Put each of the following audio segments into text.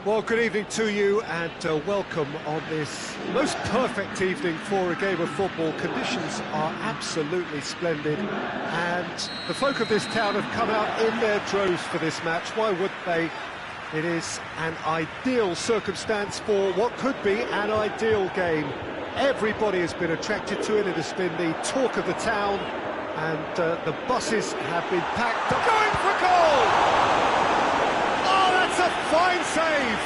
Well, good evening to you and welcome on this most perfect evening for a game of football. Conditions are absolutely splendid and the folk of this town have come out in their droves for this match. Why would they? It is an ideal circumstance for what could be an ideal game. Everybody has been attracted to it. It has been the talk of the town and the buses have been packed. Going for goal! A fine save!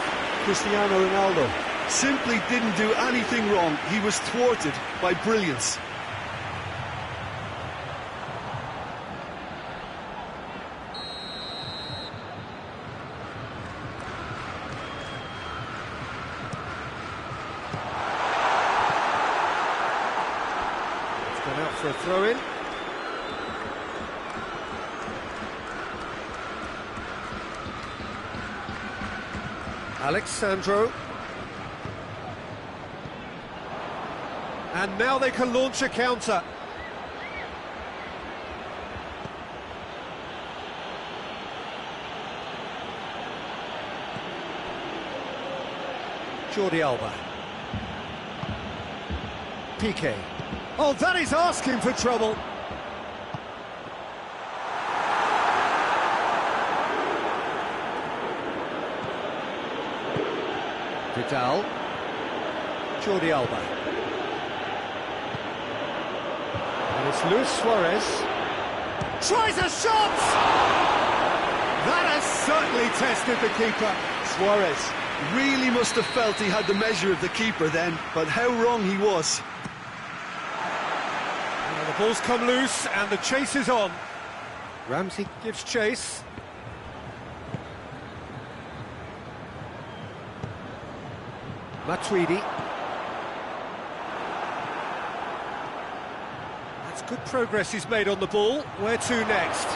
Cristiano Ronaldo simply didn't do anything wrong. He was thwarted by brilliance. It's gone out for a throw-in. Alexandro. And now they can launch a counter. Jordi Alba. Piqué. Oh, that is asking for trouble. Vidal, Jordi Alba, and it's Luis Suarez, tries a shot! That has certainly tested the keeper. Suarez really must have felt he had the measure of the keeper then, but how wrong he was. Now the ball's come loose and the chase is on. Ramsey gives chase. Matuidi. That's good progress he's made on the ball. Where to next?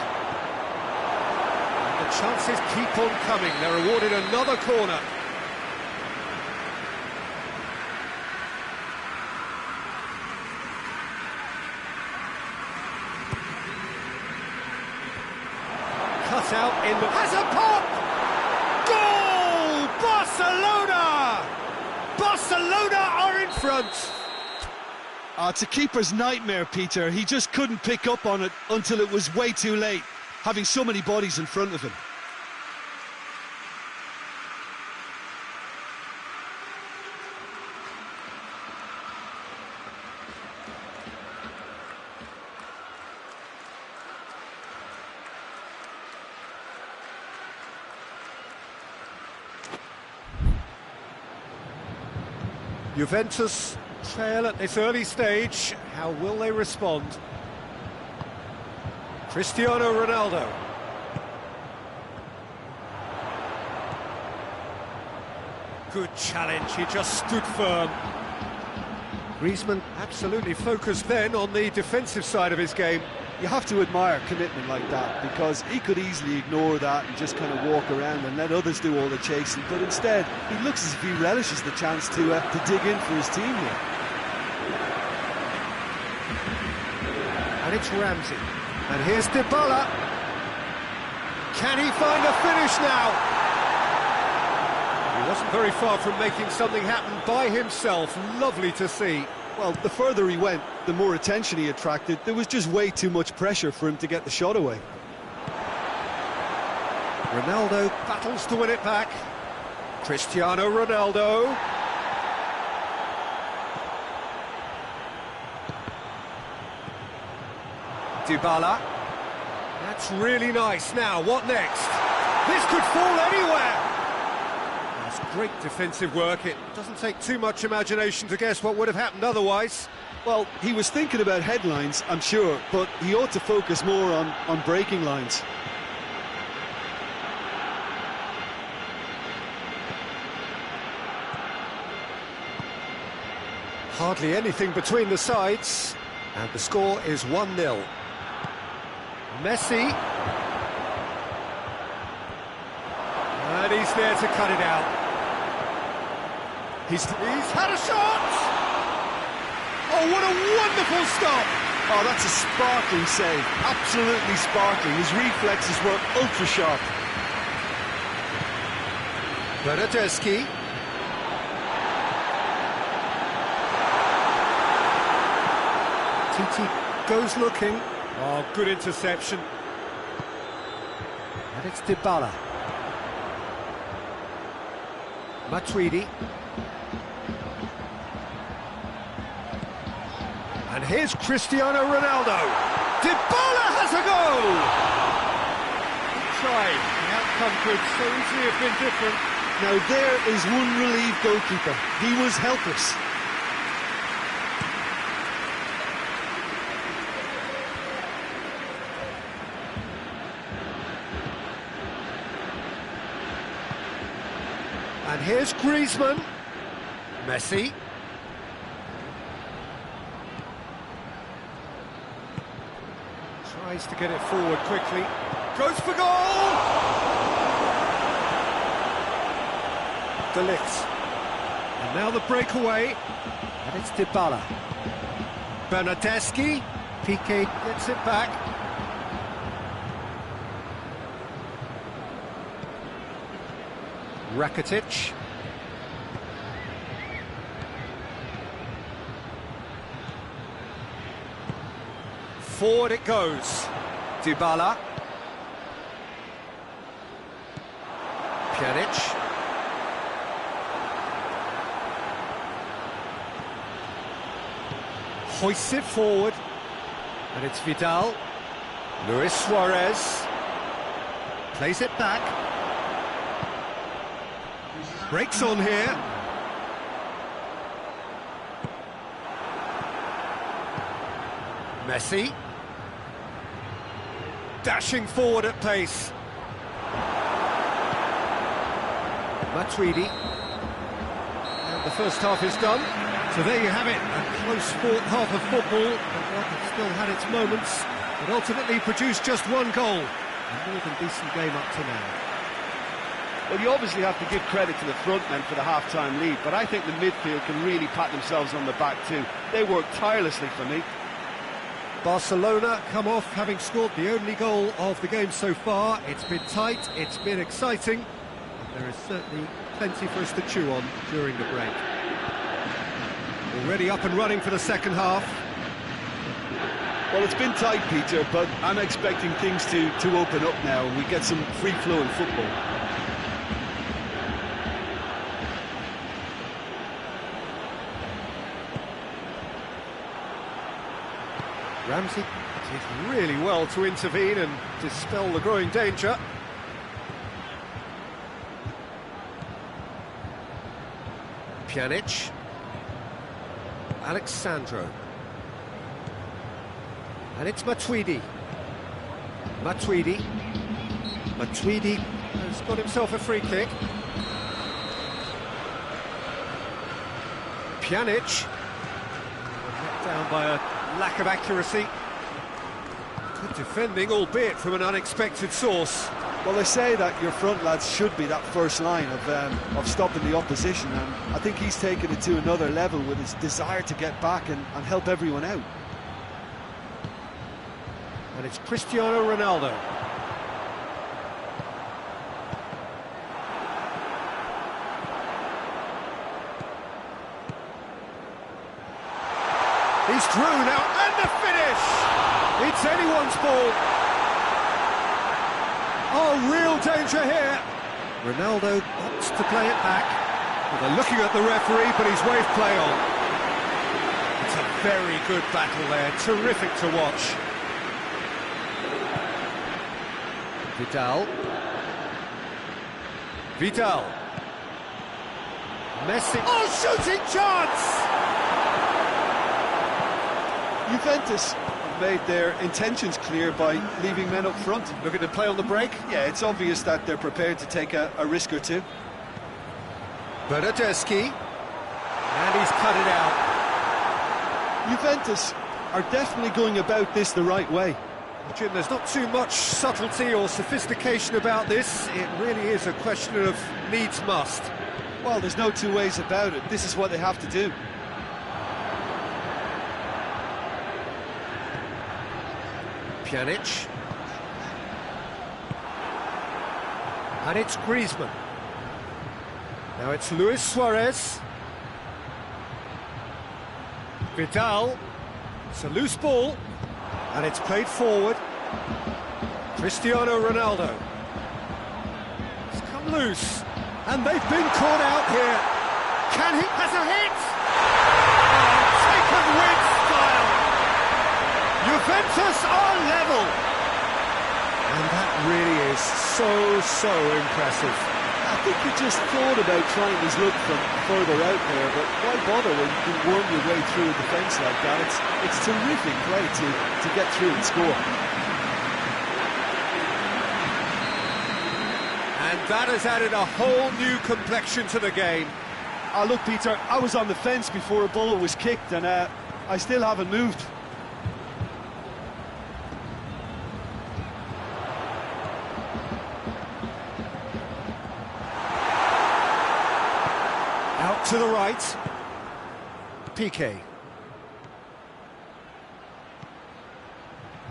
And the chances keep on coming. They're awarded another corner. Cut out in the... Has a pop! Goal! Barcelona! Barcelona are in front! It's a keeper's nightmare, Peter. He just couldn't pick up on it until it was way too late, having so many bodies in front of him. Juventus trail at this early stage. How will they respond? Cristiano Ronaldo. Good challenge, he just stood firm. Griezmann absolutely focused then on the defensive side of his game. You have to admire commitment like that, because he could easily ignore that and just kind of walk around and let others do all the chasing, but instead he looks as if he relishes the chance to dig in for his team here. And it's Ramsey, and here's Dybala. Can he find a finish now? He wasn't very far from making something happen by himself. Lovely to see. Well, the further he went, the more attention he attracted. There was just way too much pressure for him to get the shot away. Ronaldo battles to win it back. Cristiano Ronaldo. Dybala. That's really nice. Now, what next? This could fall anywhere. That's great defensive work. It doesn't take too much imagination to guess what would have happened otherwise. Well, he was thinking about headlines, I'm sure, but he ought to focus more on breaking lines. Hardly anything between the sides, and the score is 1-0. Messi. And he's there to cut it out. He's had a shot! Oh, what a wonderful stop! Oh, that's a sparkling save. Absolutely sparkling. His reflexes were ultra-sharp. Bernardeschi. Titi goes looking. Oh, good interception. And it's Dybala. Matuidi. And here's Cristiano Ronaldo. Dybala has a goal! Try. The outcome could so easily have been different. Now there is one relieved goalkeeper. He was helpless. And here's Griezmann. Messi. Tries to get it forward quickly. Goes for goal! De Ligt. And now the breakaway. And it's Dybala. Bernardeschi. Piqué gets it back. Rakitic. Forward it goes. Dybala. Pjanic. Hoists it forward. And it's Vidal. Luis Suarez. Plays it back. Breaks on here. Messi. Dashing forward at pace. Matuidi. And the first half is done. So there you have it, a close-fought half of football, and one that still had its moments, but ultimately produced just one goal. A more than decent game up to now. Well, you obviously have to give credit to the front men for the half-time lead, but I think the midfield can really pat themselves on the back too. They worked tirelessly for me. Barcelona come off having scored the only goal of the game so far. It's been tight, it's been exciting, and there is certainly plenty for us to chew on during the break. Already up and running for the second half. Well, it's been tight, Peter, but I'm expecting things to open up now and we get some free-flowing football. Ramsey did really well to intervene and dispel the growing danger. Pjanic. Alexandro. And it's Matuidi. Matuidi has got himself a free kick. Pjanic. Let down by a lack of accuracy. Good defending, albeit from an unexpected source. Well, they say that your front lads should be that first line of stopping the opposition, and I think he's taken it to another level with his desire to get back and help everyone out. And it's Cristiano Ronaldo. He's through now, and the finish! It's anyone's ball. Oh, real danger here. Ronaldo opts to play it back. Well, they're looking at the referee, but he's waved play on. It's a very good battle there, terrific to watch. Vidal. Messi. Oh, shooting chance! Juventus have made their intentions clear by leaving men up front. Looking to play on the break? Yeah, it's obvious that they're prepared to take a risk or two. Bernardeschi. And he's cut it out. Juventus are definitely going about this the right way. Jim, there's not too much subtlety or sophistication about this. It really is a question of needs must. Well, there's no two ways about it. This is what they have to do. Pjanic. And it's Griezmann. Now it's Luis Suarez. Vidal. It's a loose ball, and it's played forward. Cristiano Ronaldo. It's come loose, and they've been caught out here. Can he? Has a hit! Oh, taken with style. Juventus are level. And that really is so impressive. I think you just thought about trying his look from further out there, but why bother when you can worm your way through a defence like that? It's terrific play to get through and score. And that has added a whole new complexion to the game. Oh, look, Peter, I was on the fence before a ball was kicked, and I still haven't moved. Out to the right. Piqué.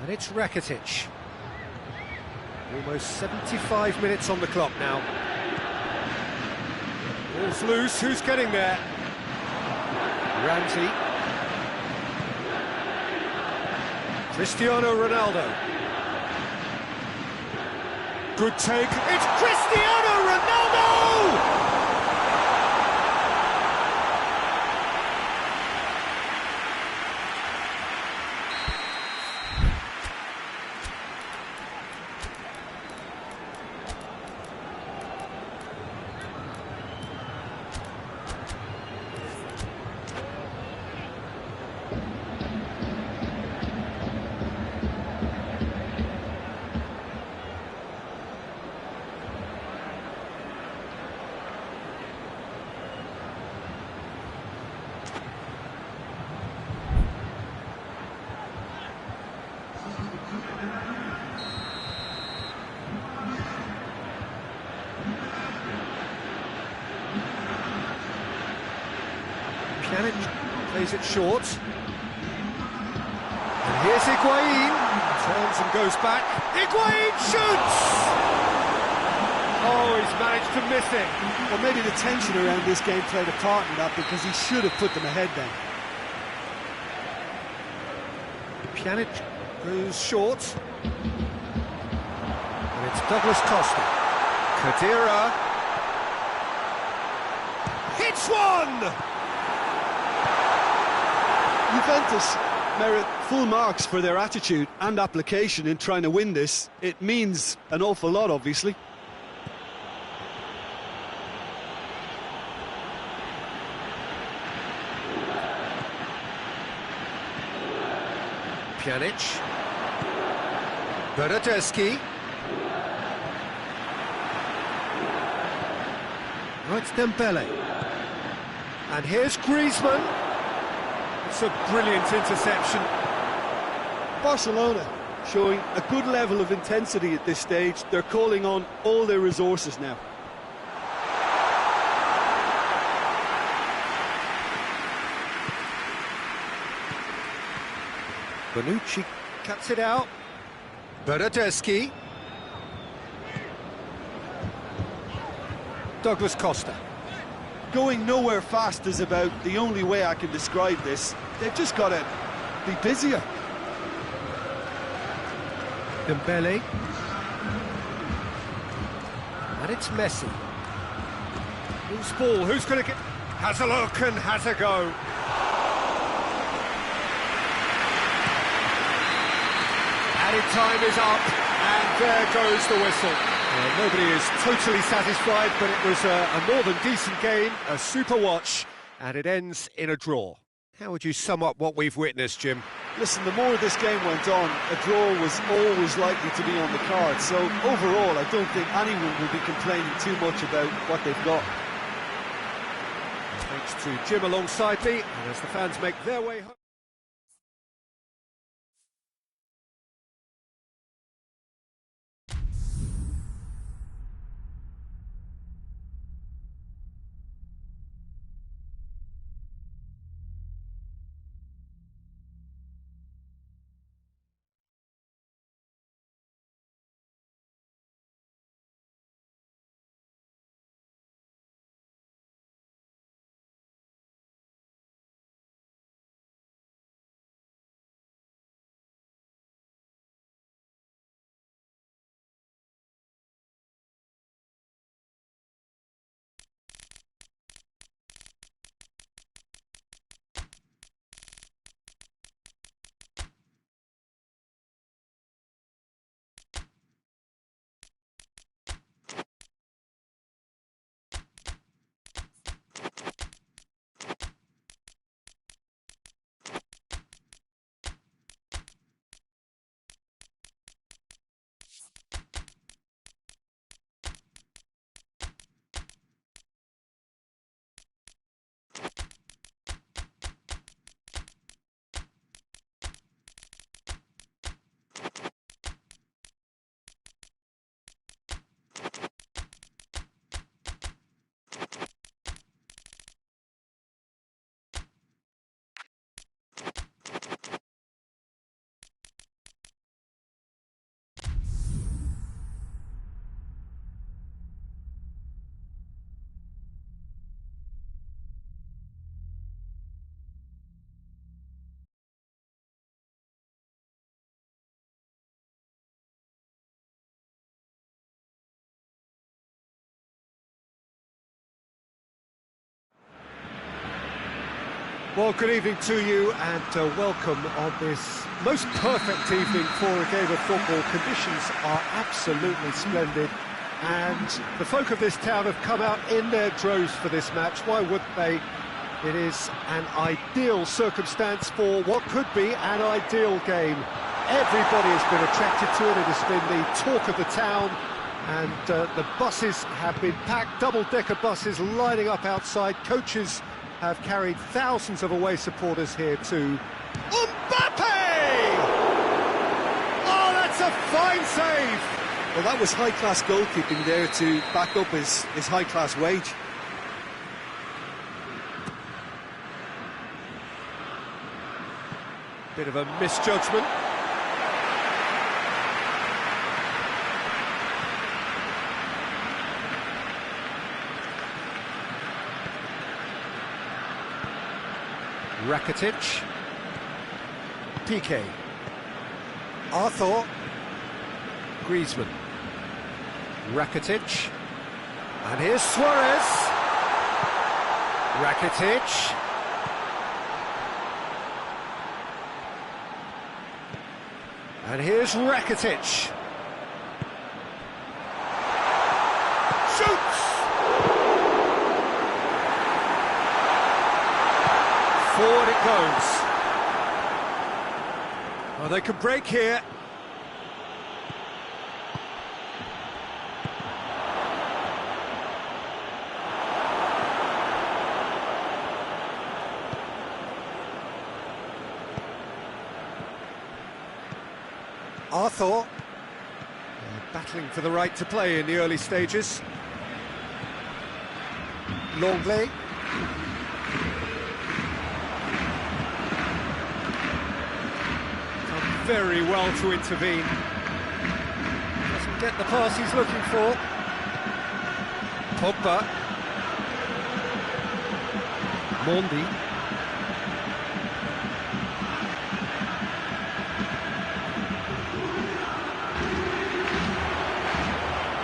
And it's Rakitic. Almost 75 minutes on the clock now. Ball's loose, who's getting there? Ramsey. Cristiano Ronaldo. Good take, it's Cristiano Ronaldo! Pjanic plays it short. And here's Higuain. Turns and goes back. Higuain shoots! Oh, he's managed to miss it. Well, maybe the tension around this game played a part in that, because he should have put them ahead then. Pjanic goes short. And it's Douglas Costa. Khedira. Hits one! Juventus merit full marks for their attitude and application in trying to win this. It means an awful lot, obviously. Pjanic. Bernardeschi. Oh, it's Dembele. And here's Griezmann. It's a brilliant interception. Barcelona showing a good level of intensity at this stage. They're calling on all their resources now. Bonucci cuts it out. Bernardeschi. Douglas Costa. Going nowhere fast is about the only way I can describe this. They've just got to be busier. Dembele. And it's Messi. Loose ball, who's going to get... Has a look and has a go. Added time is up, and there goes the whistle. Nobody is totally satisfied, but it was a more than decent game, a super watch, and it ends in a draw. How would you sum up what we've witnessed, Jim? Listen, the more this game went on, a draw was always likely to be on the card. So overall, I don't think anyone will be complaining too much about what they've got. Thanks to Jim alongside me, and as the fans make their way home. Well, good evening to you and welcome on this most perfect evening for a game of football. Conditions are absolutely splendid and the folk of this town have come out in their droves for this match. Why wouldn't they? It is an ideal circumstance for what could be an ideal game. Everybody has been attracted to it. It has been the talk of the town, and the buses have been packed, double-decker buses lining up outside. Coaches have carried thousands of away supporters here too. Mbappe! Oh, that's a fine save! Well, that was high-class goalkeeping there to back up his high-class wage. Bit of a misjudgment. Rakitic, Piqué, Arthur, Griezmann, Rakitic, and here's Suarez, Rakitic, and here's Rakitic, shoots! Forward it goes. Oh, they can break here. Arthur battling for the right to play in the early stages. Longley. Very well to intervene. Doesn't get the pass he's looking for. Pogba. Mondi.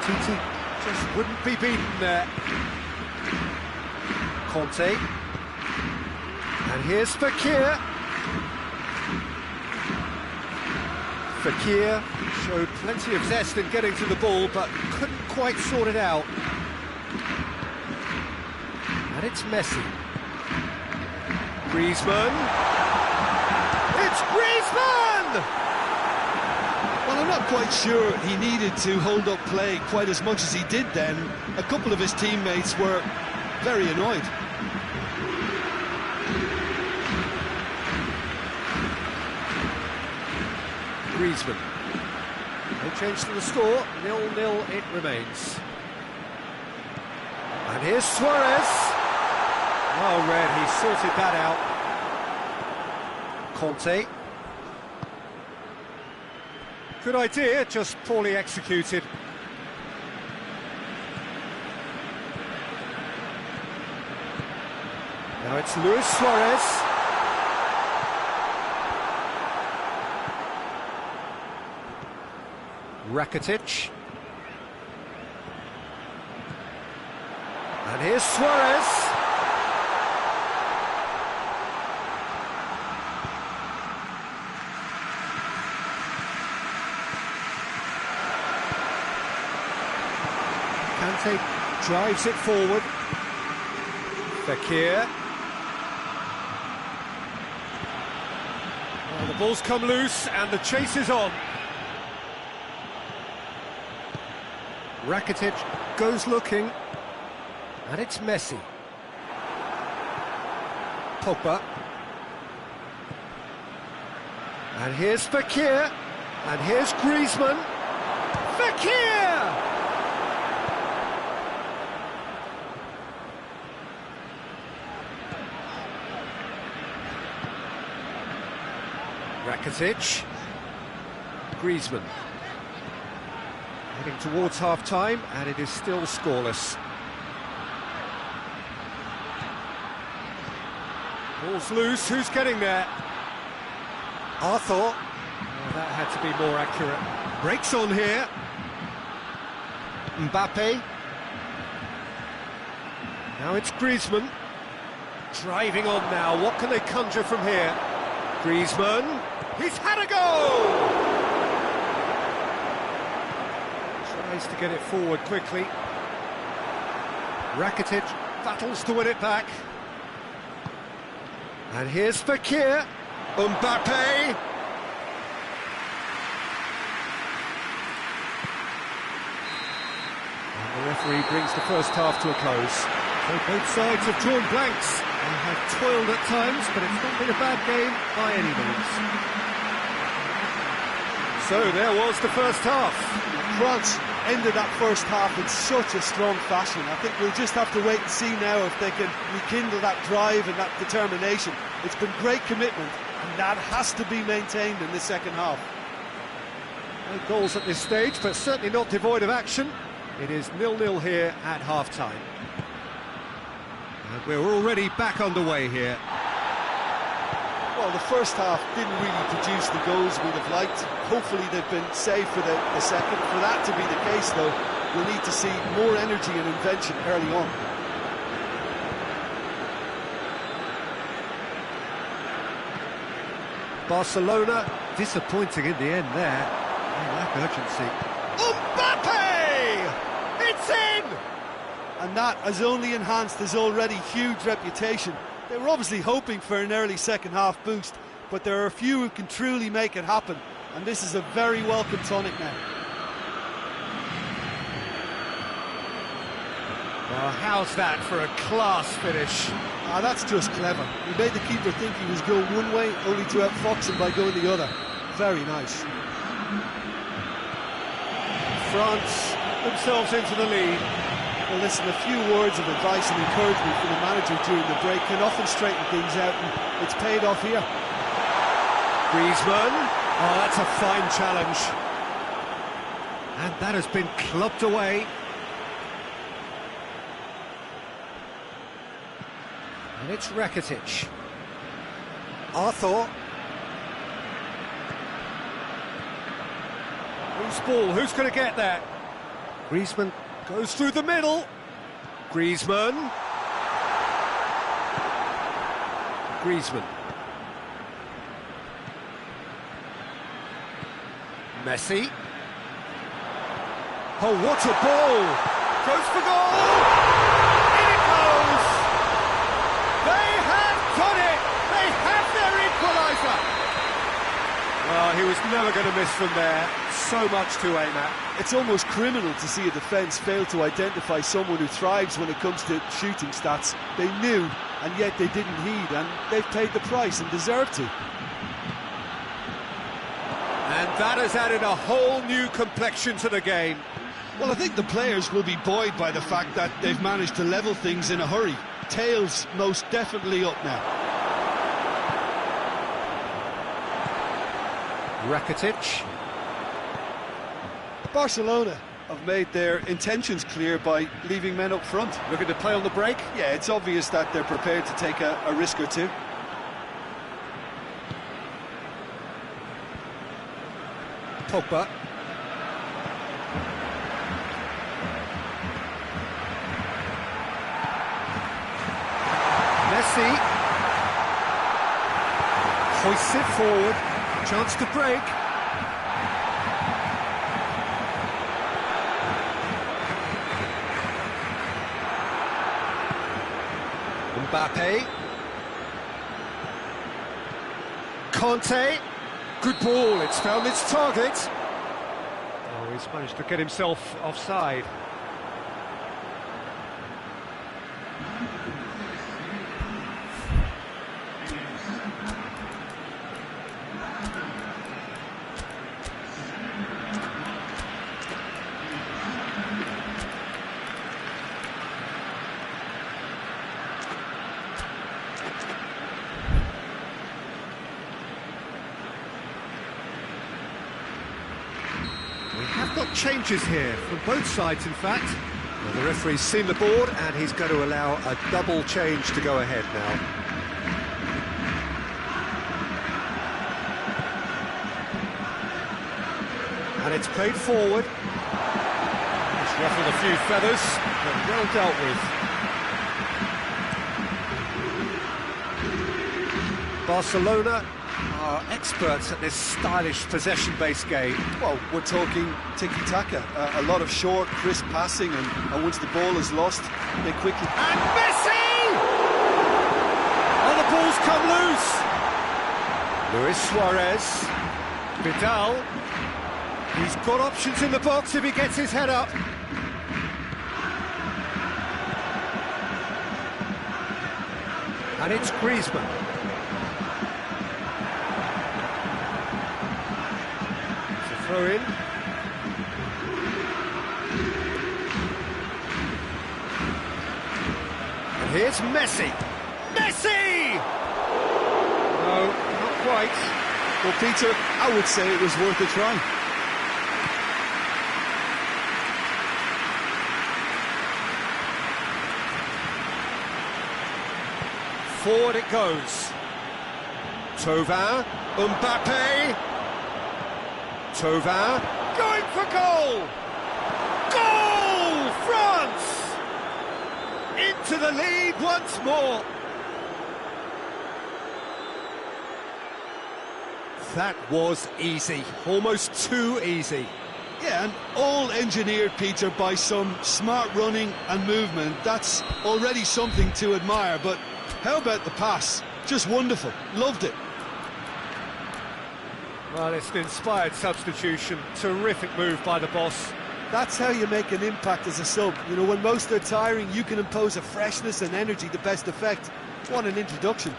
Titi just wouldn't be beaten there. Conte. And here's Fekir. Fekir showed plenty of zest in getting to the ball, but couldn't quite sort it out. And it's Messi. Griezmann. It's Griezmann! Well, I'm not quite sure he needed to hold up play quite as much as he did then. A couple of his teammates were very annoyed. Griezmann. No change to the score, 0-0 it remains. And here's Suarez. Oh, Red, he sorted that out. Conte. Good idea, just poorly executed. Now it's Luis Suarez. Rakitic. And here's Suarez. Kante drives it forward. Fekir. Oh, the ball's come loose and the chase is on. Rakitic goes looking, and it's Messi. Pogba. And here's Fekir, and here's Griezmann. Fekir! Rakitic. Griezmann. Heading towards half-time, and it is still scoreless. Ball's loose, who's getting there? Arthur. Oh, that had to be more accurate. Breaks on here. Mbappe. Now it's Griezmann. Driving on now, what can they conjure from here? Griezmann, he's had a go! Tries to get it forward quickly. Rakitic battles to win it back. And here's Fekir, Mbappe. And the referee brings the first half to a close. So both sides have drawn blanks. They have toiled at times, but it's not been a bad game by any means. So there was the first half. France ended that first half in such a strong fashion. I think we'll just have to wait and see now if they can rekindle that drive and that determination. It's been great commitment, and that has to be maintained in the second half. No goals at this stage, but certainly not devoid of action. It is 0-0 here at half-time. And we're already back underway here. Well, the first half didn't really produce the goals we'd have liked. Hopefully they've been saved for the second. For that to be the case, though, we'll need to see more energy and invention early on. Barcelona disappointing in the end there. They lack urgency. Mbappe! It's in! And that has only enhanced his already huge reputation. They were obviously hoping for an early second-half boost, but there are a few who can truly make it happen, and this is a very welcome tonic now. Well, how's that for a class finish? Ah, that's just clever. He made the keeper think he was going one way, only to outfox him by going the other. Very nice. France themselves into the lead. Well, listen, a few words of advice and encouragement from the manager during the break can often straighten things out, and it's paid off here. Griezmann, oh, that's a fine challenge. And that has been clubbed away. And it's Rakitic. Arthur. Who's ball? Who's going to get that? Griezmann goes through the middle. Griezmann. Griezmann. Messi. Oh, what a ball! Goes for goal! In it goes! They have done it! They have their equaliser! Well, he was never going to miss from there. So much to aim at. It's almost criminal to see a defence fail to identify someone who thrives when it comes to shooting stats. They knew, and yet they didn't heed, and they've paid the price and deserve to. And that has added a whole new complexion to the game. Well, I think the players will be buoyed by the fact that they've managed to level things in a hurry. Tails most definitely up now. Rakitic. Barcelona have made their intentions clear by leaving men up front. Looking to play on the break? Yeah, it's obvious that they're prepared to take a risk or two. Pogba. Messi. Hoists it forward. Chance to break. Mbappe. Conte. Good ball, it's found its target. Oh, he's managed to get himself offside. We have got changes here from both sides, in fact. Well, the referee's seen the board and he's going to allow a double change to go ahead now. And it's played forward. It's ruffled a few feathers, but well dealt with. Barcelona are experts at this stylish possession-based game. Well, we're talking tiki-taka, a lot of short, crisp passing, and once the ball is lost, they quickly... And Messi! Oh, the ball's come loose! Luis Suarez, Vidal, he's got options in the box if he gets his head up. And it's Griezmann. It's a throw in. And here's Messi. Messi! No, not quite. Well, Peter, I would say it was worth a try. Forward it goes. Thauvin, Mbappe. Thauvin, going for goal! Goal! France! Into the lead once more. That was easy, almost too easy. Yeah, and all engineered, Peter, by some smart running and movement. That's already something to admire, but how about the pass? Just wonderful. Loved it. Well, it's an inspired substitution. Terrific move by the boss. That's how you make an impact as a sub. You know, when most are tiring, you can impose a freshness and energy to best effect. What an introduction.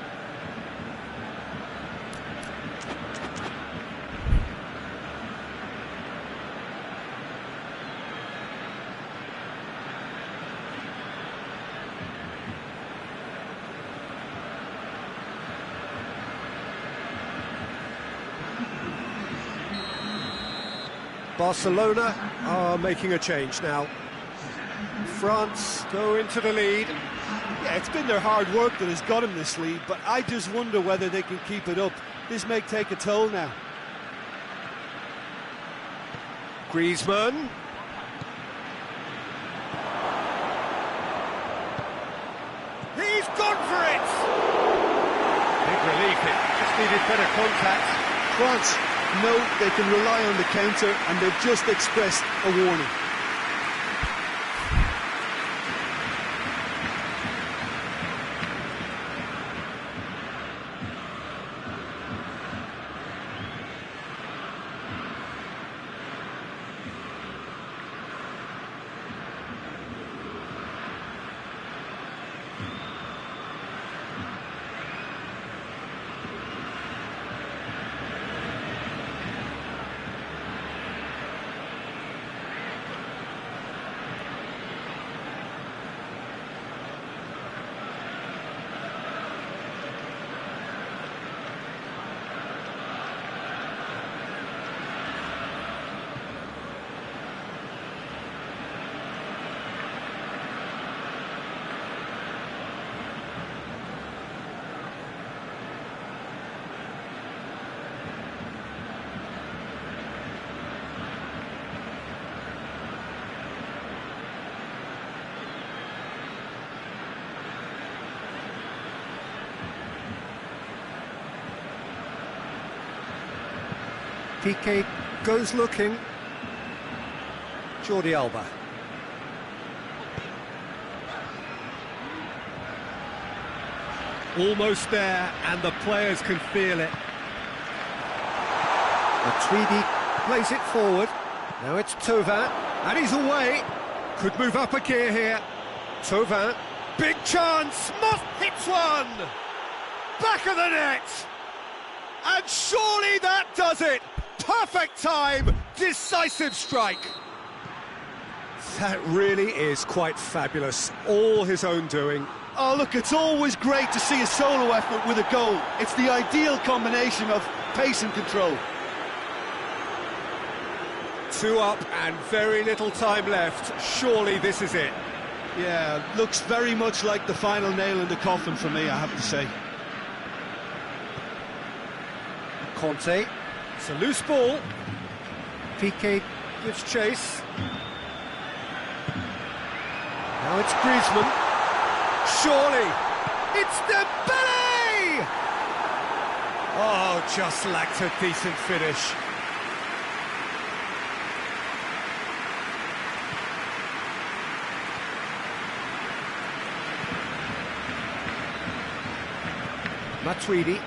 Barcelona are making a change now. France go into the lead. Yeah, it's been their hard work that has got them this lead, but I just wonder whether they can keep it up. This may take a toll now. Griezmann. He's gone for it! Big relief, it just needed better contact. France know they can rely on the counter, and they've just expressed a warning. Piqué goes looking. Jordi Alba. Almost there, and the players can feel it. Matuidi plays it forward. Now it's Thauvin, and he's away. Could move up a gear here. Thauvin, big chance, Moss hits one! Back of the net! And surely that does it! Perfect time, decisive strike. That really is quite fabulous, all his own doing. Oh, look, it's always great to see a solo effort with a goal. It's the ideal combination of pace and control. 2 up and very little time left. Surely this is it. Yeah, looks very much like the final nail in the coffin for me, I have to say. Conte, it's a loose ball. Piqué gives chase. Now it's Griezmann. Surely, it's Dembele! Oh, just lacked a decent finish. Matuidi.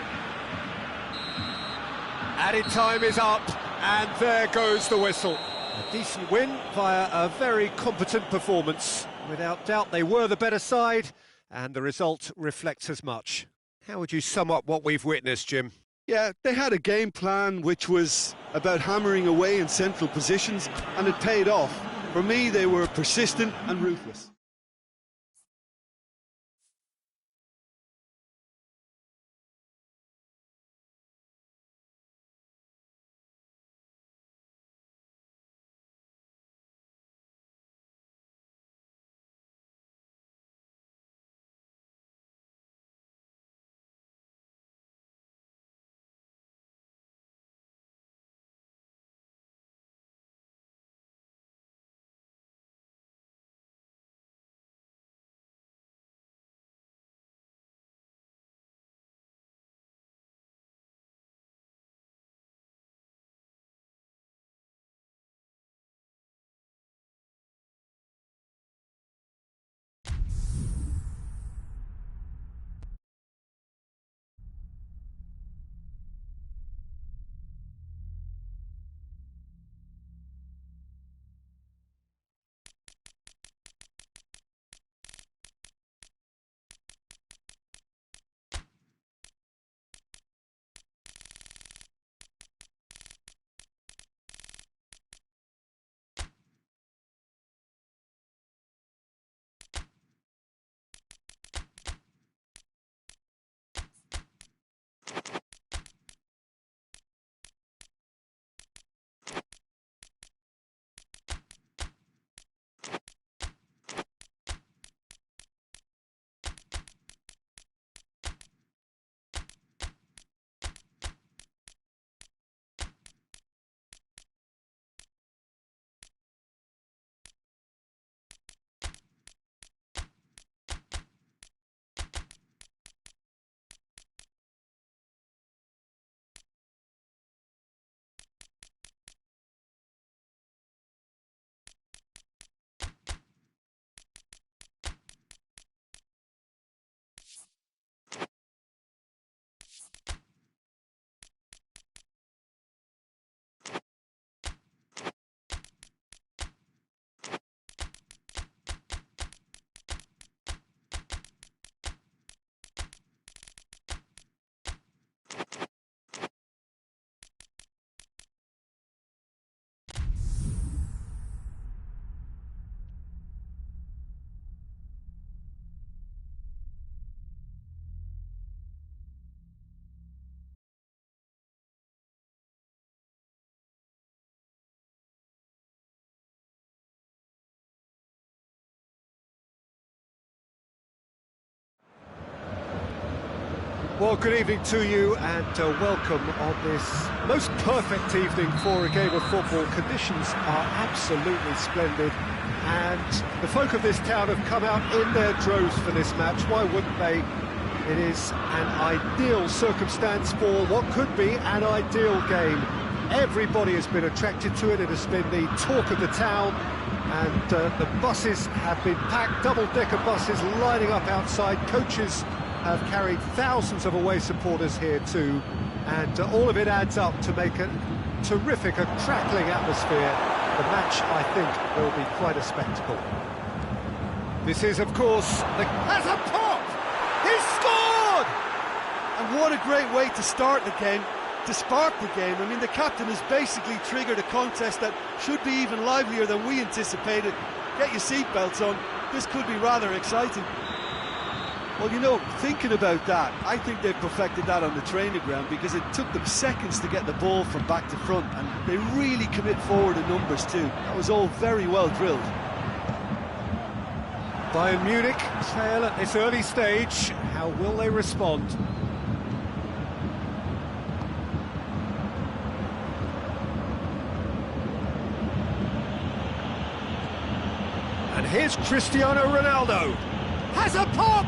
Added time is up, and there goes the whistle. A decent win via a very competent performance. Without doubt, they were the better side, and the result reflects as much. How would you sum up what we've witnessed, Jim? Yeah, they had a game plan which was about hammering away in central positions, and it paid off. For me, they were persistent and ruthless. Well, good evening to you and welcome on this most perfect evening for a game of football. Conditions are absolutely splendid and the folk of this town have come out in their droves for this match. Why wouldn't they? It is an ideal circumstance for what could be an ideal game. Everybody has been attracted to it. It has been the talk of the town and the buses have been packed, double-decker buses lining up outside. Coaches have carried thousands of away supporters here too, and all of it adds up to make a terrific, a crackling atmosphere. The match, I think, will be quite a spectacle. This is, of course, has a pop! He scored! And what a great way to start the game, to spark the game. I mean, the captain has basically triggered a contest that should be even livelier than we anticipated. Get your seatbelts on, this could be rather exciting. Well, you know, thinking about that, I think they've perfected that on the training ground because it took them seconds to get the ball from back to front, and they really commit forward in numbers too. That was all very well drilled. Bayern Munich trail at this early stage. How will they respond? And here's Cristiano Ronaldo. Has a pop!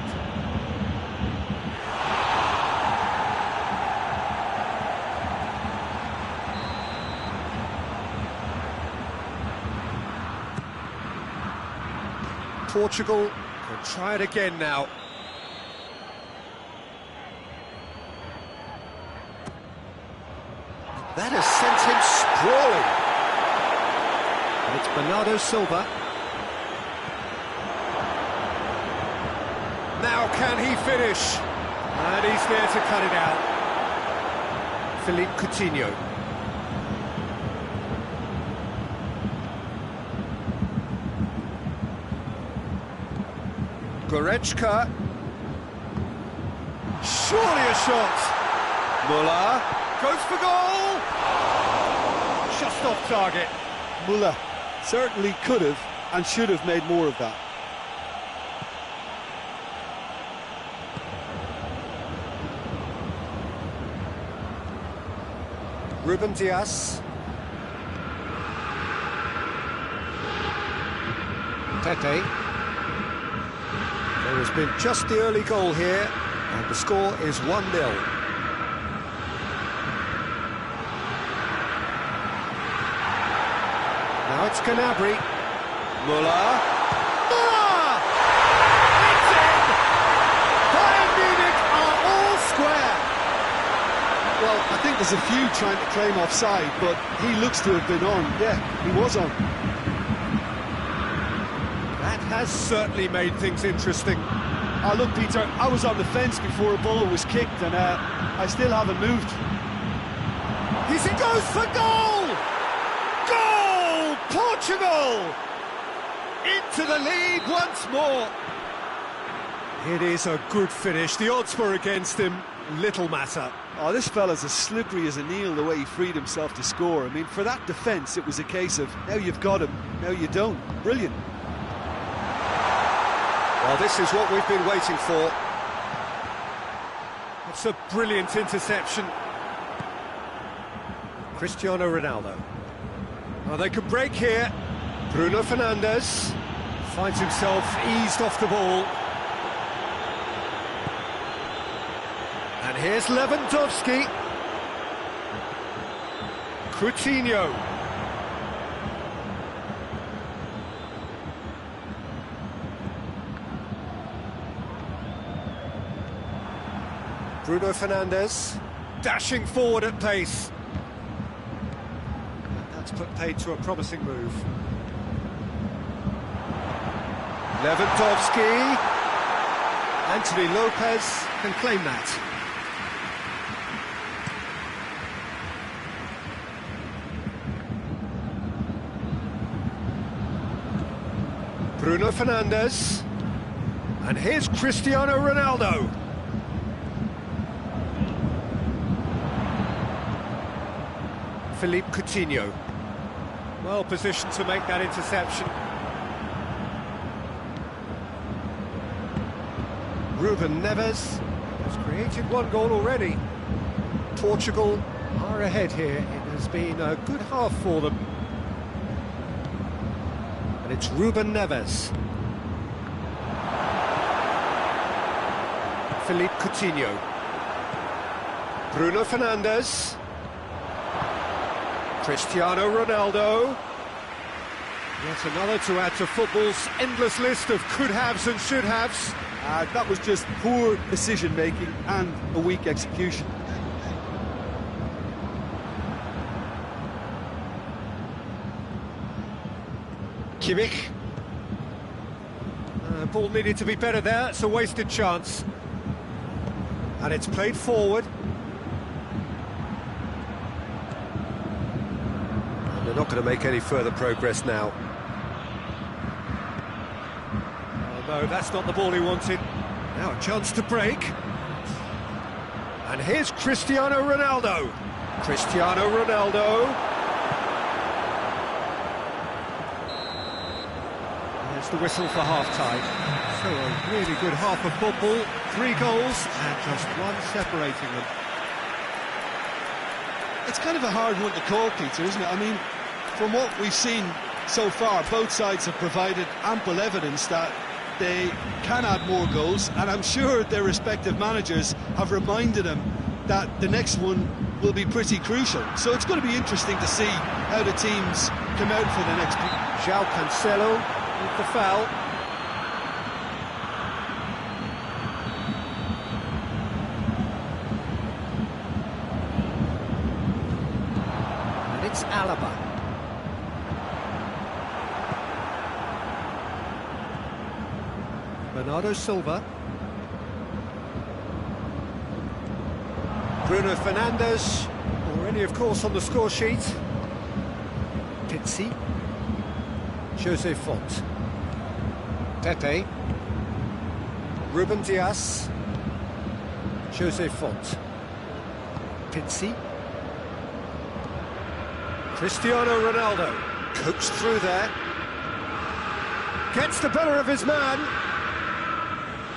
Portugal can try it again now. That has sent him sprawling. And it's Bernardo Silva. Now can he finish? And he's there to cut it out. Philippe Coutinho. Goretzka. Surely a shot. Muller goes for goal. Just off target. Muller certainly could have and should have made more of that. Ruben Dias. Pepe. There has been just the early goal here, and the score is 1-0. Now it's Gnabry. Muller. Muller! It's in! Bayern Munich are all square. Well, I think there's a few trying to claim offside, but he looks to have been on. Yeah, he was on. That has certainly made things interesting. Oh, look, Peter, I was on the fence before a ball was kicked, and I still haven't moved. He goes for goal! Goal! Portugal! Into the lead once more. It is a good finish. The odds were against him. Little matter. Oh, this fella's as slippery as an eel the way he freed himself to score. I mean, for that defence, it was a case of, now you've got him, now you don't. Brilliant. Well, this is what we've been waiting for. It's a brilliant interception. Cristiano Ronaldo. Oh, they could break here. Bruno Fernandes finds himself eased off the ball. And here's Lewandowski. Coutinho. Bruno Fernandes dashing forward at pace. That's put paid to a promising move. Lewandowski. Anthony Lopez can claim that. Bruno Fernandes. And here's Cristiano Ronaldo. Philippe Coutinho. Well positioned to make that interception. Ruben Neves has created one goal already. Portugal are ahead here. It has been a good half for them. And it's Ruben Neves. Philippe Coutinho. Bruno Fernandes. Cristiano Ronaldo. Yet another to add to football's endless list of could-haves and should-haves. That was just poor decision-making and a weak execution. Kimmich. Ball needed to be better there. It's a wasted chance. And it's played forward. And they're not going to make any further progress now. Oh no, that's not the ball he wanted. Now a chance to break. And here's Cristiano Ronaldo. Cristiano Ronaldo. There's the whistle for half-time. So a really good half of football. 3 goals and just one separating them. It's kind of a hard one to call, Peter, isn't it? I mean, from what we've seen so far, both sides have provided ample evidence that they can add more goals, and I'm sure their respective managers have reminded them that the next one will be pretty crucial. So it's going to be interesting to see how the teams come out for the next. João Cancelo with the foul. Bernardo Silva. Bruno Fernandes, already of course on the score sheet. Pizzi. Jose Font. Pepe. Ruben Dias. Jose Font. Pizzi. Cristiano Ronaldo. Coaxed through there. Gets the better of his man.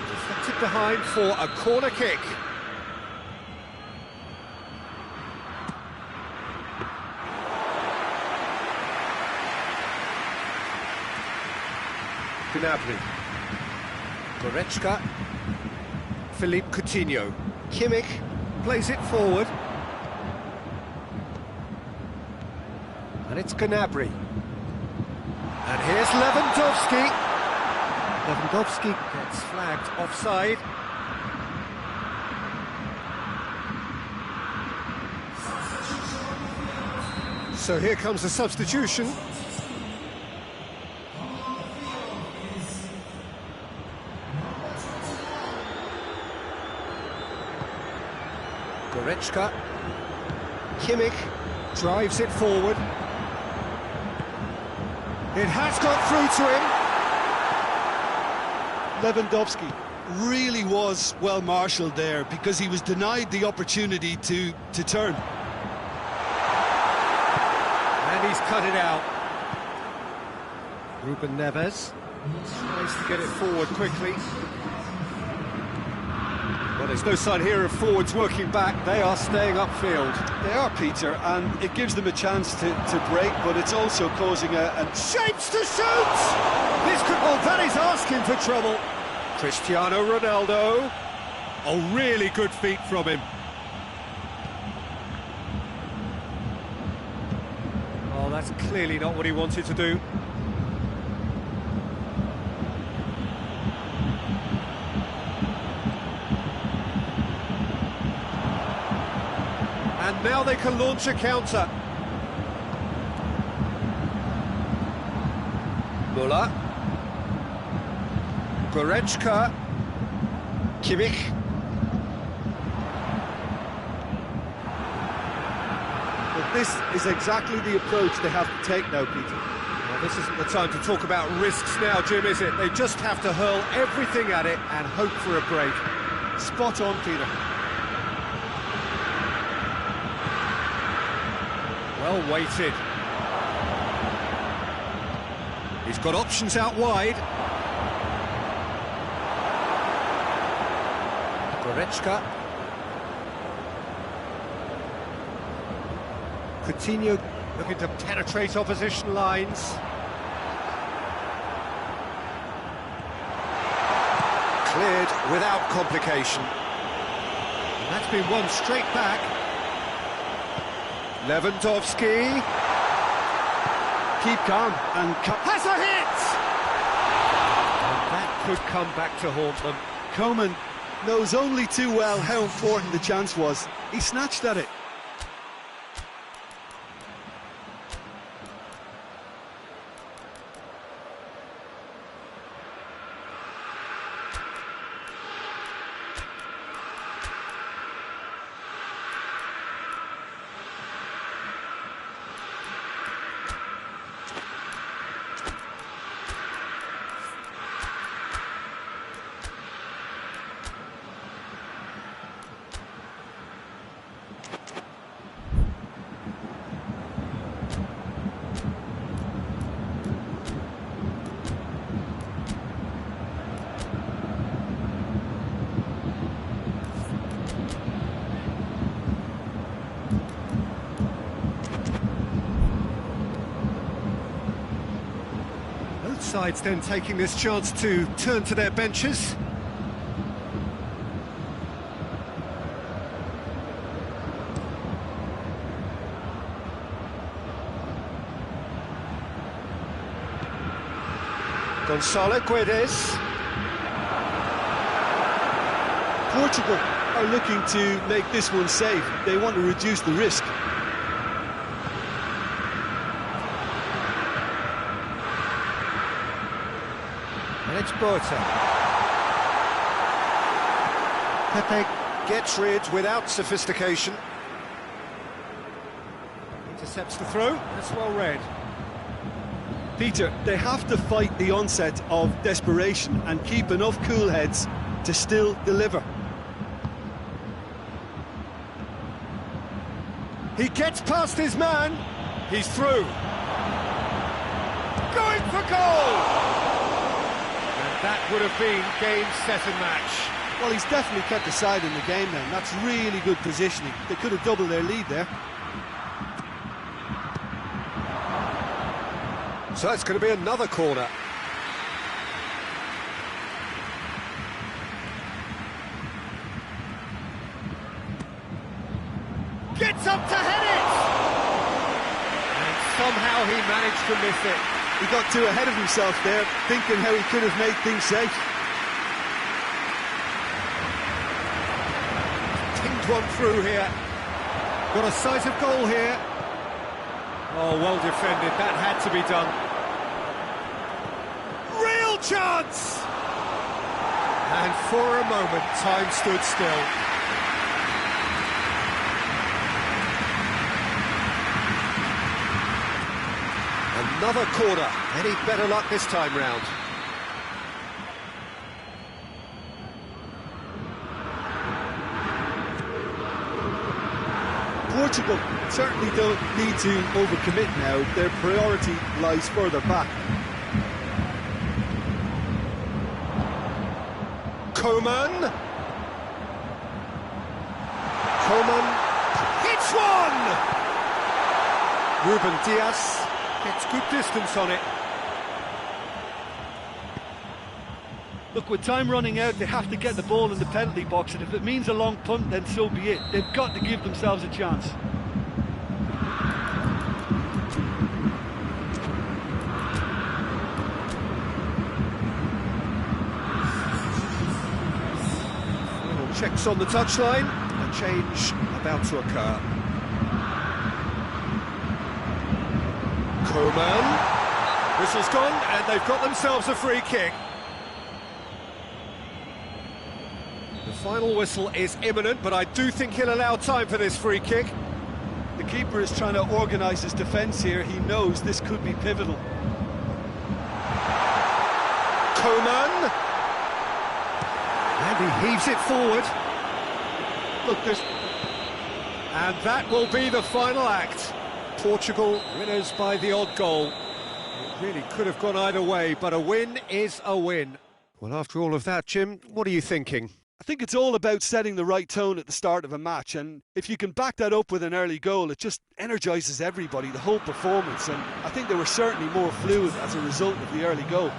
Deflected behind for a corner kick. Gnabry. Goretzka. Philippe Coutinho. Kimmich plays it forward. And it's Gnabry. And here's Lewandowski. Lewandowski gets flagged offside. So here comes the substitution. Goretzka. Kimmich drives it forward. It has got through to him. Lewandowski really was well marshalled there because he was denied the opportunity to turn. And he's cut it out. Ruben Neves tries to get it forward quickly. Well, there's no sign here of forwards working back. They are staying upfield. They are, Peter, and it gives them a chance to break, but it's also causing a shapes to shoot! This could... Oh, that is asking for trouble. Cristiano Ronaldo. Oh, really good feet from him. Oh, that's clearly not what he wanted to do. And now they can launch a counter. Müller. Goretzka. Kimmich. But this is exactly the approach they have to take now, Peter. Well, this isn't the time to talk about risks now, Jim, is it? They just have to hurl everything at it and hope for a break. Spot on, Peter. Well weighted. He's got options out wide. Goretzka. Coutinho looking to penetrate opposition lines. Cleared without complication. And that's been won straight back. Lewandowski. Keep calm and... Has a hit! And that could come back to haunt them. Coman knows only too well how important the chance was. He snatched at it. Sides then taking this chance to turn to their benches. Gonçalo Guedes. Portugal are looking to make this one safe. They want to reduce the risk. And it's Boateng. Pepe gets rid without sophistication. Intercepts the throw, that's well read. Peter, they have to fight the onset of desperation and keep enough cool heads to still deliver. He gets past his man, he's through. Going for goal! And that would have been game, set and match. Well, he's definitely kept the side in the game then. That's really good positioning. They could have doubled their lead there. So it's going to be another corner. Gets up to head it! And somehow he managed to miss it. He got too ahead of himself there, thinking how he could have made things safe. Pinged one through here. Got a sight of goal here. Oh, well defended, that had to be done. Real chance! And for a moment, time stood still. Another corner. Any better luck this time round? Portugal certainly don't need to overcommit now. Their priority lies further back. Coman hits one! Ruben Diaz gets good distance on it. Look, with time running out, they have to get the ball in the penalty box, and if it means a long punt, then so be it. They've got to give themselves a chance. Final checks on the touchline, a change about to occur. Coman, whistle's gone, and they've got themselves a free kick. The final whistle is imminent, but I do think he'll allow time for this free kick. The keeper is trying to organise his defence here. He knows this could be pivotal. Coman, and he heaves it forward. Look, and that will be the final act. Portugal winners by the odd goal. It really could have gone either way, but a win is a win. Well, after all of that, Jim, what are you thinking? I think it's all about setting the right tone at the start of a match, and if you can back that up with an early goal, it just energises everybody, the whole performance, and I think they were certainly more fluid as a result of the early goal.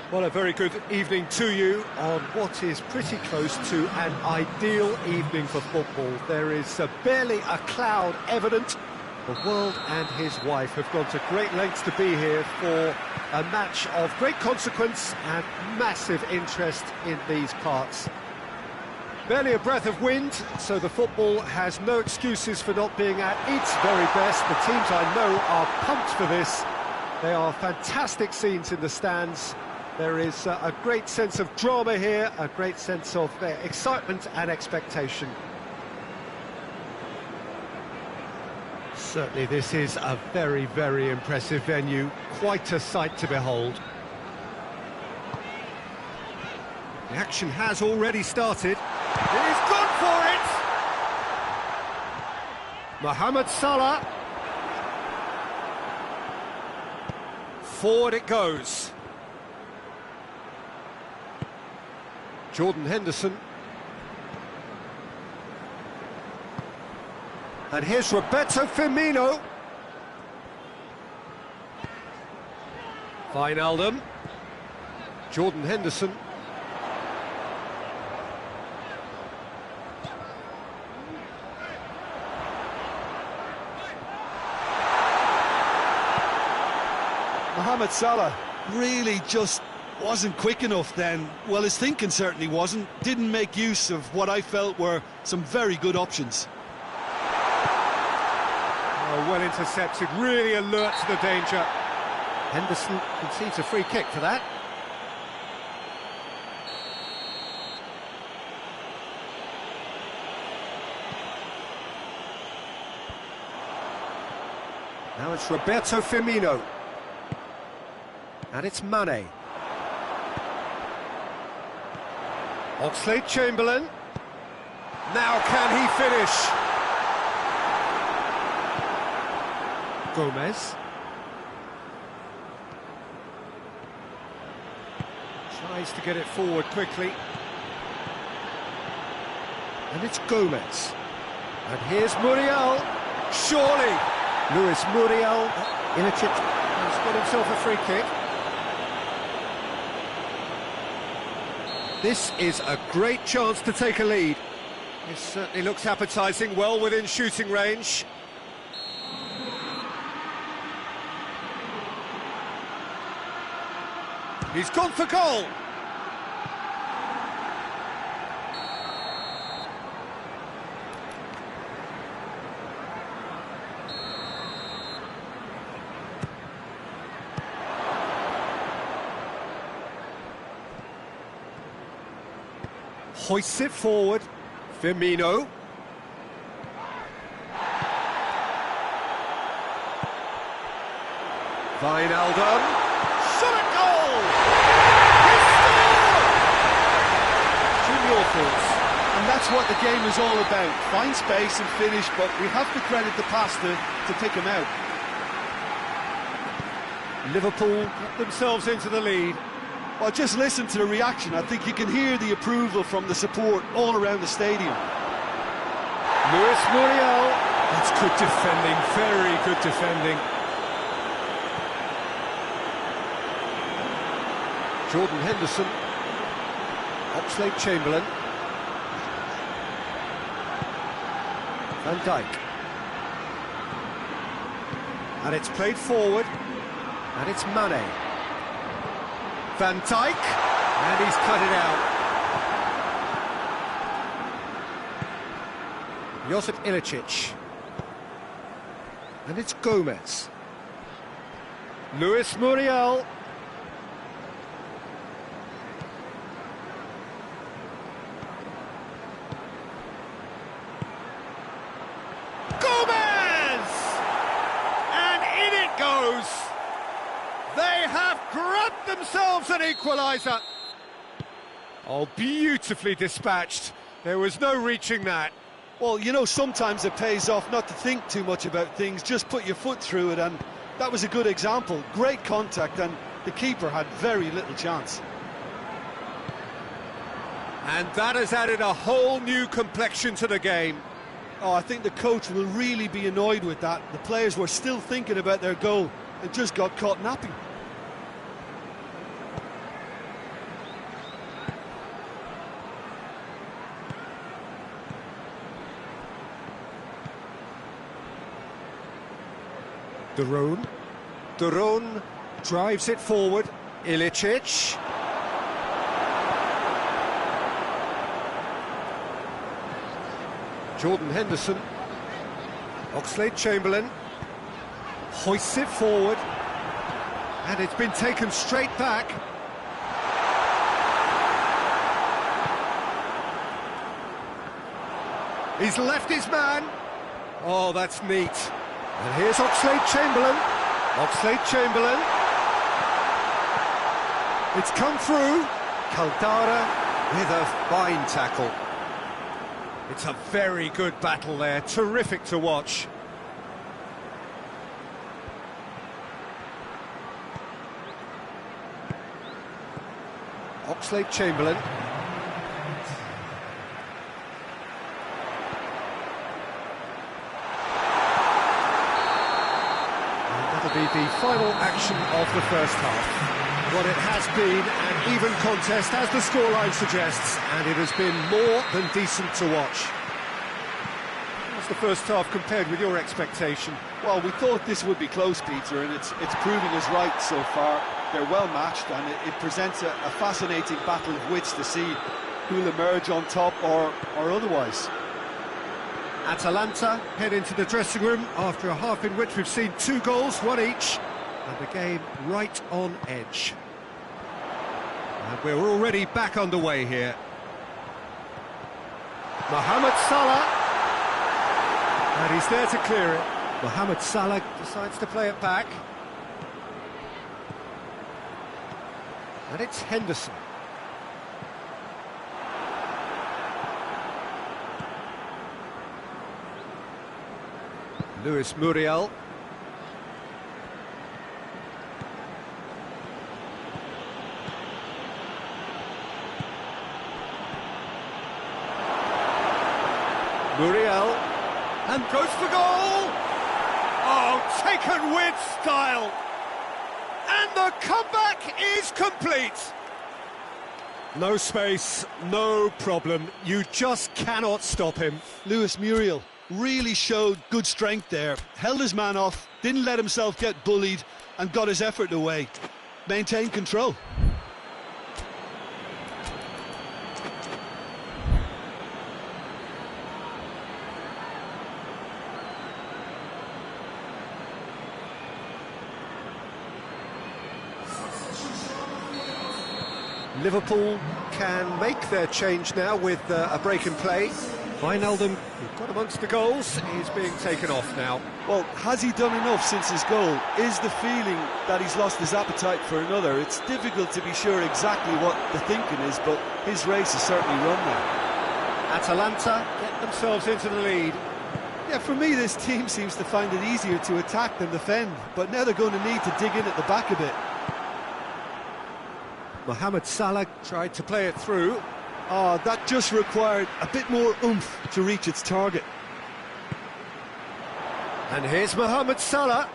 Well, a very good evening to you on what is pretty close to an ideal evening for football. There is barely a cloud evident. The world and his wife have gone to great lengths to be here for a match of great consequence and massive interest in these parts. Barely a breath of wind, so the football has no excuses for not being at its very best. The teams I know are pumped for this. They are fantastic scenes in the stands. There is a great sense of drama here, a great sense of excitement and expectation. Certainly this is a very, very impressive venue, quite a sight to behold. The action has already started. He's gone for it! Mohamed Salah. Forward it goes. Jordan Henderson. And here's Roberto Firmino. Wijnaldum. Jordan Henderson. Mohamed Salah really just wasn't quick enough then. Well, his thinking certainly wasn't. Didn't make use of what I felt were some very good options. Oh, well intercepted, really alert to the danger. Henderson concedes a free kick for that. Now it's Roberto Firmino. And it's Mane. Oxlade-Chamberlain. Now can he finish? Gomez. Tries to get it forward quickly. And it's Gomez. And here's Muriel. Surely. Luis Muriel. Ilicic has got himself a free kick. This is a great chance to take a lead. This certainly looks appetising, well within shooting range. He's gone for goal. Hoists it forward. Firmino. Wijnaldum. Shot at goal! He scored! Jim, your thoughts? And that's what the game is all about. Find space and finish, but we have to credit the pass to pick him out. Liverpool get themselves into the lead. Well, just listen to the reaction. I think you can hear the approval from the support all around the stadium. Luis Muriel. That's good defending, very good defending. Jordan Henderson. Oxlade-Chamberlain. Van Dijk. And it's played forward. And it's Mane. Van Dijk, and he's cut it out. Josip Ilicic. And it's Gomez. Luis Muriel. Gomez! And in it goes! They have grabbed themselves an equaliser. Oh, beautifully dispatched. There was no reaching that. Well, you know, sometimes it pays off not to think too much about things, just put your foot through it, and that was a good example. Great contact, and the keeper had very little chance. And that has added a whole new complexion to the game. Oh, I think the coach will really be annoyed with that. The players were still thinking about their goal and just got caught napping. Durun drives it forward. Ilicic. Jordan Henderson. Oxlade-Chamberlain hoists it forward, and it's been taken straight back. He's left his man. Oh, that's neat. And here's Oxlade-Chamberlain. Oxlade-Chamberlain. It's come through. Caldara with a fine tackle. It's a very good battle there, terrific to watch. Oxlade-Chamberlain. And that'll be the final action of the first half. What it has been an even contest, as the scoreline suggests, and it has been more than decent to watch. What's the first half compared with your expectation? Well, we thought this would be close, Peter, and it's proving us right so far. They're well matched, and it presents a fascinating battle of wits to see who'll emerge on top or otherwise. Atalanta head into the dressing room after a half in which we've seen 2 goals, 1 each. And the game right on edge. And we're already back underway here. Mohamed Salah. And he's there to clear it. Mohamed Salah decides to play it back. And it's Henderson. Luis Muriel. Muriel, and goes for goal! Oh, taken with style! And the comeback is complete! No space, no problem, you just cannot stop him. Luis Muriel really showed good strength there, held his man off, didn't let himself get bullied, and got his effort away. Maintained control. Liverpool can make their change now with a break in play. Wijnaldum, who got amongst the goals, is being taken off now. Well, has he done enough since his goal? Is the feeling that he's lost his appetite for another? It's difficult to be sure exactly what the thinking is, but his race is certainly run now. Atalanta get themselves into the lead. Yeah, for me, this team seems to find it easier to attack than defend, but now they're going to need to dig in at the back a bit. Mohamed Salah tried to play it through. Oh, that just required a bit more oomph to reach its target. And here's Mohamed Salah.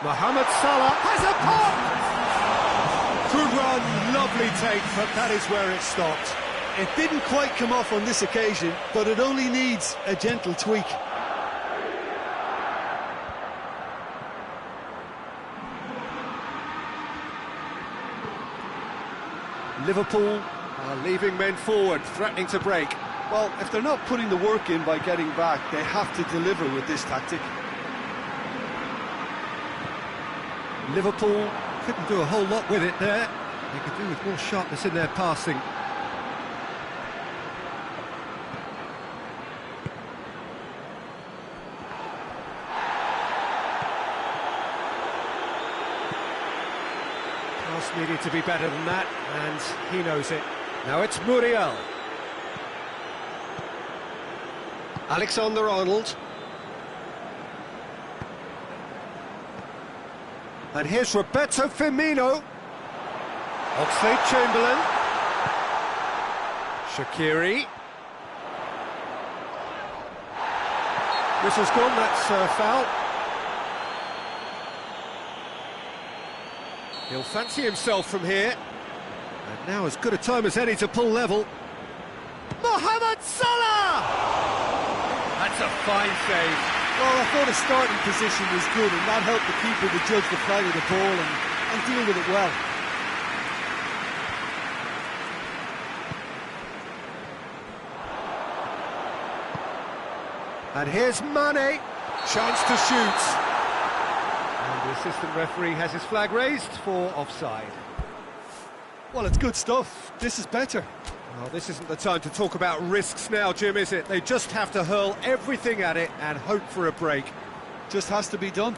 Mohamed Salah has a pop! Good run, lovely take, but that is where it stopped. It didn't quite come off on this occasion, but it only needs a gentle tweak. Liverpool are leaving men forward, threatening to break. Well, if they're not putting the work in by getting back, they have to deliver with this tactic. Liverpool couldn't do a whole lot with it there. They could do with more sharpness in their passing. Pass needed to be better than that, and he knows it. Now it's Muriel. Alexander-Arnold. And here's Roberto Firmino. Oxlade-Chamberlain. Shaqiri. Whistle's gone, that's a foul. He'll fancy himself from here. And now as good a time as any to pull level. Mohamed Salah! That's a fine save. Well, I thought his starting position was good, and that helped the keeper to judge the flight of the ball and deal with it well. And here's Mane, chance to shoot. And the assistant referee has his flag raised for offside. Well, it's good stuff. This is better. Well, this isn't the time to talk about risks now, Jim, is it? They just have to hurl everything at it and hope for a break. Just has to be done.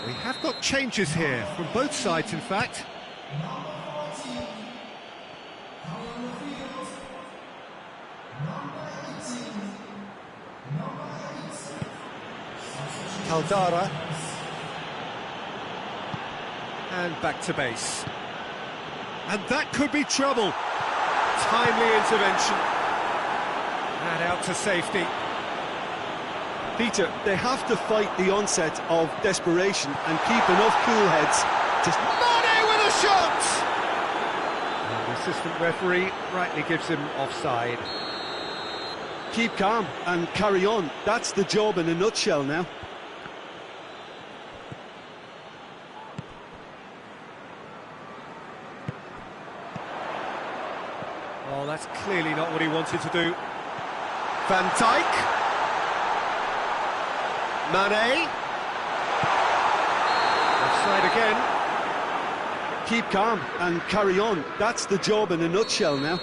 We have got changes here, from both sides in fact. Caldara. And back to base. And that could be trouble. Timely intervention. And out to safety. Peter, they have to fight the onset of desperation and keep enough cool heads to... Mane with a shot! And the assistant referee rightly gives him offside. Keep calm and carry on. That's the job in a nutshell now. Oh, that's clearly not what he wanted to do. Van Dijk. Mane. Offside again. Keep calm and carry on. That's the job in a nutshell now.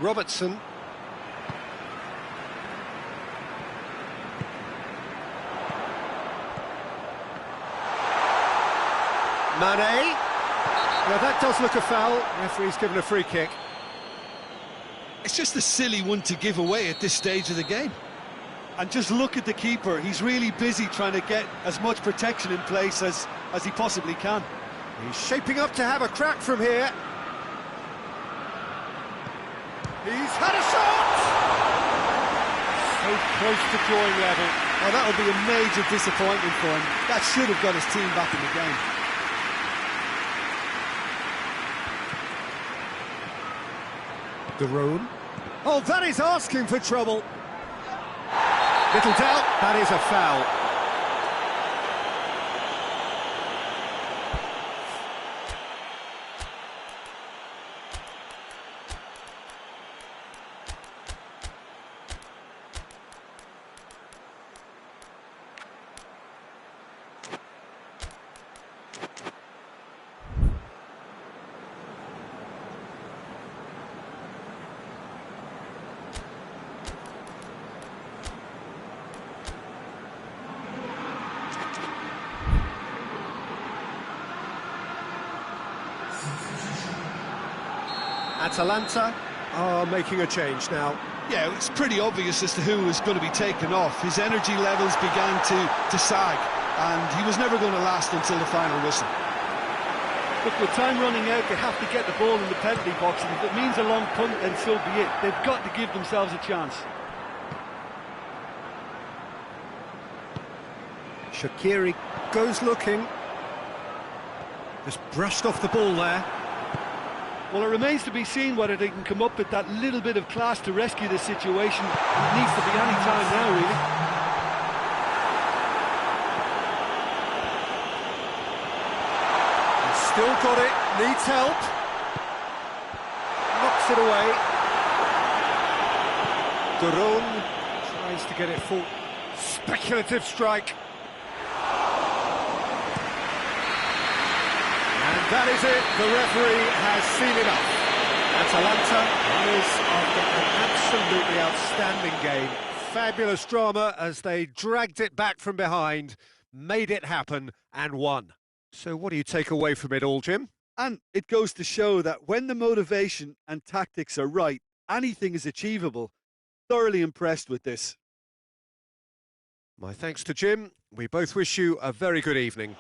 Robertson. Mane. Well, that does look a foul. Referee's given a free kick. It's just a silly one to give away at this stage of the game. And just look at the keeper. He's really busy trying to get as much protection in place as he possibly can. He's shaping up to have a crack from here. He's had a shot! So close to drawing level. Oh, that would be a major disappointment for him. That should have got his team back in the game. Garone. Oh, that is asking for trouble. Little doubt, that is a foul. Atalanta are making a change now. Yeah, it's pretty obvious as to who was going to be taken off. His energy levels began to sag, and he was never going to last until the final whistle. Look, with time running out, they have to get the ball in the penalty box, and if it means a long punt, then so be it. They've got to give themselves a chance. Shaqiri goes looking. Just brushed off the ball there. Well, it remains to be seen whether they can come up with that little bit of class to rescue this situation. It needs to be any time now, really. He's still got it, needs help. Knocks it away. Garone tries to get it full. Speculative strike. That is it, the referee has seen enough. Atalanta is after an absolutely outstanding game. Fabulous drama as they dragged it back from behind. made it happen and won. So what do you take away from it all, Jim? And it goes to show that when the motivation and tactics are right, anything is achievable. Thoroughly impressed with this. My thanks to Jim. We both wish you a very good evening.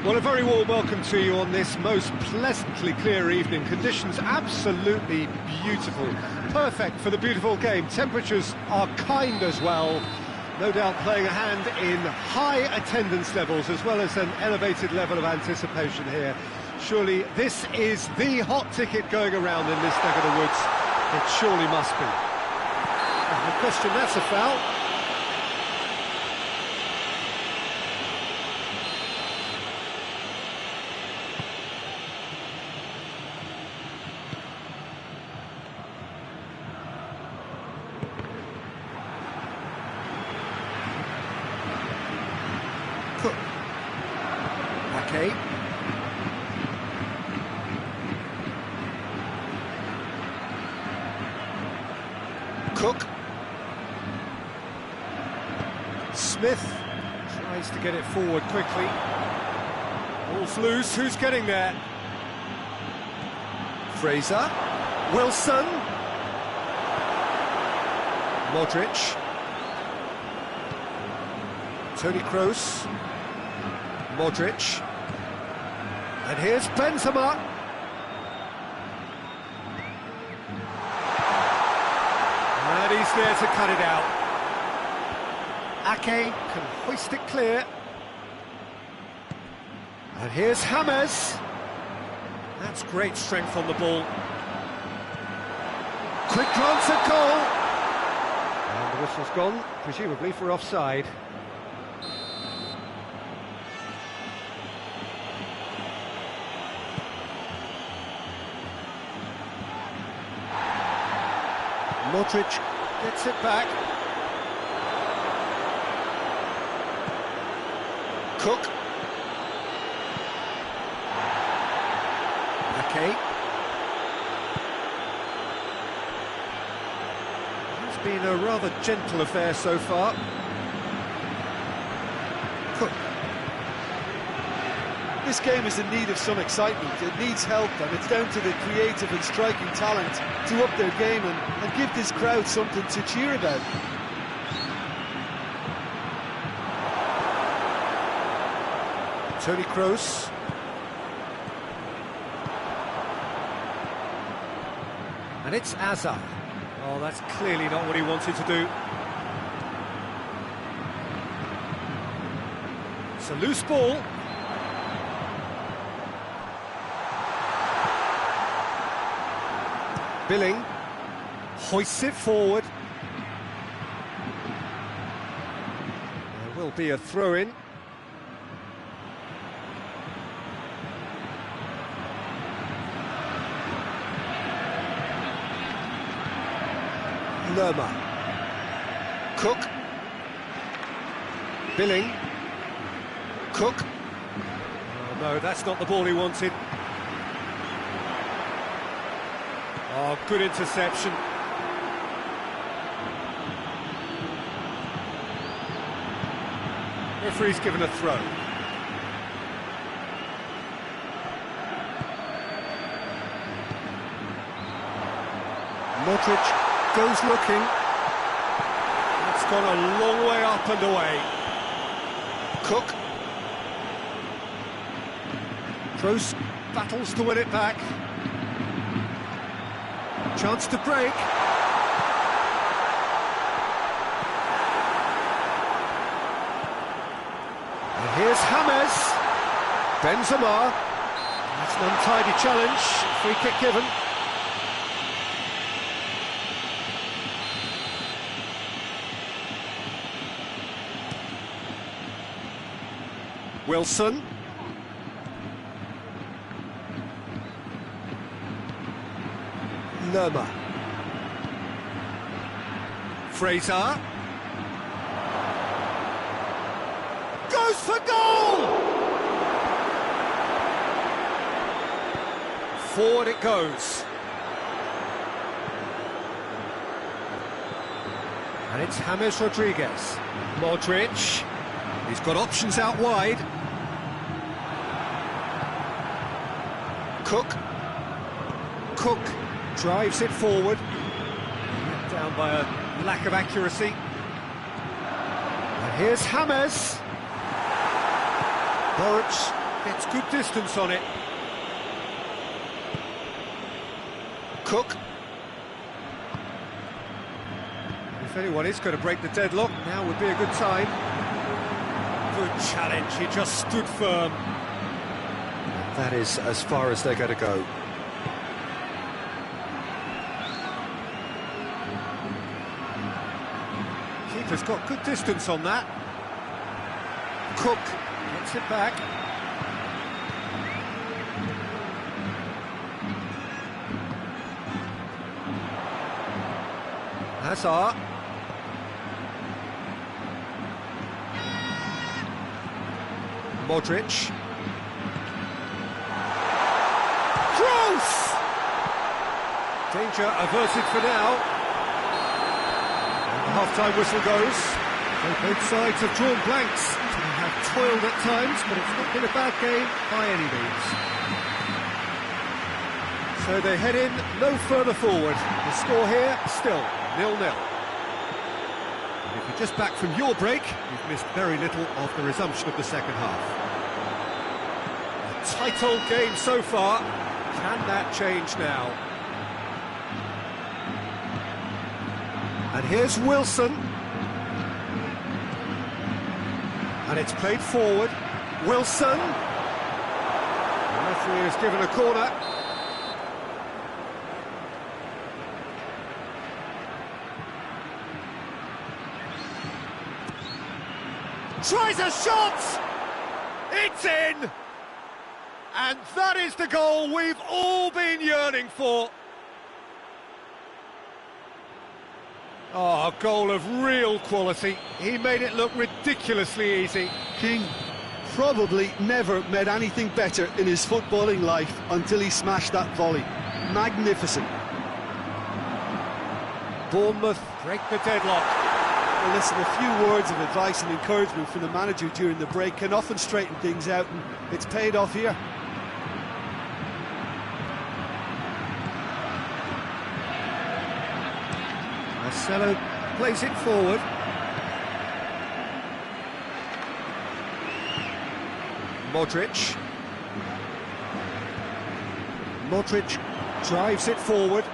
Well, a very warm welcome to you on this most pleasantly clear evening. Conditions absolutely beautiful. Perfect for the beautiful game. Temperatures are kind as well. No doubt playing a hand in high attendance levels as well as an elevated level of anticipation here. Surely this is the hot ticket going around in this neck of the woods. It surely must be. No question, that's a foul. Cook. Okay. Cook. Smith tries to get it forward quickly. Ball's loose, who's getting there? Fraser. Wilson. Modric. Toni Kroos. Modric. And here's Benzema. And he's there to cut it out. Ake can hoist it clear. And here's James. That's great strength on the ball. Quick glance at goal. And the whistle's gone, presumably for offside. Modric gets it back. Cook. Okay. It's been a rather gentle affair so far. Cook. This game is in need of some excitement. It needs help, and it's down to the creative and striking talent to up their game and give this crowd something to cheer about. Tony Kroos. And it's Azar. Oh, that's clearly not what he wanted to do. It's a loose ball. Billing hoists it forward. There will be a throw-in. Lerma. Cook. Billing. Cook. Oh, no, that's not the ball he wanted. Oh, good interception. Referee's given a throw. Modric goes looking. It's gone a long way up and away. Cook. Kroos battles to win it back. Chance to break. And here's James. Benzema. That's an untidy challenge. Free kick given. Wilson. Lerma. Fraser. Goes for goal! Forward it goes. And it's James Rodriguez. Modric. He's got options out wide. Cook. Cook drives it forward. Let down by a lack of accuracy. And here's James. Boric gets good distance on it. Cook. If anyone is going to break the deadlock, now would be a good time. Good challenge, he just stood firm. That is as far as they're going to go. Keeper's got good distance on that. Cook gets it back. Hazard. Modric. Kroos! Danger averted for now. And the half-time whistle goes. Both sides have drawn blanks. They have toiled at times, but it's not been a bad game by any means. So they head in no further forward. The score here, still 0-0. If you're just back from your break, you've missed very little of the resumption of the second half. A tight old game so far. Can that change now? And here's Wilson. And it's played forward. Wilson. The referee has given a corner. Tries a shot! It's in! And that is the goal we've all been yearning for. Oh, a goal of real quality. He made it look ridiculously easy. King, probably never met anything better in his footballing life until he smashed that volley. Magnificent. Bournemouth break the deadlock. Well, listen, a few words of advice and encouragement from the manager during the break can often straighten things out, and it's paid off here. Marcelo plays it forward. Modric. Modric drives it forward.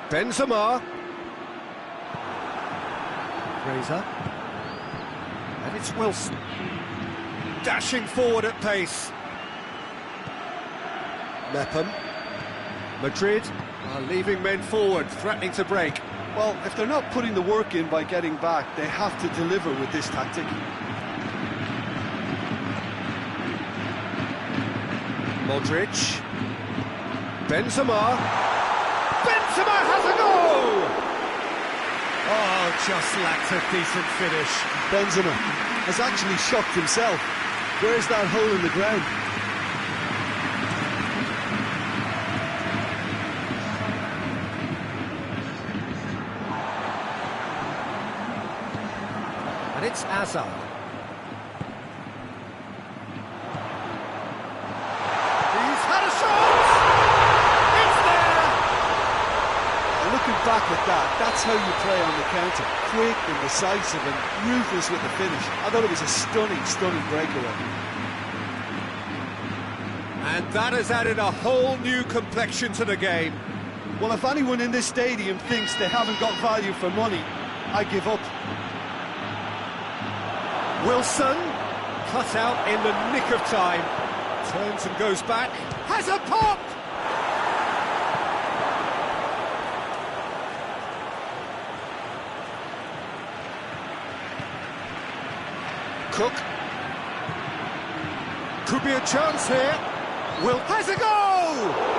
Benzema. Fraser. And it's Wilson. Dashing forward at pace. Mepham. Madrid are leaving men forward, threatening to break. Well, if they're not putting the work in by getting back, they have to deliver with this tactic. Modric. Benzema. Benzema has a go! Oh, just lacks a decent finish. Benzema has actually shocked himself. Where's that hole in the ground? And it's Hazard. He's had a shot! It's there! Looking back at that, that's how you play on the counter. Quick and decisive and ruthless with the finish. I thought it was a stunning, stunning breakaway. And that has added a whole new complexion to the game. Well, if anyone in this stadium thinks they haven't got value for money, I give up. Wilson, cut out in the nick of time. Turns and goes back. Has a pop! Cook. Could be a chance here. Will has a goal!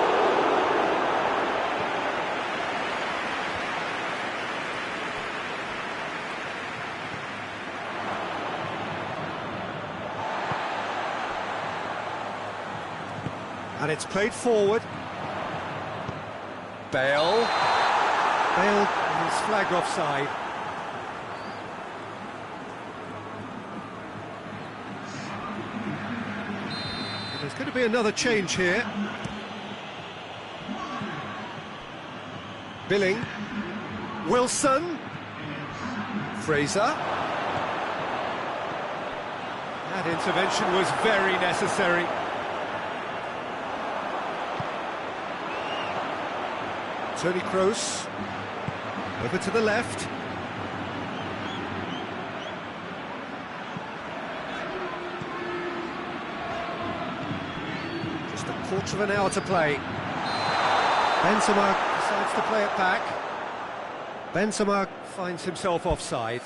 And it's played forward. Bale. Bale is flagged offside. There's going to be another change here. Billing. Wilson. Fraser. That intervention was very necessary. Tony Kroos, over to the left. Just a quarter of an hour to play. Benzema decides to play it back. Benzema finds himself offside.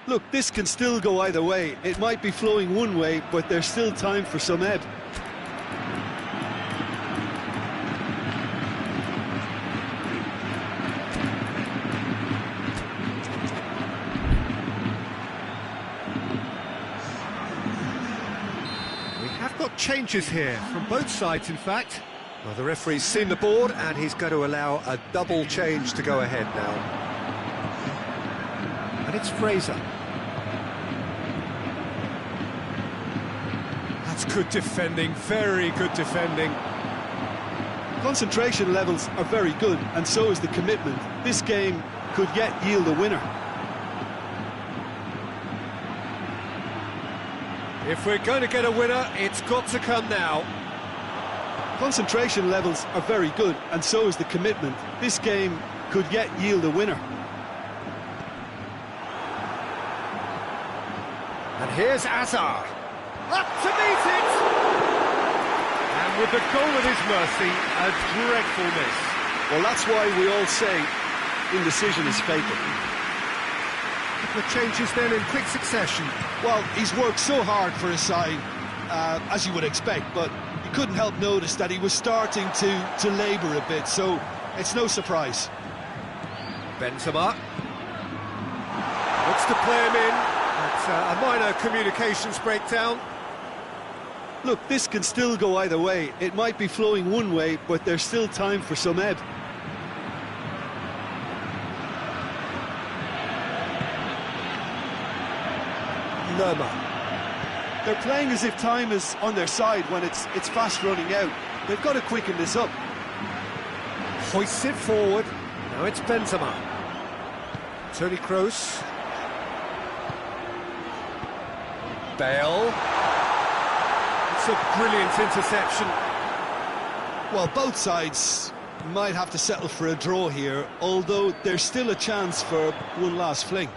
Look, this can still go either way. It might be flowing one way, but there's still time for some ebb. Changes here from both sides, in fact. Well, the referee's seen the board and he's going to allow a double change to go ahead now. And it's Fraser. That's good defending, very good defending. Concentration levels are very good, and so is the commitment. This game could yet yield a winner. If we're going to get a winner, it's got to come now. Concentration levels are very good, and so is the commitment. This game could yet yield a winner. And here's Hazard. Up to meet it! And with the goal at his mercy, a dreadful miss. Well, that's why we all say indecision is fatal. The changes then in quick succession. Well, he's worked so hard for his side, as you would expect, but you couldn't help notice that he was starting to labour a bit, so it's no surprise. Benzema looks to play him in. It's a minor communications breakdown. Look, this can still go either way. It might be flowing one way, but there's still time for some ebb. Lerma. They're playing as if time is on their side when it's fast running out. They've got to quicken this up. Hoists it forward. Now it's Benzema. Toni Kroos. Bale. It's a brilliant interception. Well, both sides might have to settle for a draw here, although there's still a chance for one last fling. It's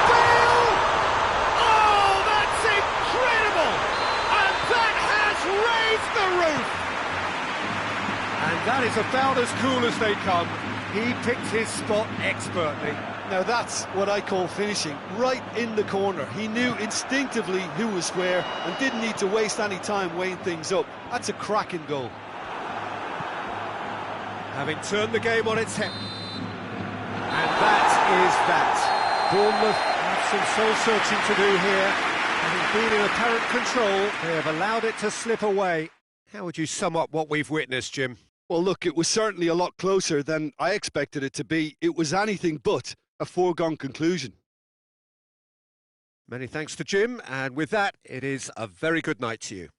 Bale! Oh, that's incredible! And that has raised the roof! And that is about as cool as they come. He picked his spot expertly. Now that's what I call finishing, right in the corner. He knew instinctively who was where and didn't need to waste any time weighing things up. That's a cracking goal. Having turned the game on its head. And that is that. Bournemouth have some soul-searching to do here. Having been in apparent control, they have allowed it to slip away. How would you sum up what we've witnessed, Jim? Well, look, it was certainly a lot closer than I expected it to be. It was anything but a foregone conclusion. Many thanks to Jim, and with that, it is a very good night to you.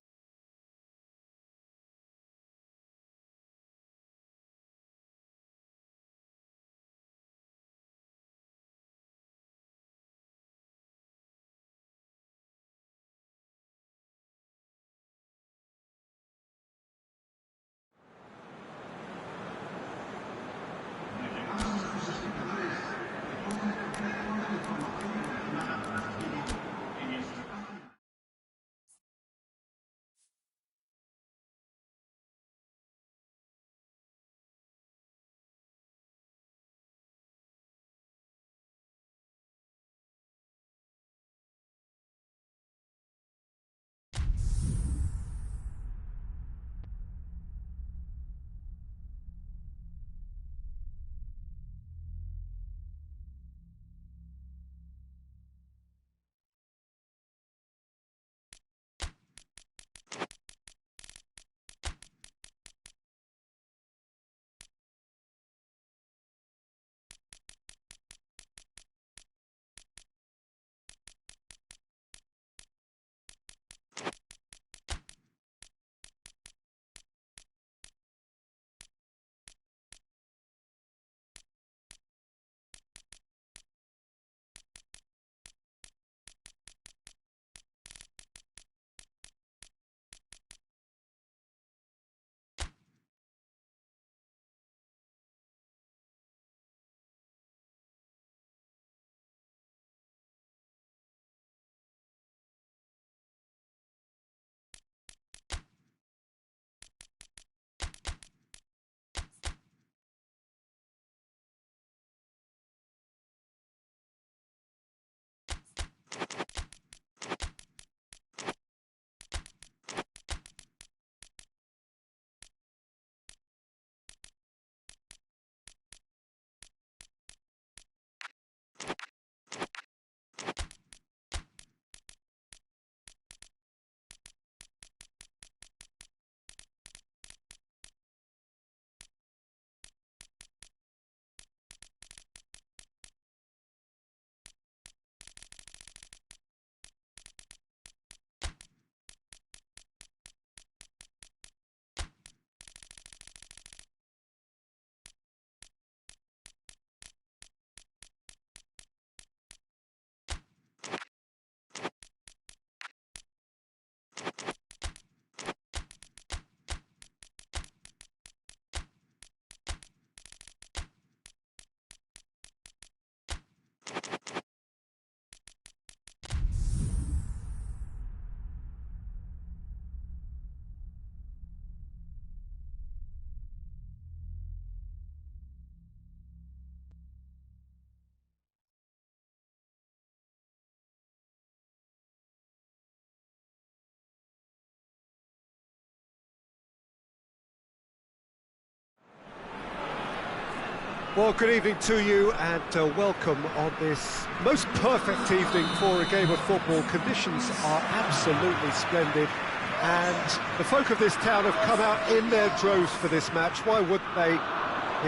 Well, good evening to you and welcome on this most perfect evening for a game of football. Conditions are absolutely splendid and the folk of this town have come out in their droves for this match. Why wouldn't they?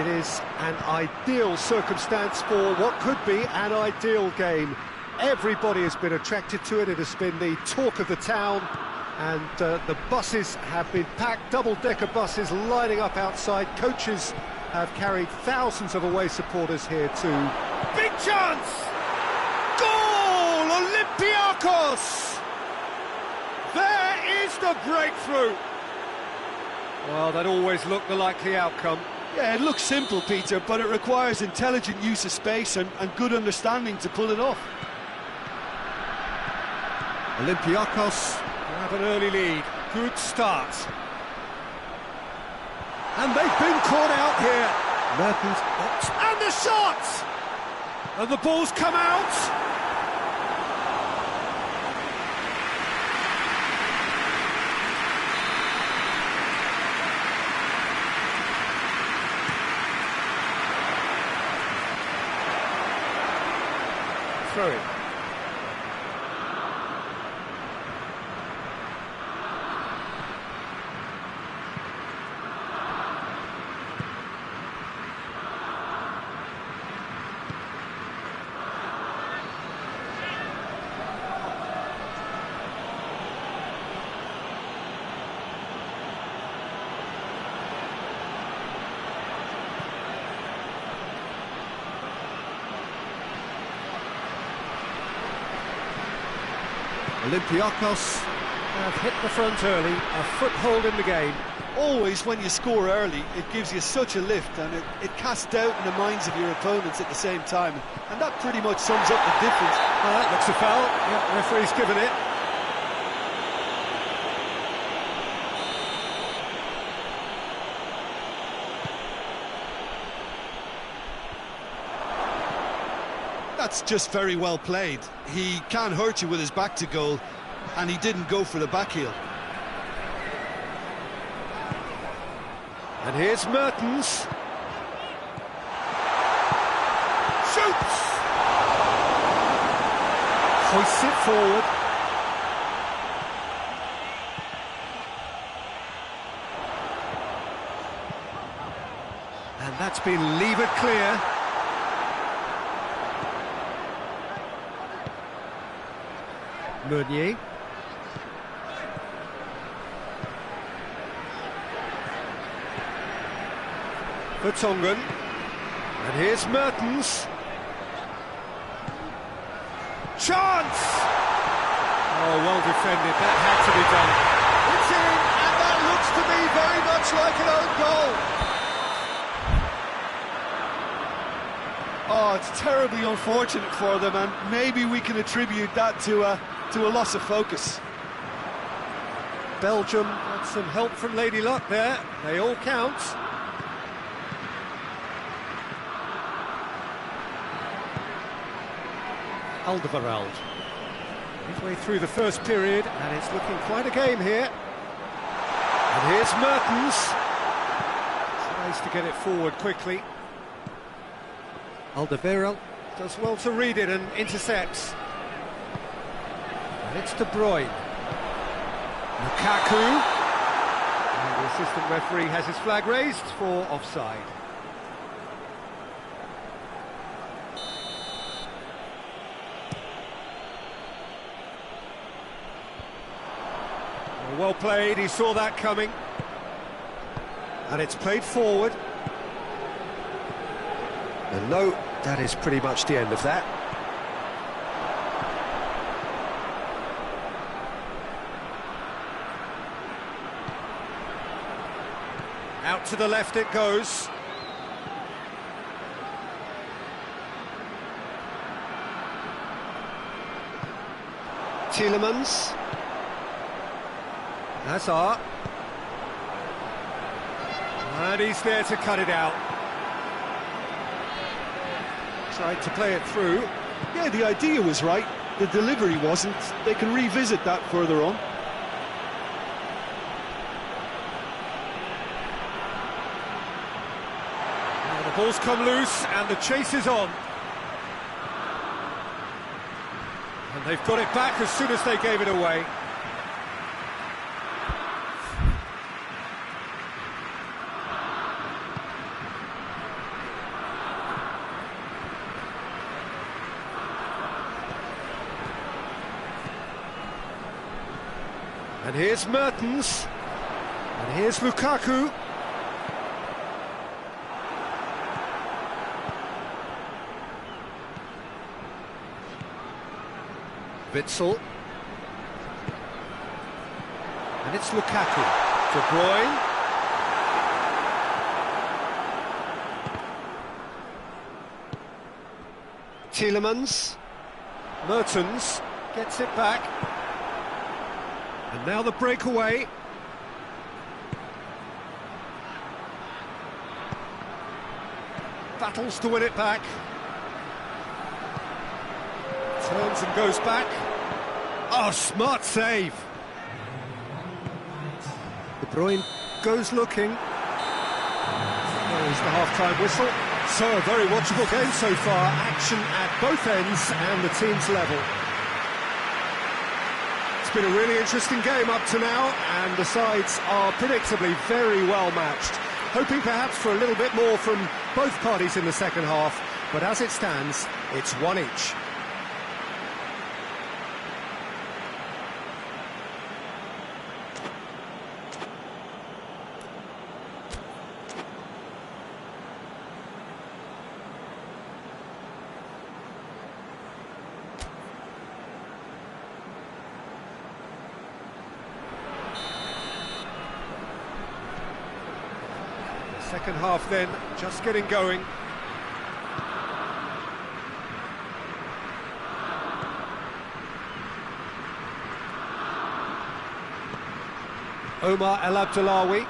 It is an ideal circumstance for what could be an ideal game. Everybody has been attracted to it. It has been the talk of the town, and the buses have been packed, double-decker buses lining up outside. Coaches have carried thousands of away supporters here too. Big chance! Goal! Olympiacos! There is the breakthrough! Well, that always looked the likely outcome. Yeah, it looks simple, Peter, but it requires intelligent use of space and good understanding to pull it off. Olympiacos have an early lead. Good start. And they've been caught out here. Mertens, and the shot! And the ball's come out. Throw it. Olympiacos have hit the front early, a foothold in the game. Always when you score early, it gives you such a lift and it casts doubt in the minds of your opponents at the same time. And that pretty much sums up the difference. Well, that looks a foul. Yeah, referee's given it. That's just very well played. He can hurt you with his back to goal, and he didn't go for the back heel. And here's Mertens. Shoots! Hoists it forward. And that's been levered clear. Meunier. Vertonghen. And here's Mertens. Chance! Oh, well defended. That had to be done. It's in, and that looks to be very much like an own goal. Oh, it's terribly unfortunate for them, and maybe we can attribute that to a loss of focus. Belgium had some help from Lady Luck there. They all count. Alderweireld. Midway through the first period, and it's looking quite a game here. And here's Mertens. Tries to get it forward quickly. Alderweireld does well to read it and intercepts. And it's De Bruyne. Lukaku. And the assistant referee has his flag raised for offside. Well played, he saw that coming. And it's played forward. And no, that is pretty much the end of that. Out to the left it goes. Tielemans. Hazard. And he's there to cut it out. Tried to play it through. Yeah, the idea was right. The delivery wasn't. They can revisit that further on. Now the ball's come loose and the chase is on. And they've got it back as soon as they gave it away. And here's Mertens. And here's Lukaku. Witsel. And it's Lukaku. De Bruyne. Tielemans. Mertens gets it back. And now the breakaway. Battles to win it back. Turns and goes back. Oh, smart save. De Bruyne goes looking. There's the half-time whistle. So a very watchable game so far. Action at both ends and the team's level. It's been a really interesting game up to now, and the sides are predictably very well matched. Hoping perhaps for a little bit more from both parties in the second half, but as it stands, it's one each. Second half then, just getting going. Omar El Abdullawi.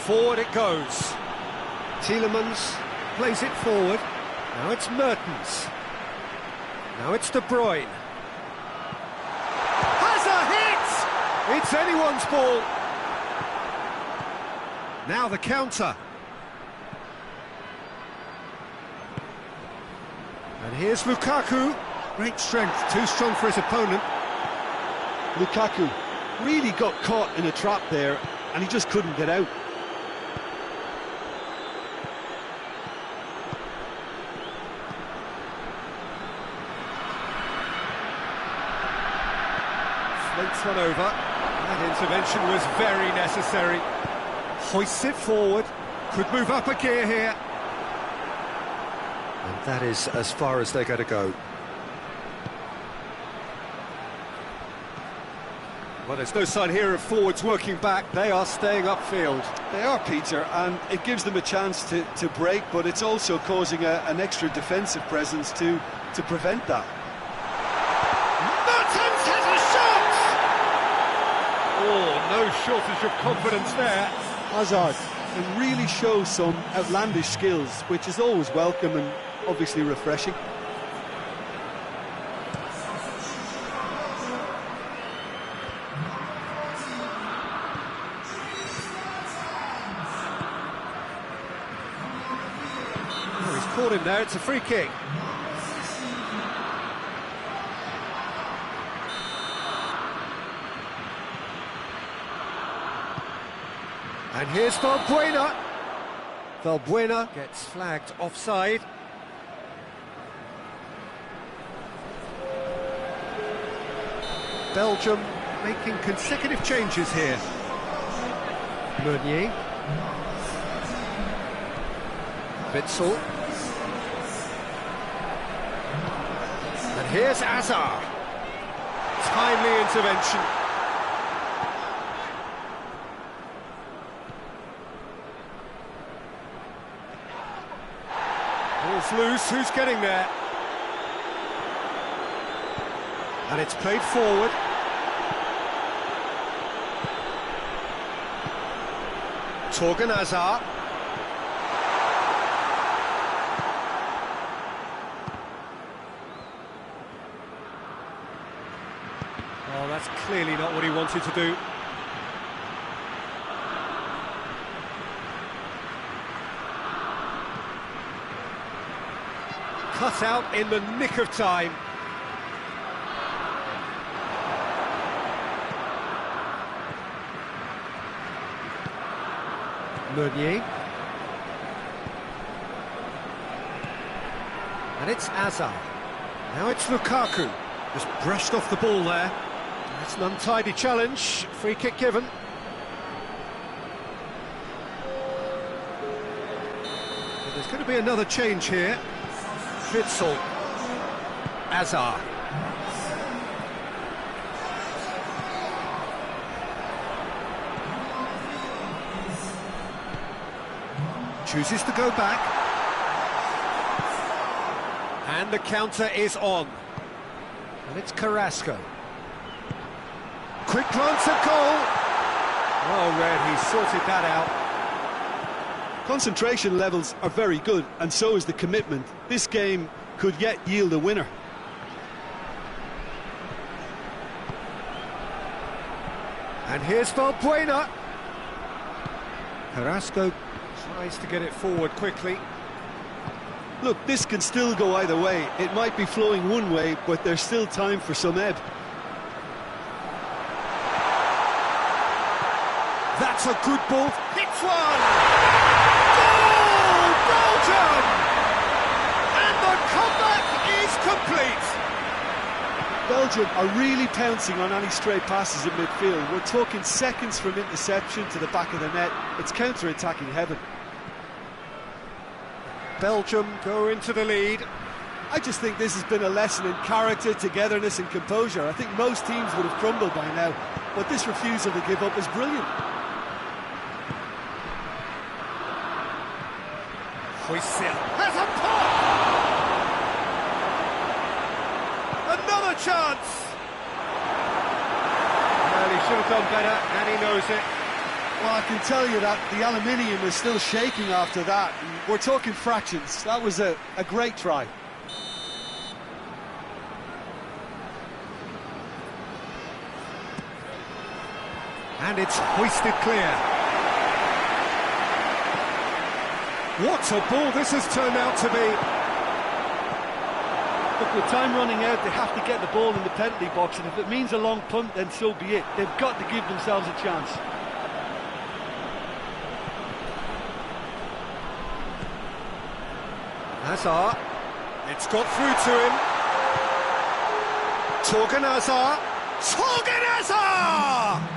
Forward it goes. Tielemans plays it forward. Now it's Mertens. Now it's De Bruyne. Has a hit! It's anyone's ball. Now the counter. And here's Lukaku. Great strength, too strong for his opponent. Lukaku really got caught in a trap there, and he just couldn't get out. Floats one over. That intervention was very necessary. Hoists it forward. Could move up a gear here. And that is as far as they're going to go. Well, there's no sign here of forwards working back. They are staying upfield. They are, Peter, and it gives them a chance to break, but it's also causing an extra defensive presence to prevent that. Mertens has a shot! Oh, no shortage of confidence there. Hazard can really show some outlandish skills, which is always welcome and obviously refreshing. Oh, he's caught him there, it's a free kick. And here's Valbuena. Valbuena gets flagged offside. Belgium making consecutive changes here. Meunier. Witsel. And here's Hazard. Timely intervention. Ball's loose, who's getting there? And it's played forward. Torgan Hazard. Oh, that's clearly not what he wanted to do. Cut out in the nick of time. Meunier. And it's Hazard. Now it's Lukaku. Just brushed off the ball there. It's an untidy challenge. Free kick given. But there's going to be another change here. Witsel. Hazard. Chooses to go back. And the counter is on. And it's Carrasco. Quick glance at goal. Oh, Red, he sorted that out. Concentration levels are very good, and so is the commitment. This game could yet yield a winner. And here's Valbuena. Carrasco tries to get it forward quickly. Look, this can still go either way. It might be flowing one way, but there's still time for some ebb. That's a good ball. Hits one! Goal! Belgium! And the comeback is complete! Belgium are really pouncing on any stray passes in midfield. We're talking seconds from interception to the back of the net. It's counter-attacking heaven. Belgium go into the lead. I just think this has been a lesson in character, togetherness and composure. I think most teams would have crumbled by now, but this refusal to give up is brilliant. Witsel has a pop! Another chance! Well, he should have done better, and he knows it. Well, I can tell you that the aluminium is still shaking after that. We're talking fractions. That was a great try. And it's hoisted clear. What a ball this has turned out to be. Look, with time running out, they have to get the ball in the penalty box, and if it means a long punt, then so be it. They've got to give themselves a chance. Hazard. It's got through to him. Torgan Hazard. Torgan Hazard!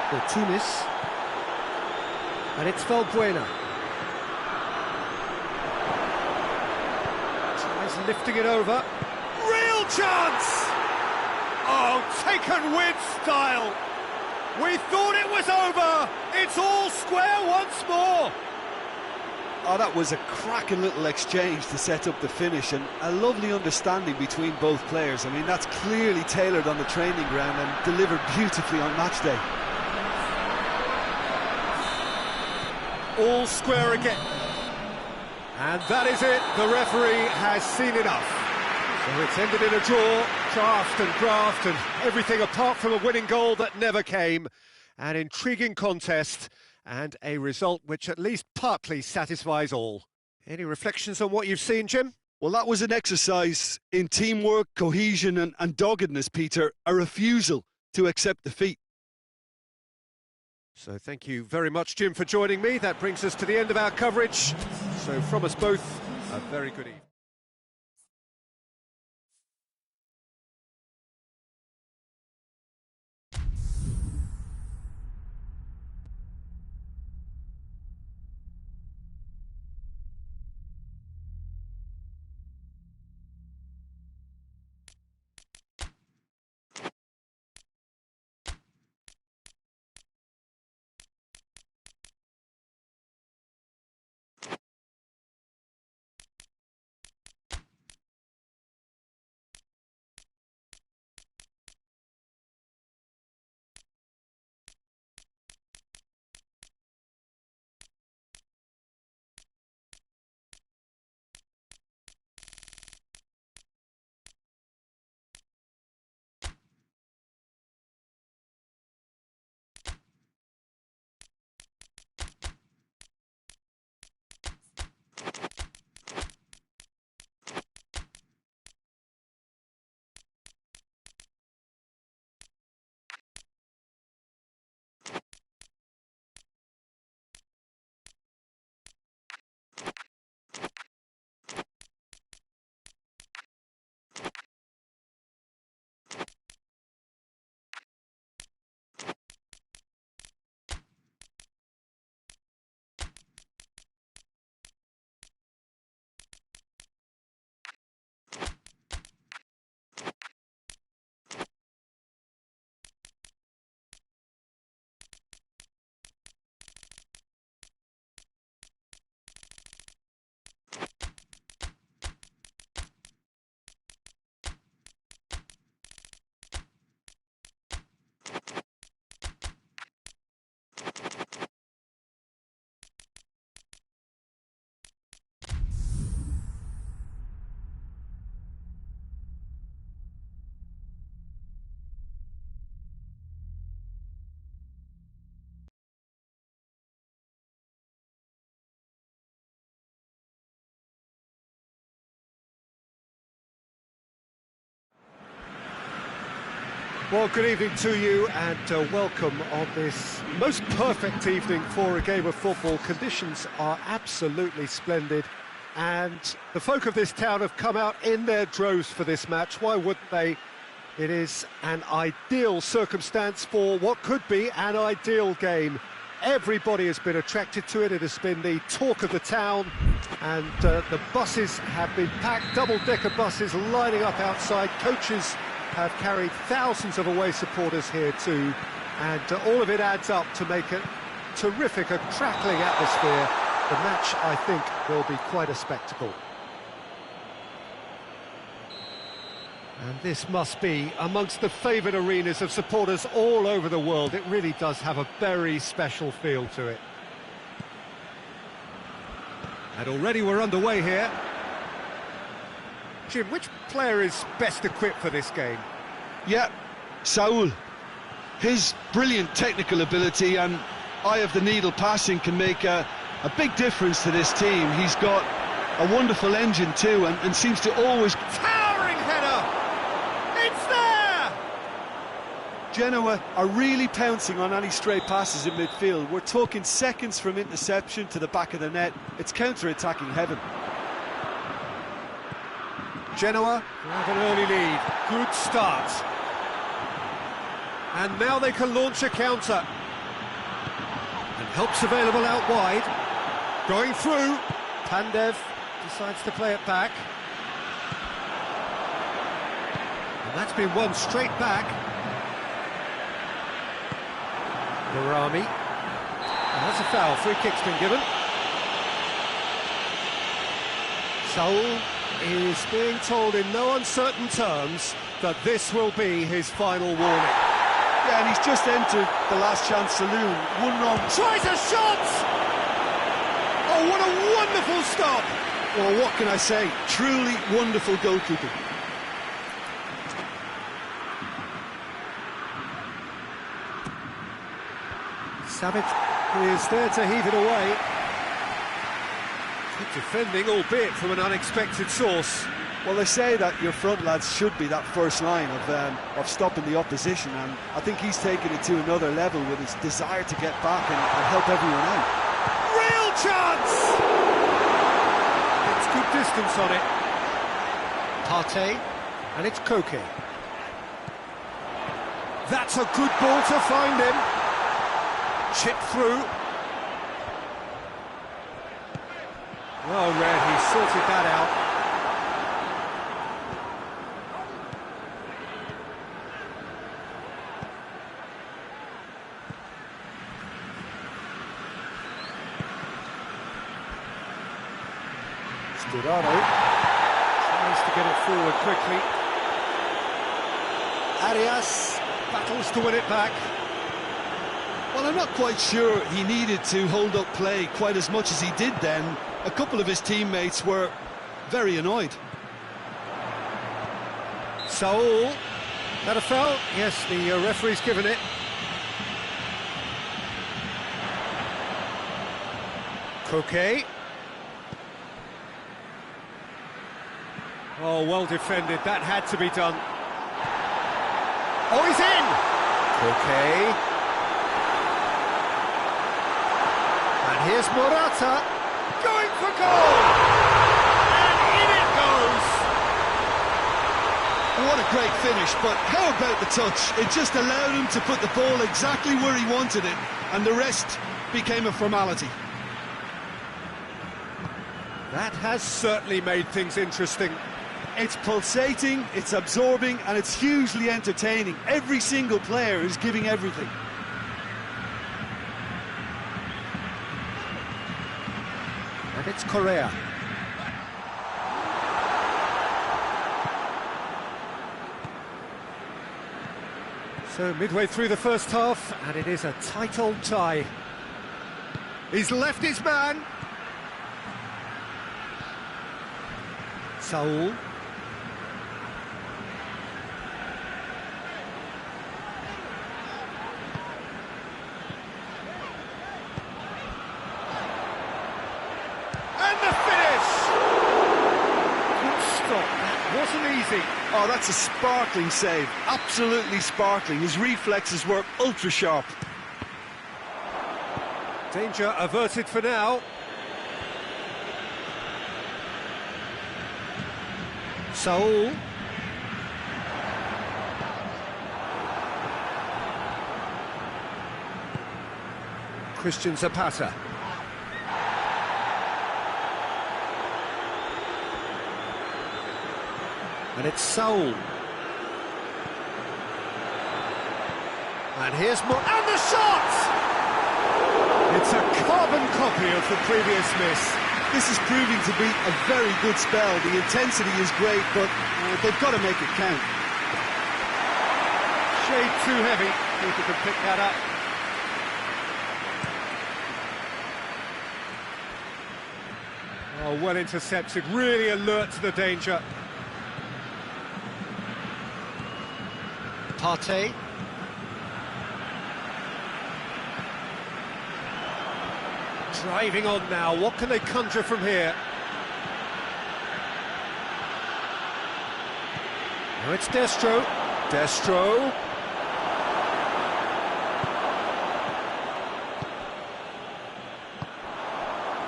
For Tunis. And it's Valbuena. Tries lifting it over. Real chance! Oh, taken with style. We thought it was over. It's all square once more. Oh, that was a cracking little exchange to set up the finish, and a lovely understanding between both players. I mean, that's clearly tailored on the training ground and delivered beautifully on match day. All square again. And that is it. The referee has seen enough. So it's ended in a draw, craft and graft and everything apart from a winning goal that never came. An intriguing contest and a result which at least partly satisfies all. Any reflections on what you've seen, Jim? Well, that was an exercise in teamwork, cohesion and doggedness, Peter. A refusal to accept defeat. So thank you very much, Jim, for joining me. That brings us to the end of our coverage. So from us both, a very good evening. Well, good evening to you and welcome on this most perfect evening for a game of football. Conditions are absolutely splendid and the folk of this town have come out in their droves for this match. Why wouldn't they? It is an ideal circumstance for what could be an ideal game. Everybody has been attracted to it. It has been the talk of the town and the buses have been packed, double-decker buses lining up outside. Coaches have carried thousands of away supporters here too, and all of it adds up to make a terrific, a crackling atmosphere. The match, I think, will be quite a spectacle. And this must be amongst the favoured arenas of supporters all over the world. It really does have a very special feel to it. And already we're underway here. Jim, which player is best equipped for this game? Yeah, Saul. His brilliant technical ability and eye of the needle passing can make a big difference to this team. He's got a wonderful engine too and seems to always... Towering header! It's there! Genoa are really pouncing on any stray passes in midfield. We're talking seconds from interception to the back of the net. It's counter-attacking heaven. Genoa have an early lead. Good start. And now they can launch a counter. And help's available out wide. Going through. Pandev decides to play it back. And that's been won straight back. Barami. And that's a foul. Free kick's been given. Saul is being told in no uncertain terms that this will be his final warning. Yeah, and he's just entered the last chance saloon. One wrong. Tries a shot! Oh, what a wonderful stop! Well, what can I say? Truly wonderful goalkeeping. Savic is there to heave it away. Good defending, albeit from an unexpected source. Well, they say that your front lads should be that first line of stopping the opposition, and I think he's taken it to another level with his desire to get back and help everyone out. Real chance! It's good distance on it. Partey, and it's Koke. That's a good ball to find him. Chip through. Well read, he sorted that out. Sturaro tries to get it forward quickly. Arias battles to win it back. Well, I'm not quite sure he needed to hold up play quite as much as he did then. A couple of his teammates were very annoyed. Saul, that a foul? Yes, the referee's given it. Koke. Oh, well defended, that had to be done. Oh, he's in! Koke. And here's Morata, going for goal! And in it goes! What a great finish, but how about the touch? It just allowed him to put the ball exactly where he wanted it, and the rest became a formality. That has certainly made things interesting. It's pulsating, it's absorbing, and it's hugely entertaining. Every single player is giving everything. And it's Correa. So midway through the first half, and it is a tight old tie. He's left his man. Saul. And the finish! Good stop, that wasn't easy. Oh, that's a sparkling save. Absolutely sparkling. His reflexes were ultra sharp. Danger averted for now. Saul. Christian Zapata. And it's Saul. And here's more. And the shot! It's a carbon copy of the previous miss. This is proving to be a very good spell. The intensity is great, but they've got to make it count. Shade too heavy. People can pick that up. Oh, well intercepted, really alert to the danger. Partey. Driving on now, what can they conjure from here? Now it's Destro. Destro.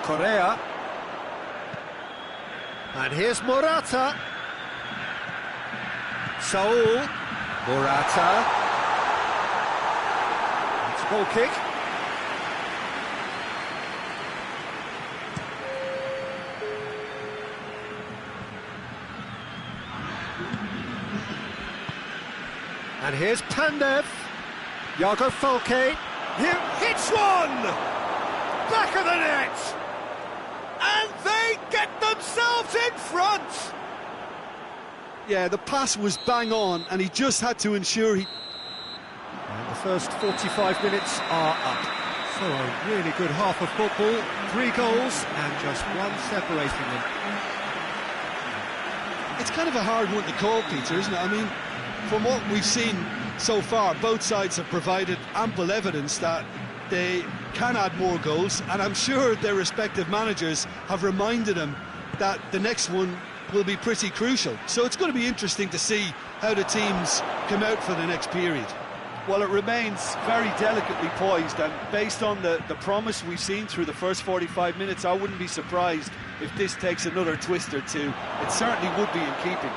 Correa. And here's Morata. Saul. Morata. It's a goal kick. And here's Pandev. Yago Falke. He hits one! Back of the net! And they get themselves in front! Yeah, the pass was bang on, and he just had to ensure he... And the first 45 minutes are up. So a really good half of football. 3 goals and just one separating them. It's kind of a hard one to call, Peter, isn't it? I mean, from what we've seen so far, both sides have provided ample evidence that they can add more goals, and I'm sure their respective managers have reminded them that the next one will be pretty crucial. So it's going to be interesting to see how the teams come out for the next period. Well, it remains very delicately poised, and based on the promise we've seen through the first 45 minutes, I wouldn't be surprised if this takes another twist or two. It certainly would be in keeping.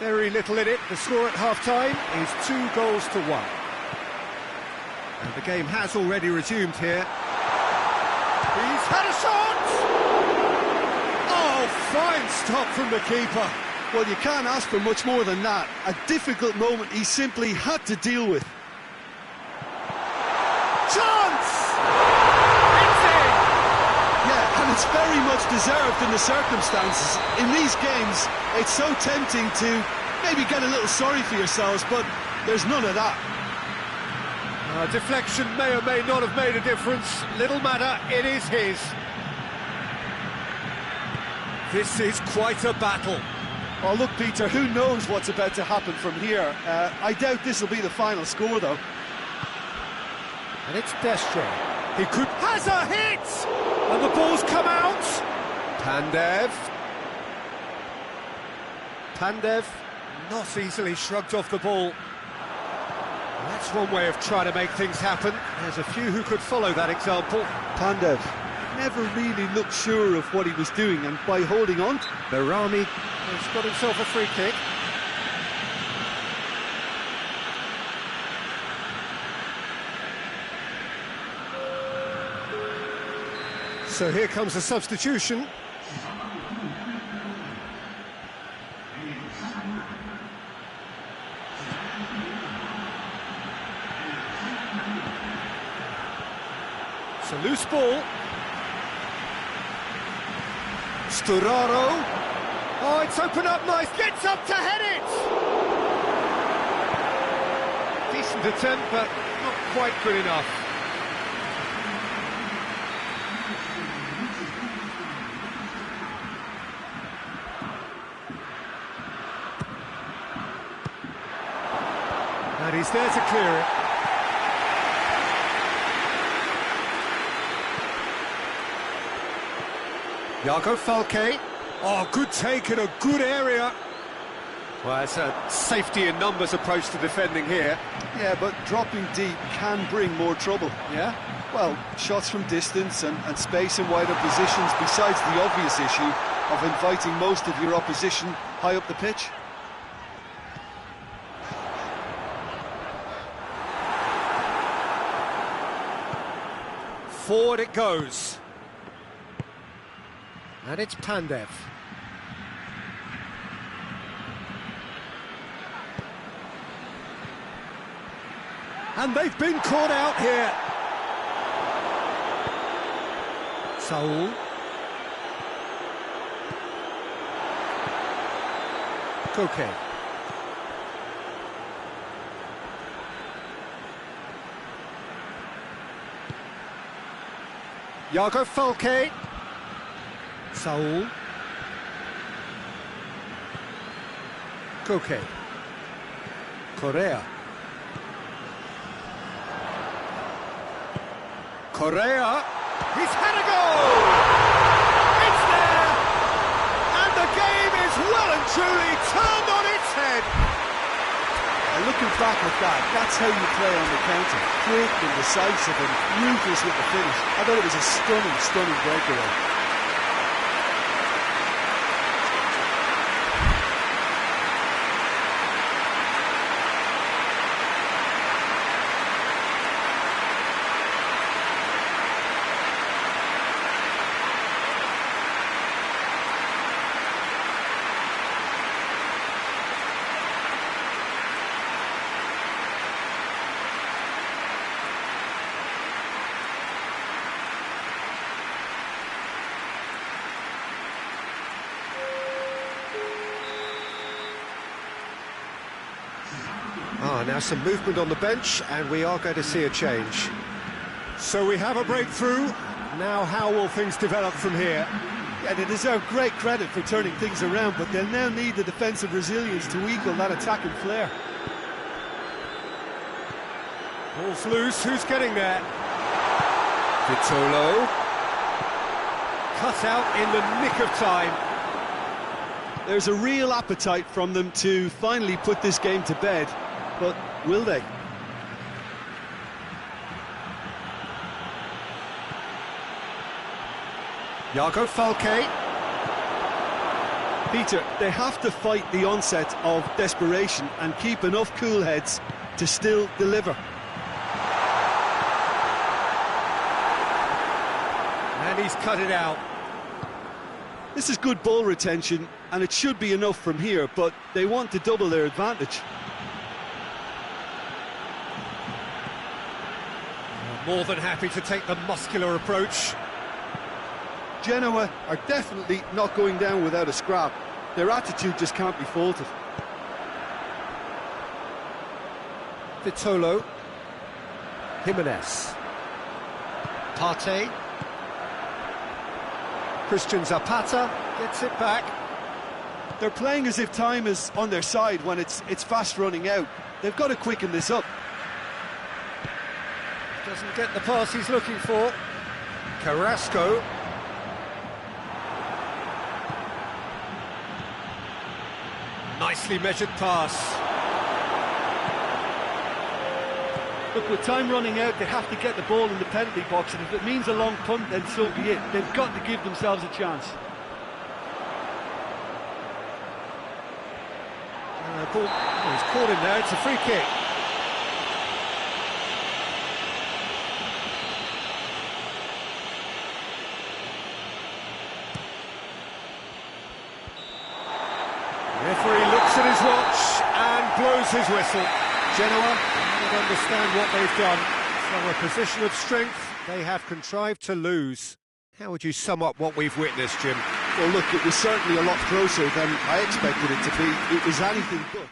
Very little in it. The score at half-time is 2 goals to 1. And the game has already resumed here. He's had a shot! Oh, fine stop from the keeper. Well, you can't ask for much more than that. A difficult moment he simply had to deal with. Chance! It's in! Yeah, and it's very much deserved in the circumstances. In these games, it's so tempting to maybe get a little sorry for yourselves, but there's none of that. Deflection may or may not have made a difference. Little matter, it is his. This is quite a battle. Oh, look, Peter, who knows what's about to happen from here? I doubt this will be the final score, though. And it's Destro. He could... Has a hit! And the ball's come out! Pandev. Pandev not easily shrugged off the ball. That's one way of trying to make things happen. There's a few who could follow that example. Pandev never really looked sure of what he was doing, and by holding on... Berami has got himself a free kick. So here comes a substitution. It's a loose ball. Sturaro. Oh, it's opened up nice. Gets up to head it. Decent attempt, but not quite good enough. And he's there to clear it. Yago Falke. Oh, good take in a good area. Well, it's a safety in numbers approach to defending here. Yeah, but dropping deep can bring more trouble. Yeah? Well, shots from distance and space in wider positions, besides the obvious issue of inviting most of your opposition high up the pitch. Forward it goes. And it's Pandev. And they've been caught out here. Saul. Koke. Jago Falke. Saul. Koke. Correa. Correa. He's had a goal! It's there! And the game is well and truly turned on its head. And looking back at that, that's how you play on the counter. Quick and decisive and ruthless with the finish. I thought it was a stunning, stunning breakaway. Now some movement on the bench, and we are going to see a change. So we have a breakthrough. Now how will things develop from here? Yeah, they deserve great credit for turning things around, but they'll now need the defensive resilience to equal that attacking flair. Ball's loose, who's getting there? Vitolo. Cut out in the nick of time. There's a real appetite from them to finally put this game to bed. But will they? Jago Falke. Peter, they have to fight the onset of desperation and keep enough cool heads to still deliver. And he's cut it out. This is good ball retention, and it should be enough from here, but they want to double their advantage. More than happy to take the muscular approach. Genoa are definitely not going down without a scrap. Their attitude just can't be faulted. Vitolo. Jimenez. Partey. Christian Zapata gets it back. They're playing as if time is on their side when it's fast running out. They've got to quicken this up. Doesn't get the pass he's looking for. Carrasco. Nicely measured pass. Look, with time running out, they have to get the ball in the penalty box, and if it means a long punt, then so be it. They've got to give themselves a chance. He's caught him there, it's a free kick. Referee looks at his watch and blows his whistle. Genoa don't understand what they've done. From a position of strength, they have contrived to lose. How would you sum up what we've witnessed, Jim? Well, look, it was certainly a lot closer than I expected it to be. It was anything but.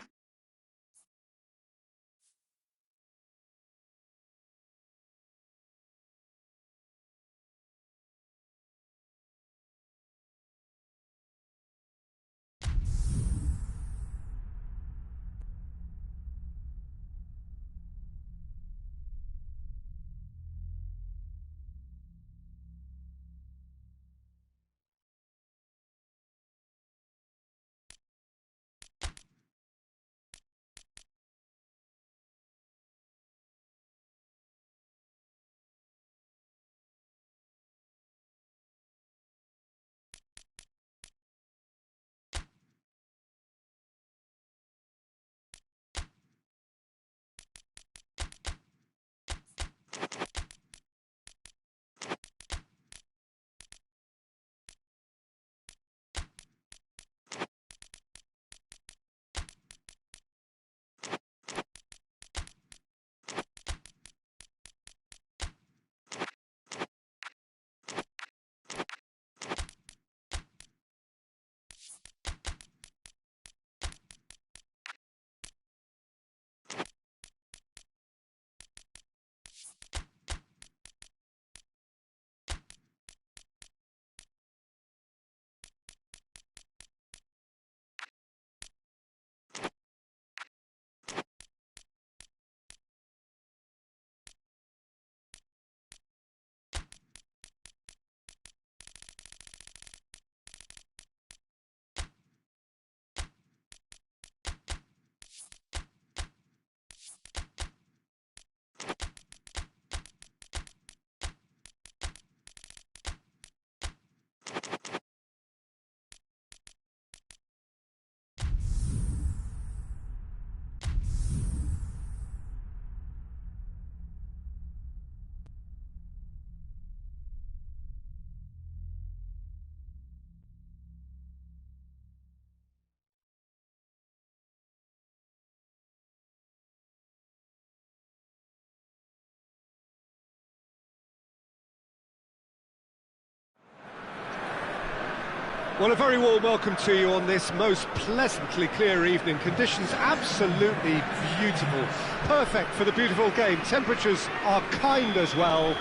Well, a very warm welcome to you on this most pleasantly clear evening. Conditions absolutely beautiful. Perfect for the beautiful game. Temperatures are kind as well.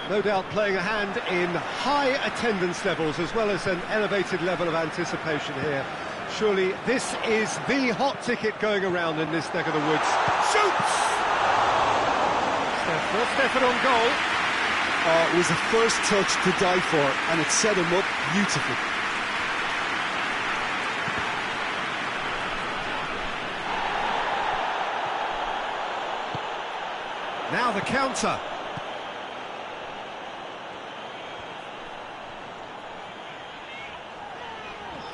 No doubt playing a hand in high attendance levels as well as an elevated level of anticipation here. Surely this is the hot ticket going around in this neck of the woods. Shoots! Their first effort on goal. It was the first touch to die for, and it set him up beautifully. Now the counter.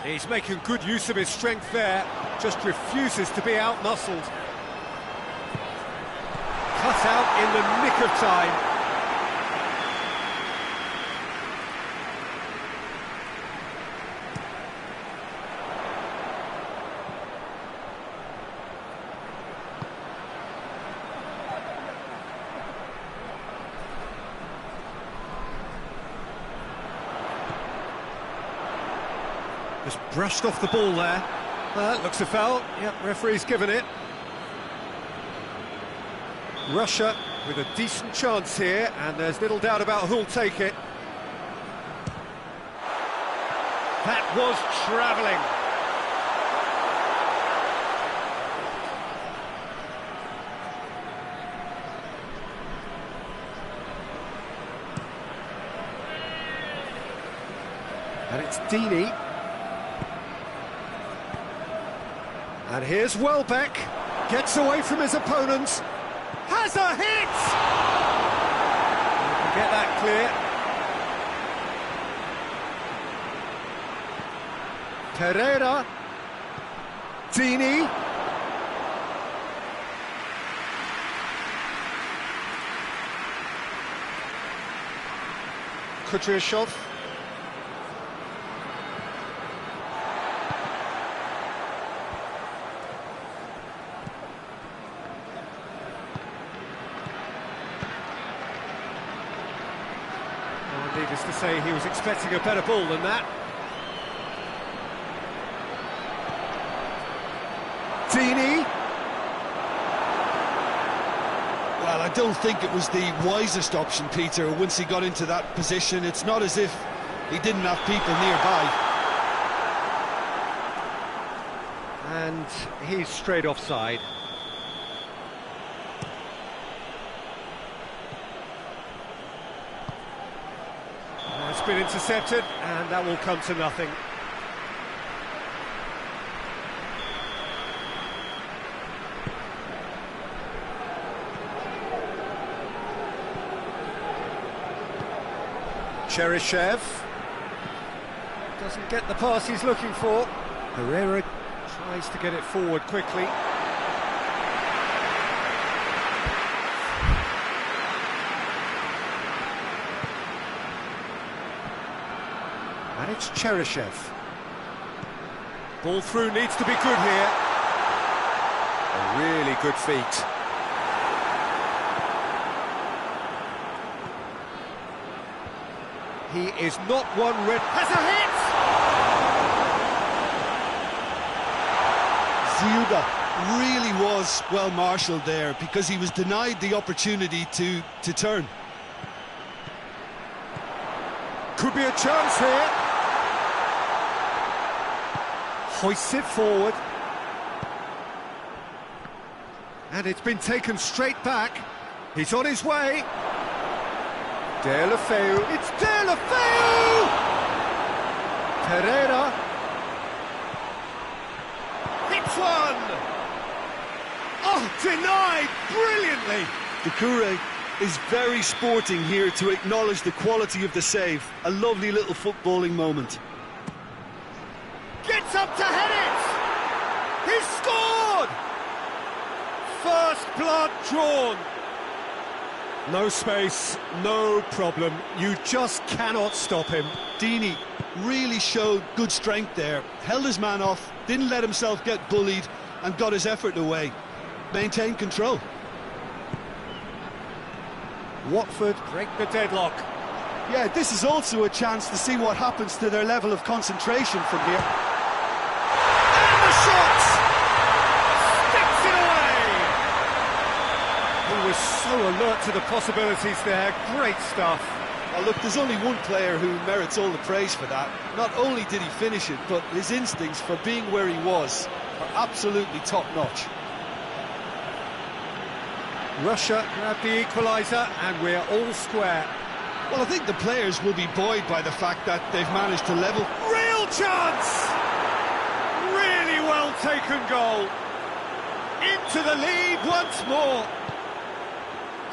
He's making good use of his strength there, just refuses to be out-muscled. Cut out in the nick of time. Just brushed off the ball there. That looks a foul. Yep, referee's given it. Russia with a decent chance here, and there's little doubt about who'll take it. That was travelling. And it's Dini. And here's Welbeck, gets away from his opponents, has a hit! You can get that clear. Pereira, Dini. Kudryashov. Needless to say, he was expecting a better ball than that. Dini. Well, I don't think it was the wisest option, Peter, once he got into that position. It's not as if he didn't have people nearby. And he's straight offside. It's been intercepted, and that will come to nothing. Cheryshev doesn't get the pass he's looking for. Herrera tries to get it forward quickly. And it's Cheryshev. Ball through needs to be good here. A really good feat. He is not one red. Has a hit! Dixuha really was well marshalled there because he was denied the opportunity to turn. Could be a chance here. Hoists it forward. And it's been taken straight back. He's on his way. Deulofeu. It's Deulofeu! Pereira. Hits one! Oh, denied brilliantly! Dixuha is very sporting here to acknowledge the quality of the save. A lovely little footballing moment. Gets up to head it! He's scored! First blood drawn. No space, no problem. You just cannot stop him. Dini really showed good strength there. Held his man off, didn't let himself get bullied, and got his effort away. Maintained control. Watford break the deadlock. Yeah, this is also a chance to see what happens to their level of concentration from here. And the shot! Sticks it away! He was so alert to the possibilities there. Great stuff. Well, look, there's only one player who merits all the praise for that. Not only did he finish it, but his instincts for being where he was are absolutely top-notch. Russia grabbed the equaliser, and we're all square. Well, I think the players will be buoyed by the fact that they've managed to level. Real chance! Really well taken goal. Into the lead once more.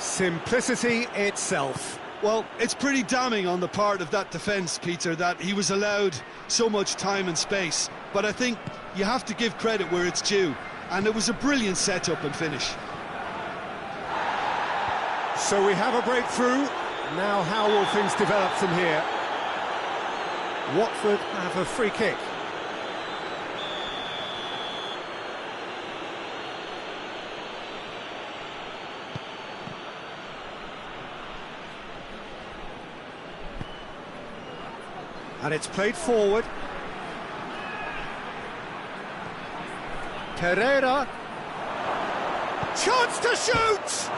Simplicity itself. Well, it's pretty damning on the part of that defence, Peter, that he was allowed so much time and space. But I think you have to give credit where it's due. And it was a brilliant set-up and finish. So we have a breakthrough. Now how will things develop from here? Watford have a free kick. And it's played forward. Pereira. Chance to shoot!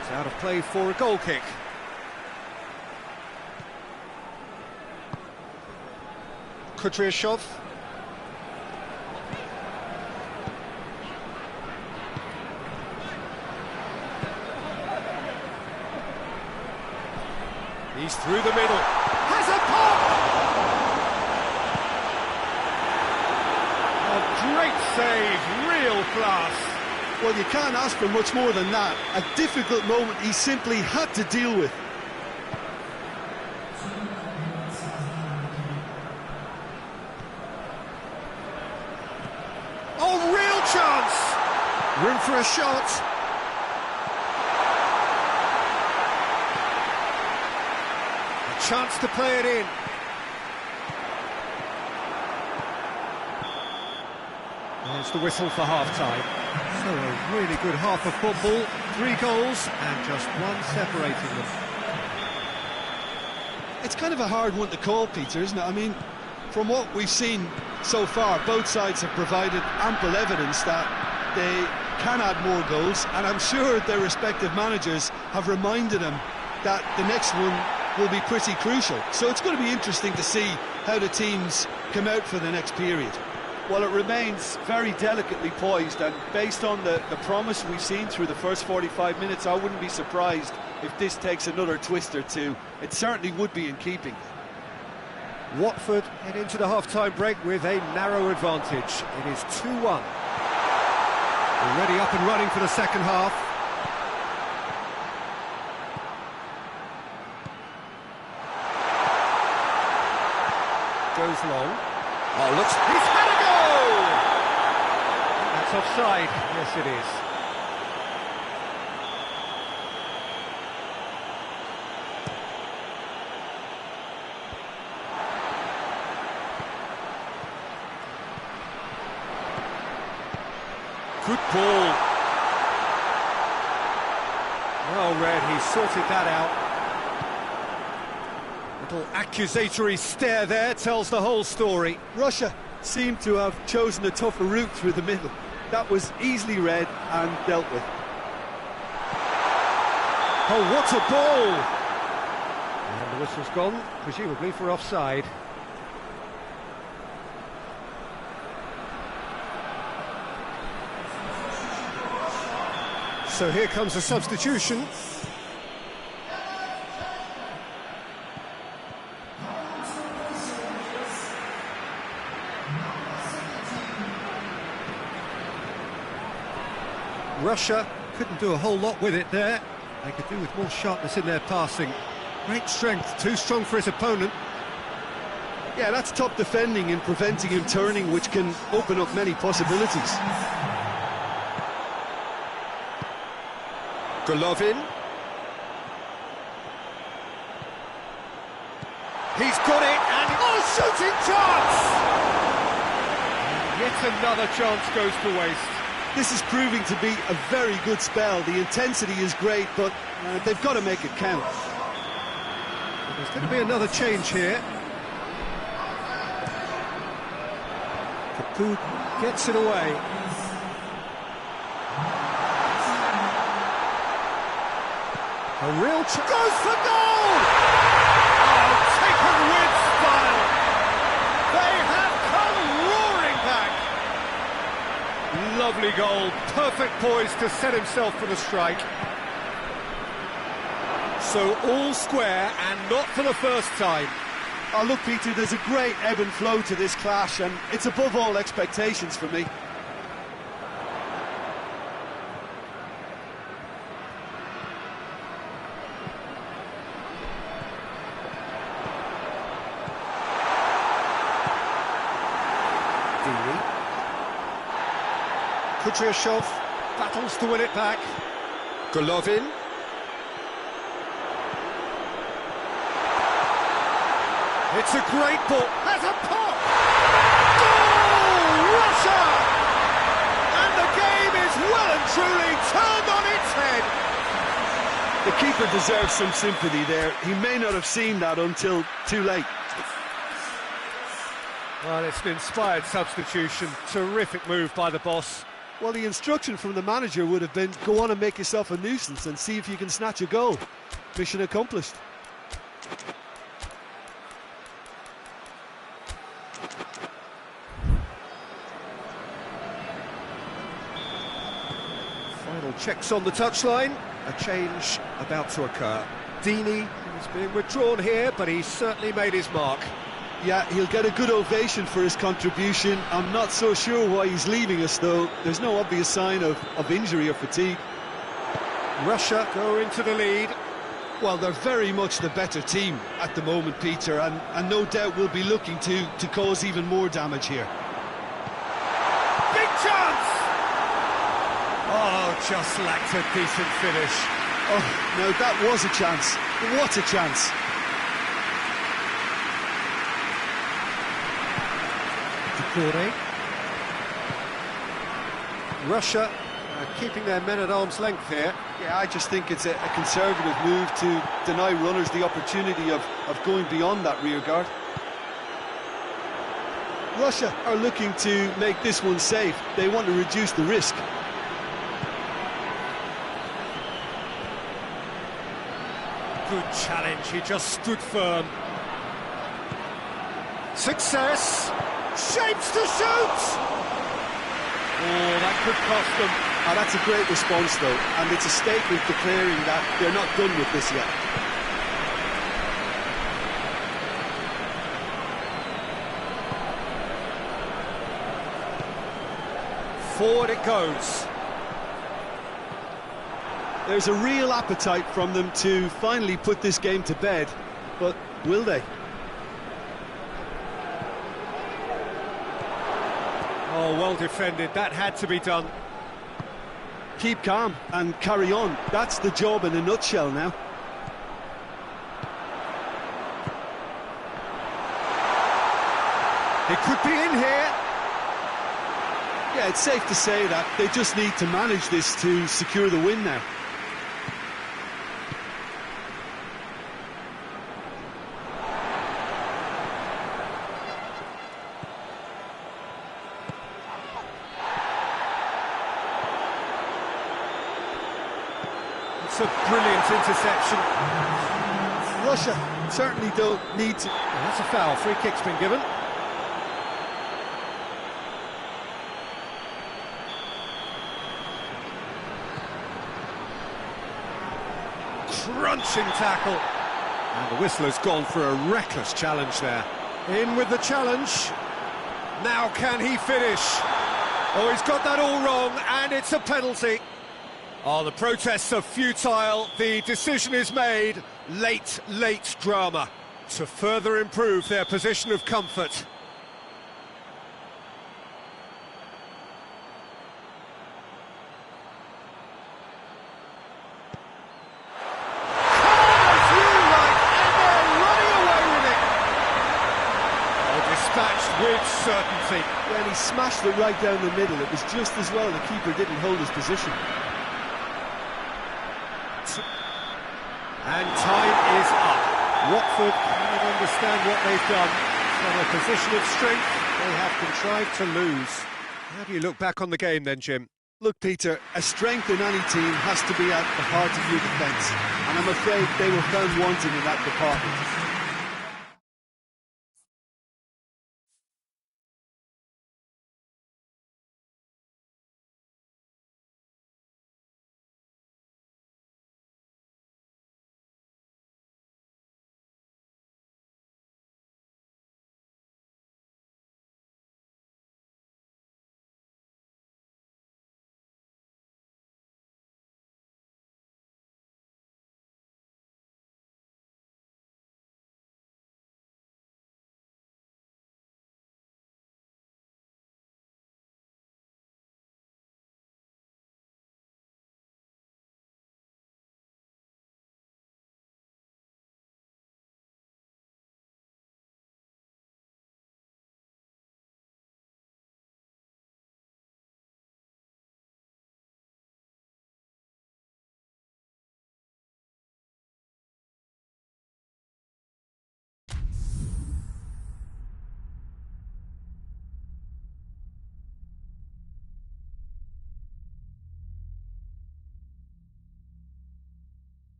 It's out of play for a goal kick. Kudryashov. He's through the middle. Has a pop! A great save, real class. Well, you can't ask for much more than that. A difficult moment he simply had to deal with. Oh, real chance! Room for a shot. A chance to play it in. There's the whistle for half-time. So a really good half of football, 3 goals and just one separating them. It's kind of a hard one to call, Peter, isn't it? I mean, from what we've seen so far, both sides have provided ample evidence that they can add more goals, and I'm sure their respective managers have reminded them that the next one will be pretty crucial. So it's going to be interesting to see how the teams come out for the next period. Well, it remains very delicately poised, and based on the promise we've seen through the first 45 minutes, I wouldn't be surprised if this takes another twist or two. It certainly would be in keeping. Watford head into the half-time break with a narrow advantage. It is 2-1. Already up and running for the second half. Goes long. Oh, looks... He's had a goal! That's offside. Yes, it is. Good ball. Well read, he sorted that out. Little accusatory stare there tells the whole story. Russia seemed to have chosen a tougher route through the middle. That was easily read and dealt with. Oh, what a ball! And the whistle's gone, presumably for offside. So here comes a substitution. Russia couldn't do a whole lot with it there. They could do with more sharpness in their passing. Great strength, too strong for his opponent. Yeah, that's top defending and preventing him turning, which can open up many possibilities. Golovin. He's got it, and oh, shooting chance! And yet another chance goes to waste. This is proving to be a very good spell. The intensity is great, but they've got to make it count. There's going to be another change here. Capoue gets it away. A real goes for goal! Oh, taken with style! They have come roaring back! Lovely goal, perfect poise to set himself for the strike. So all square, and not for the first time. Oh, look, Peter, there's a great ebb and flow to this clash, and it's above all expectations for me. Kudryashov battles to win it back. Golovin. It's a great ball. Has a pop! Goal! Russia! And the game is well and truly turned on its head. The keeper deserves some sympathy there. He may not have seen that until too late. Well, it's an inspired substitution. Terrific move by the boss. Well, the instruction from the manager would have been, go on and make yourself a nuisance and see if you can snatch a goal. Mission accomplished. Final checks on the touchline. A change about to occur. Dini is being withdrawn here, but he's certainly made his mark. Yeah, he'll get a good ovation for his contribution. I'm not so sure why he's leaving us, though. There's no obvious sign of injury or fatigue. Russia go into the lead. Well, they're very much the better team at the moment, Peter, and no doubt will be looking to cause even more damage here. Big chance! Oh, just lacked a decent finish. Oh, no, that was a chance. What a chance. Russia keeping their men at arm's length here. Yeah, I just think it's a conservative move to deny runners the opportunity of going beyond that rear guard. Russia are looking to make this one safe. They want to reduce the risk. Good challenge, he just stood firm. Success! Shapes to shoot! Oh, that could cost them. Oh, that's a great response, though, and it's a statement declaring that they're not done with this yet. Forward it goes. There's a real appetite from them to finally put this game to bed, but will they? Oh, well defended, that had to be done. Keep calm and carry on. That's the job in a nutshell now. It could be in here. Yeah, it's safe to say that they just need to manage this to secure the win now. It's a brilliant interception. Russia certainly don't need to... Oh, that's a foul, free kick's been given. Crunching tackle. And the whistle has gone for a reckless challenge there. In with the challenge. Now can he finish? Oh, he's got that all wrong, and it's a penalty. Oh, the protests are futile. The decision is made. Late drama to further improve their position of comfort. Dispatched with certainty. When he he smashed it right down the middle. It was just as well the keeper didn't hold his position. And time is up. Watford cannot understand what they've done. From a position of strength, they have contrived to lose. How do you look back on the game then, Jim? Look, Peter, a strength in any team has to be at the heart of your defence, and I'm afraid they were found wanting in that department.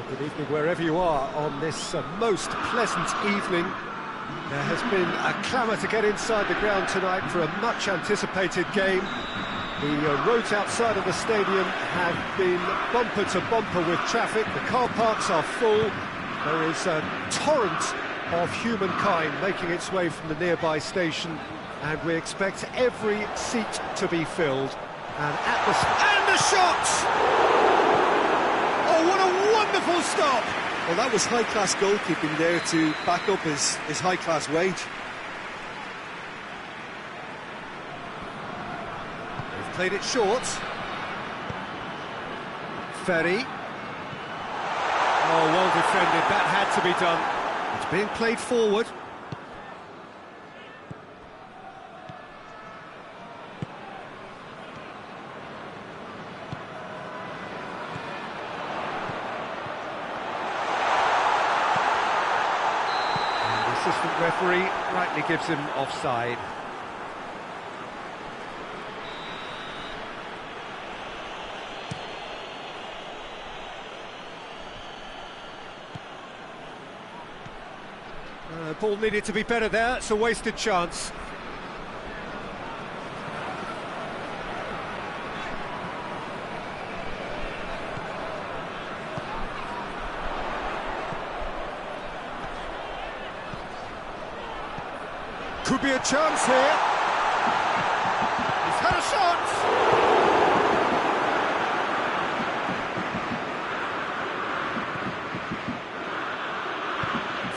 Good evening wherever you are on this most pleasant evening. There has been a clamour to get inside the ground tonight for a much anticipated game. The roads outside of the stadium have been bumper to bumper with traffic. The car parks are full. There is a torrent of humankind making its way from the nearby station, and we expect every seat to be filled. And the shot! Oh, what a wonderful stop! Well, that was high-class goalkeeping there to back up his high-class wage. They've played it short. Ferry. Oh, well defended. That had to be done. It's being played forward. Assistant referee rightly gives him offside. Ball needed to be better there. It's a wasted chance. Could be a chance here. He's had a shot.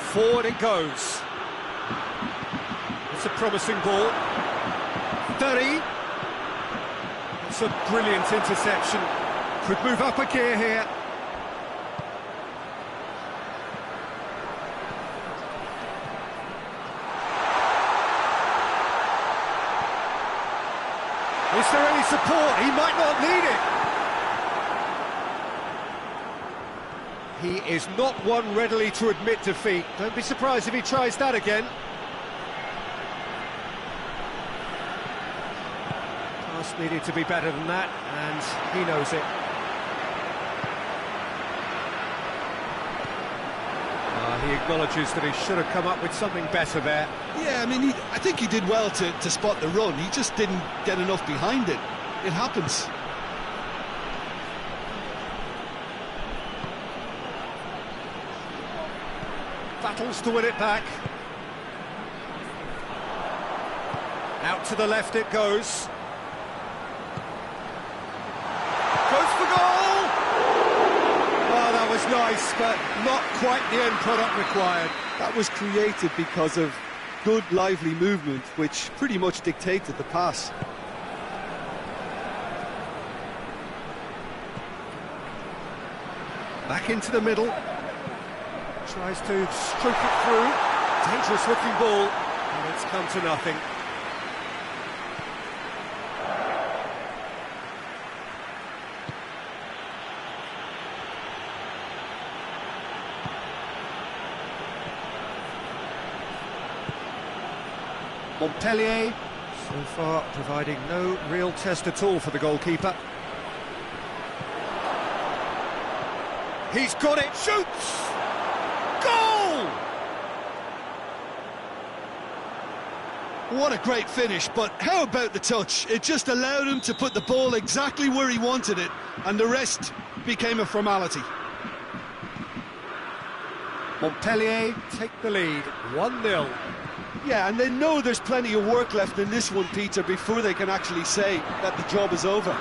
Forward it goes. It's a promising ball. 30. was a brilliant interception. Could move up a gear here. Is there any support? He might not need it. He is not one readily to admit defeat. Don't be surprised if he tries that again. Pass needed to be better than that, and he knows it. He acknowledges that he should have come up with something better there. Yeah, I mean, I think he did well to spot the run. He just didn't get enough behind it. It happens. Battles to win it back. Out to the left it goes. Goes for goal! Oh, that was nice, but not quite the end product required. That was created because of good, lively movement, which pretty much dictated the pass. Back into the middle. Tries to stroke it through. Dangerous looking ball, and it's come to nothing. Montpellier, so far providing no real test at all for the goalkeeper. He's got it, shoots! Goal! What a great finish, but how about the touch? It just allowed him to put the ball exactly where he wanted it, and the rest became a formality. Montpellier take the lead, 1-0. Yeah, and they know there's plenty of work left in this one, Peter, before they can actually say that the job is over.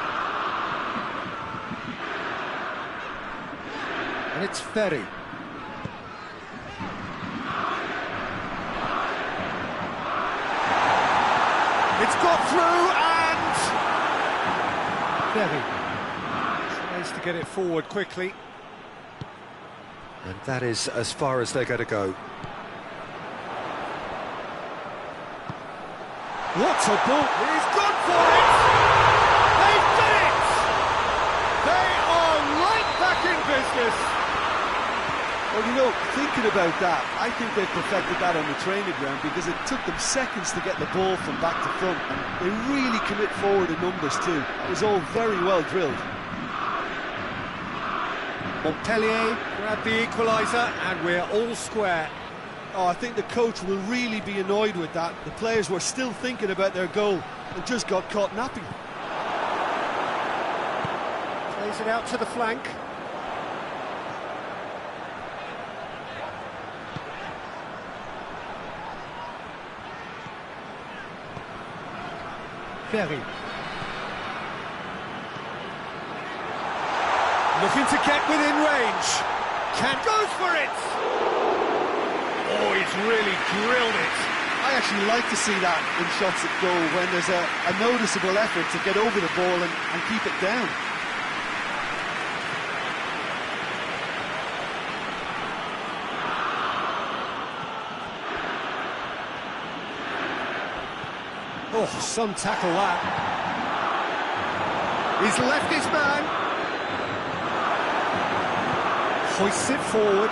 And it's Ferry. It's got through, and Ferry tries to get it forward quickly. And that is as far as they're going to go. What a ball! He's gone for it! They've done it! They are right back in business! Well, you know, thinking about that, I think they've perfected that on the training ground, because it took them seconds to get the ball from back to front, and they really commit forward in numbers too. It was all very well drilled. Montpellier grabbed the equaliser, and we're all square. Oh, I think the coach will really be annoyed with that. The players were still thinking about their goal and just got caught napping. Plays it out to the flank. Ferry. Looking to get within range. Goes for it! Oh, he's really drilled it. I actually like to see that in shots at goal, when there's a noticeable effort to get over the ball and keep it down. Oh, some tackle that. He's left his man. Hoists it forward.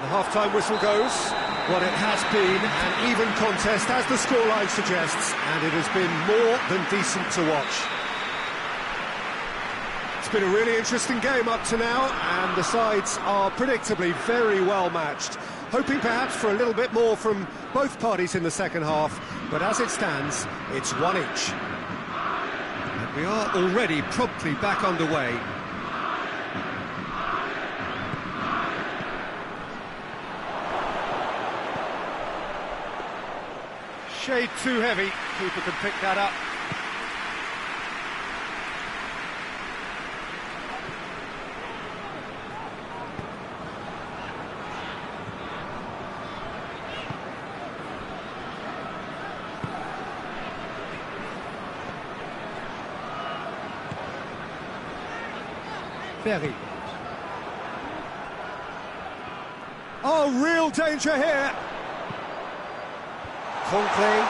Half-time whistle goes. What it has been an even contest, as the scoreline suggests, and it has been more than decent to watch. It's been a really interesting game up to now, and the sides are predictably very well matched. Hoping perhaps for a little bit more from both parties in the second half, but as it stands, it's one each. And we are already promptly back underway. shade too heavy. Keeper can pick that up. Ferry. Oh, real danger here. Conklin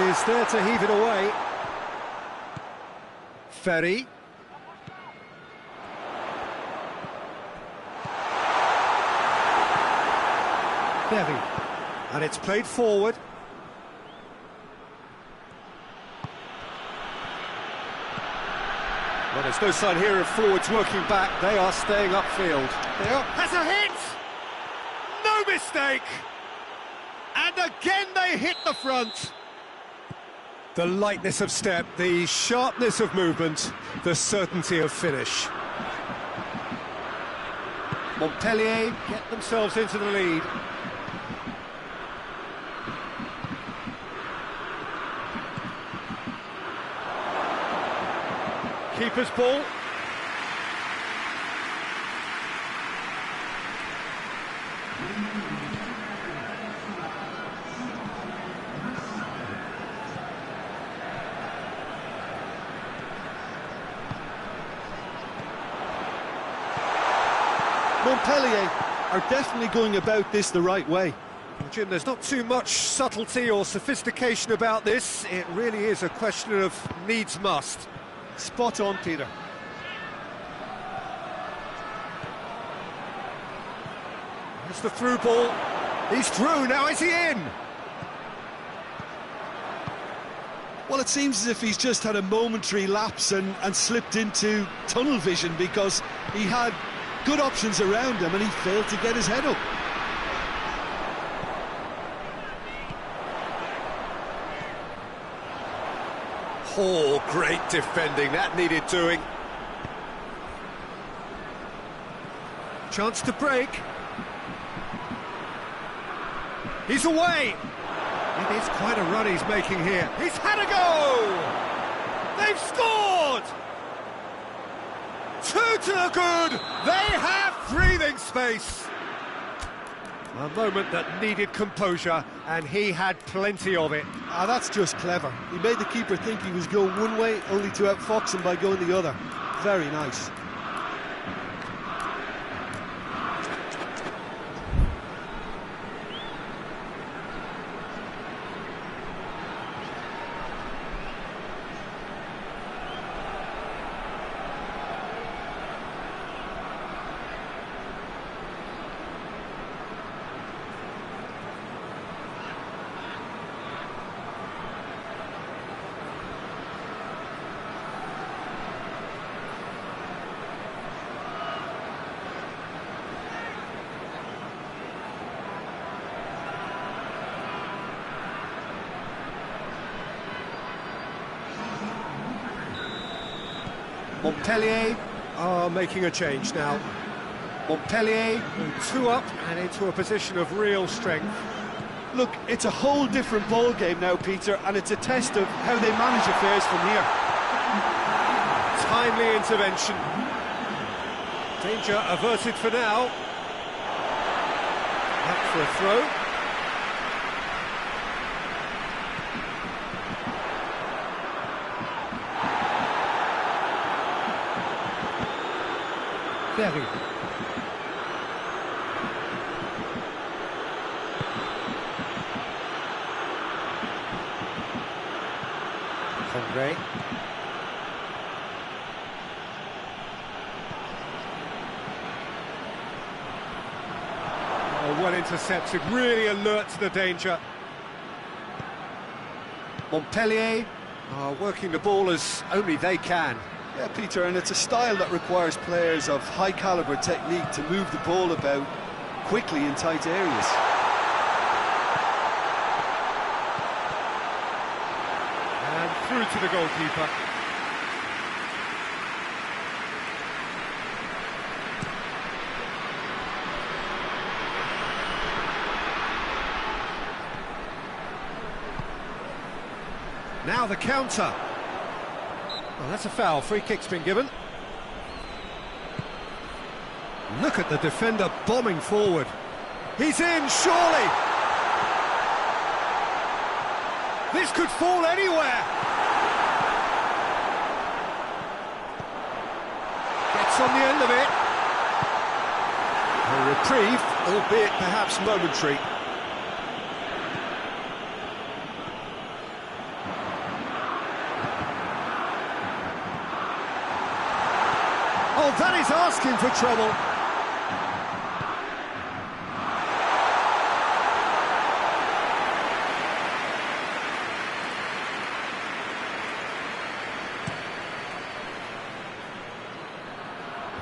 is there to heave it away. Ferry. Ferry. And it's played forward. Well, there's no sign here of forwards working back. They are staying upfield. There has a hit! No mistake! And again they hit the front. The lightness of step, the sharpness of movement, the certainty of finish. Montpellier get themselves into the lead. Keeper's ball. Montpellier are definitely going about this the right way. Well, Jim, there's not too much subtlety or sophistication about this. It really is a question of needs must. Spot on, Peter. It's the through ball. He's through, now is he in? Well, it seems as if he's just had a momentary lapse and slipped into tunnel vision, because he had good options around him and he failed to get his head up. Oh, great defending, that needed doing. Chance to break. He's away. It is quite a run he's making here. He's had a go! They've scored! 2 to the good! They have breathing space! A moment that needed composure, and he had plenty of it. Ah, that's just clever. He made the keeper think he was going one way, only to outfox him by going the other. Very nice. Montpellier are making a change now. Montpellier 2 up and into a position of real strength. Look, it's a whole different ball game now, Peter, and it's a test of how they manage affairs from here. Timely intervention. Danger averted for now. Up for a throw. Ferry. Conway. Oh, well intercepted, really alert to the danger. Montpellier are working the ball as only they can. Yeah, Peter, and it's a style that requires players of high-caliber technique to move the ball about quickly in tight areas. And through to the goalkeeper. Now the counter. Well, that's a foul. Free kick's been given. Look at the defender bombing forward. He's in, surely! This could fall anywhere! Gets on the end of it. A reprieve, albeit perhaps momentary. Oh, that is asking for trouble.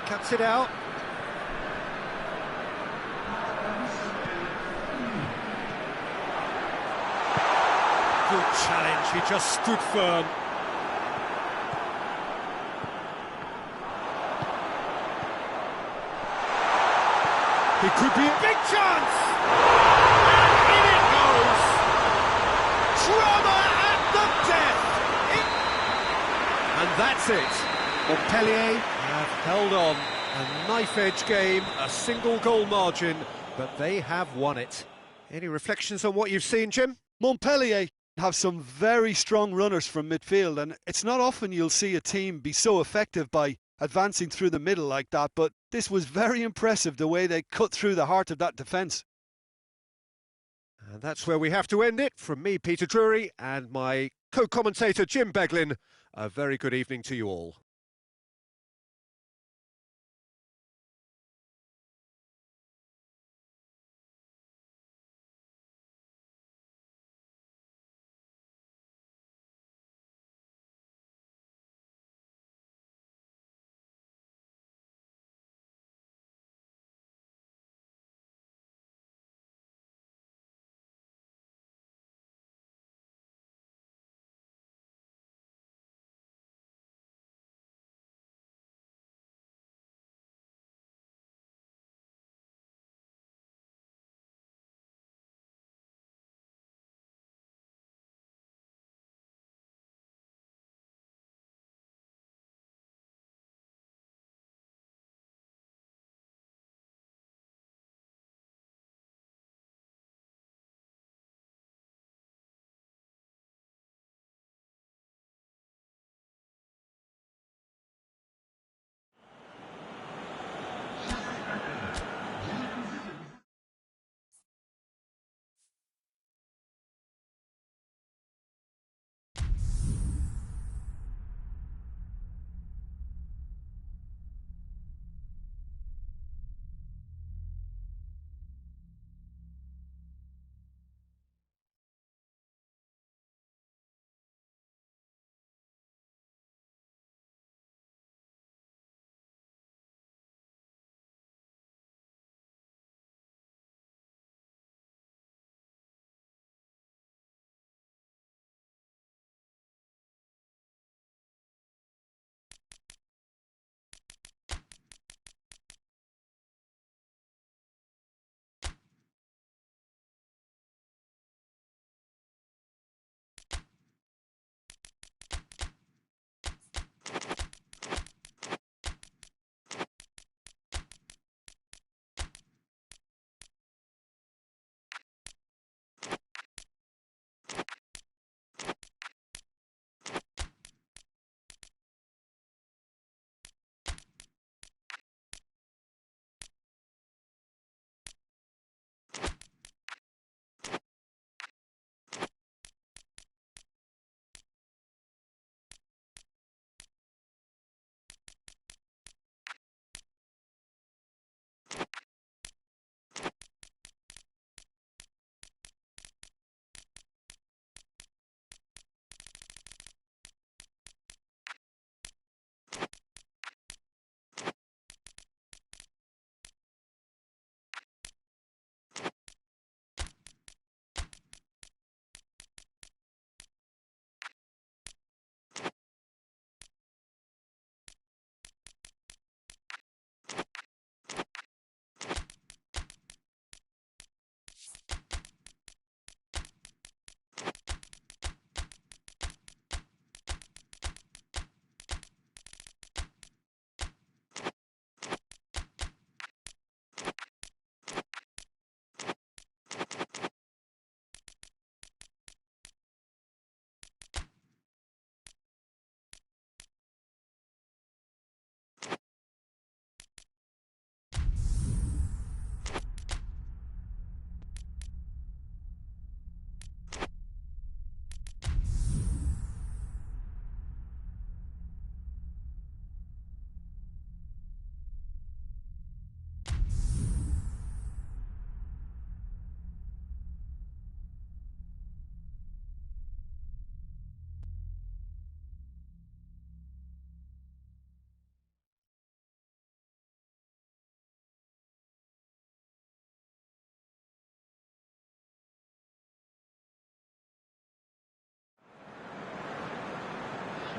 Cuts it out. Good challenge, he just stood firm. He could be a big chance! And in it goes! Drama at the death! And that's it. Montpellier have held on. A knife-edge game, a single-goal margin, but they have won it. Any reflections on what you've seen, Jim? Montpellier have some very strong runners from midfield, and it's not often you'll see a team be so effective by advancing through the middle like that, but this was very impressive, the way they cut through the heart of that defence. And that's where we have to end it. From me, Peter Drury, and my co-commentator, Jim Beglin, a very good evening to you all.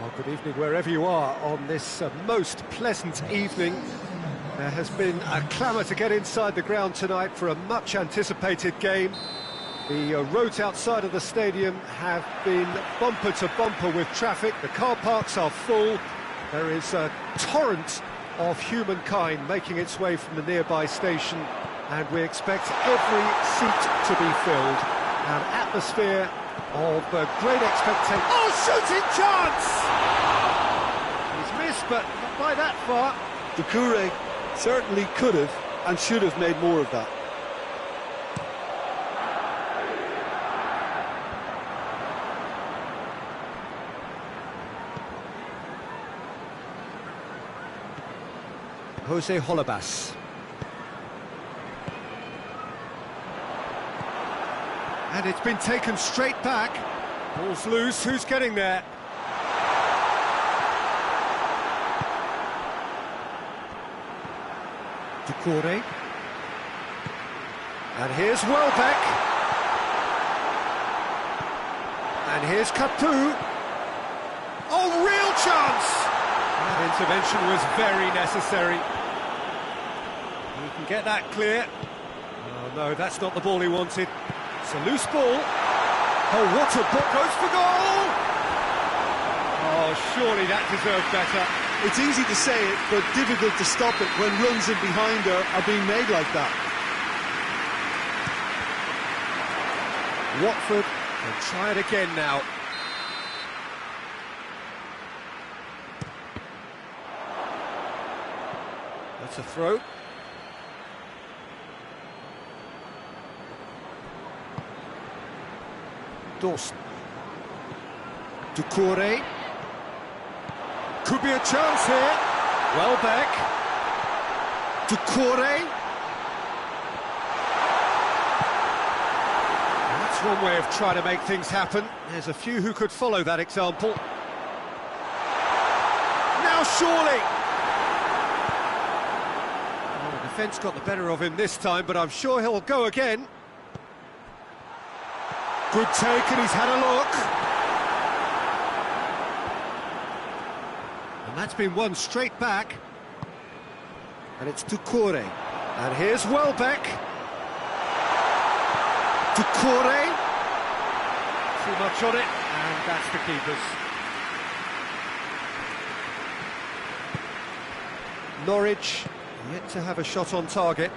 Well, good evening wherever you are on this most pleasant evening. There has been a clamour to get inside the ground tonight for a much-anticipated game. The roads outside of the stadium have been bumper to bumper with traffic. The car parks are full. There is a torrent of humankind making its way from the nearby station, and we expect every seat to be filled. An atmosphere of great expectation. Oh, shooting chance! He's missed, but not by that far. Dixuha certainly could have and should have made more of that. Jose Holebas. And it's been taken straight back. Ball's loose, who's getting there? Ducouré. And here's Welbeck. And here's Capu. Oh, real chance! That intervention was very necessary. He can get that clear. Oh no, that's not the ball he wanted. It's a loose ball. Oh, what a ball! Goes for goal! Oh, surely that deserved better. It's easy to say it, but difficult to stop it when runs in behind are being made like that. Watford will try it again now. That's a throw. Dawson. Ducouré. Could be a chance here. Welbeck. Ducouré. That's one way of trying to make things happen. There's a few who could follow that example. Now surely! Well, the defence got the better of him this time, but I'm sure he'll go again. Good take, and he's had a look. And that's been won straight back. And it's Ducouré. And here's Welbeck. Ducouré. Too much on it, and that's the keeper's. Norwich yet to have a shot on target.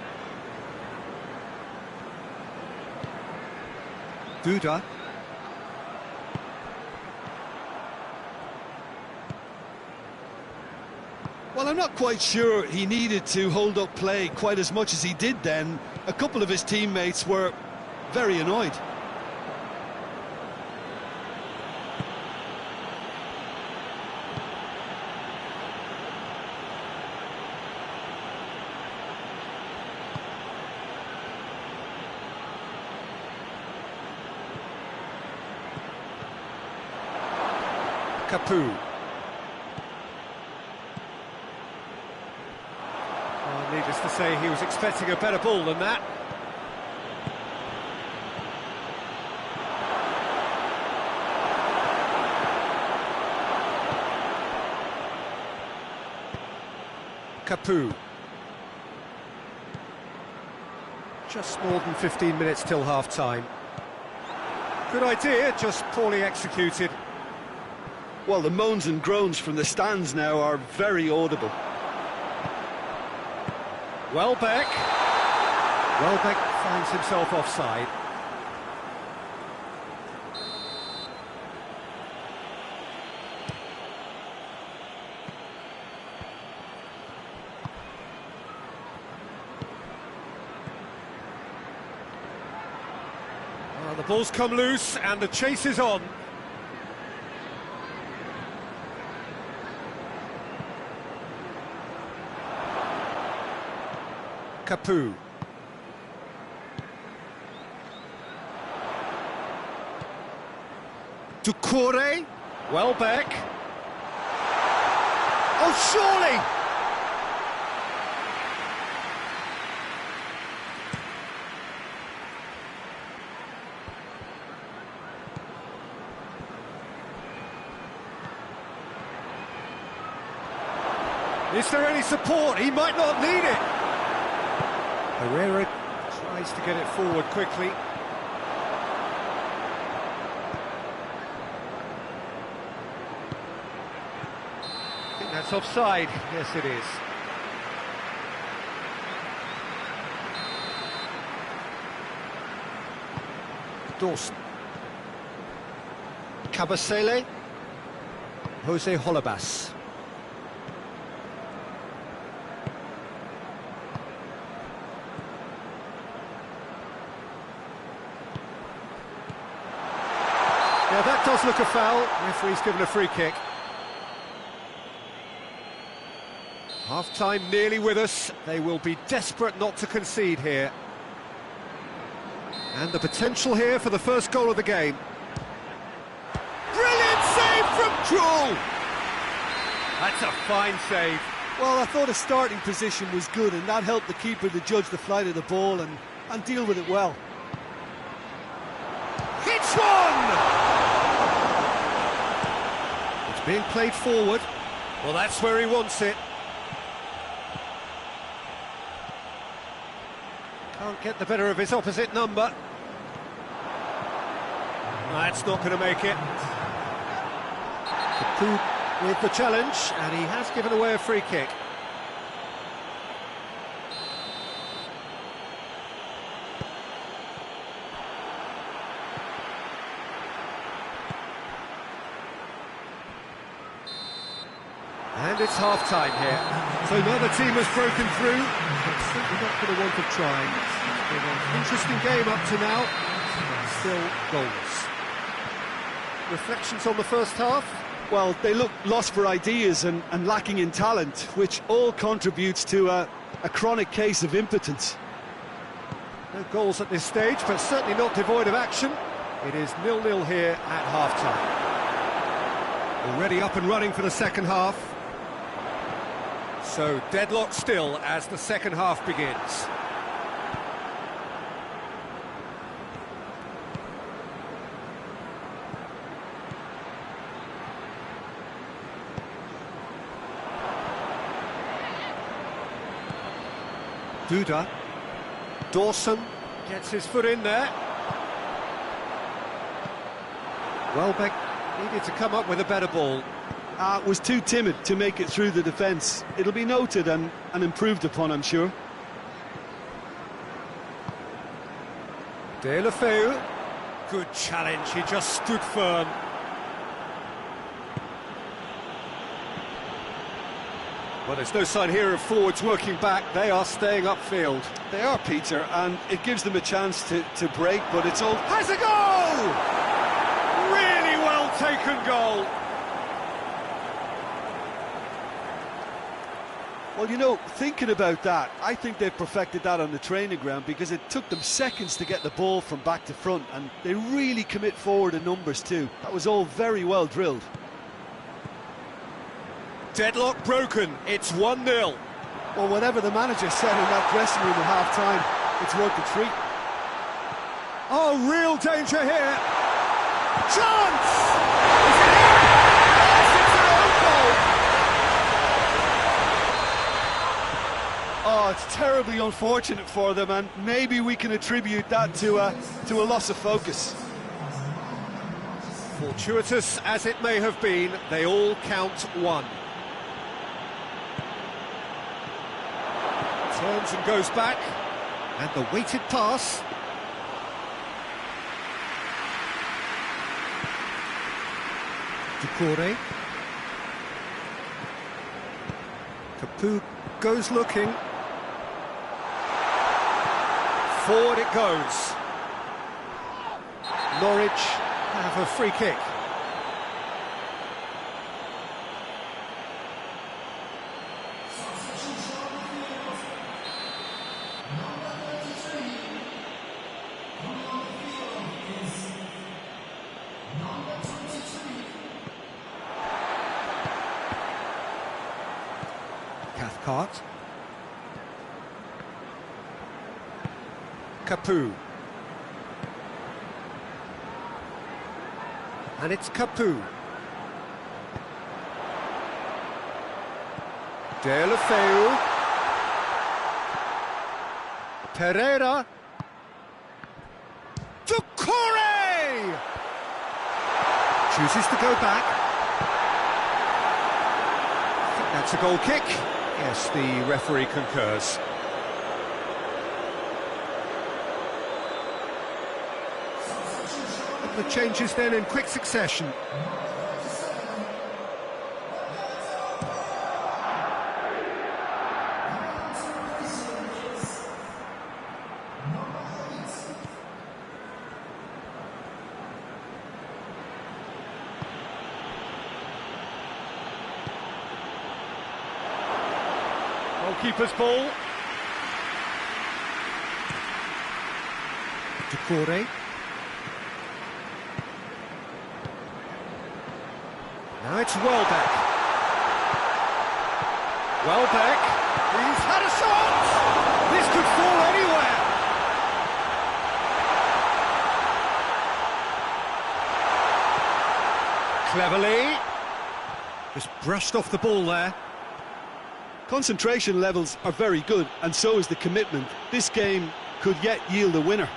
Duda. Well, I'm not quite sure he needed to hold up play quite as much as he did then. A couple of his teammates were very annoyed. Capu. Well, needless to say, he was expecting a better ball than that. Capu. Just more than 15 minutes till half-time. Good idea, just poorly executed. Well, the moans and groans from the stands now are very audible. Welbeck. Welbeck finds himself offside. Well, the ball's come loose and the chase is on. Capu. Ducouré. Welbeck. Oh, surely! Is there any support? He might not need it. Herrera tries to get it forward quickly. I think that's offside. Yes, it is. Dawson. Cabasele. Jose Holebas. Yeah, that does look a foul. Referee's given a free kick. Half-time nearly with us. They will be desperate not to concede here. And the potential here for the first goal of the game. Brilliant save from Krul! That's a fine save. Well, I thought his starting position was good, and that helped the keeper to judge the flight of the ball and deal with it well. Hits one! It's being played forward. Well, that's where he wants it. Can't get the better of his opposite number. That's not going to make it. Capu with the challenge, and he has given away a free kick. And it's half-time here. So now the team has broken through, but certainly not for the want of trying. It's been an interesting game up to now, still goalless. Reflections on the first half? Well, they look lost for ideas and lacking in talent, which all contributes to a chronic case of impotence. No goals at this stage, but certainly not devoid of action. It is 0-0 here at half-time. Already up and running for the second half. So deadlock still as the second half begins. Duda. Dawson gets his foot in there. Welbeck needed to come up with a better ball. Was too timid to make it through the defence. It'll be noted and improved upon, I'm sure. De La Feu. Good challenge, he just stood firm. Well, there's no sign here of forwards working back. They are staying upfield. They are, Peter, and it gives them a chance to break, but it's all... Has a goal! Really well taken goal. Well, you know, thinking about that, I think they've perfected that on the training ground because it took them seconds to get the ball from back to front, and they really commit forward in numbers too. That was all very well drilled. Deadlock broken, it's 1-0. Well, whatever the manager said in that dressing room at half-time, it's worth a treat. Oh, real danger here. Chance! Oh, it's terribly unfortunate for them, and maybe we can attribute that to a loss of focus. Fortuitous as it may have been, they all count one. Turns and goes back, and the weighted pass. Ducouré. Capu goes looking. Forward it goes. Norwich have a free kick. Cathcart. Capu. And it's Capu. Deulofeu. Pereira. Doucouré! Chooses to go back. I think that's a goal kick. Yes, the referee concurs. The changes then in quick succession. Goalkeeper's ball. Doucouré. Now it's Welbeck. Welbeck. He's had a shot! This could fall anywhere. Cleverly. Just brushed off the ball there. Concentration levels are very good, and so is the commitment. This game could yet yield a winner.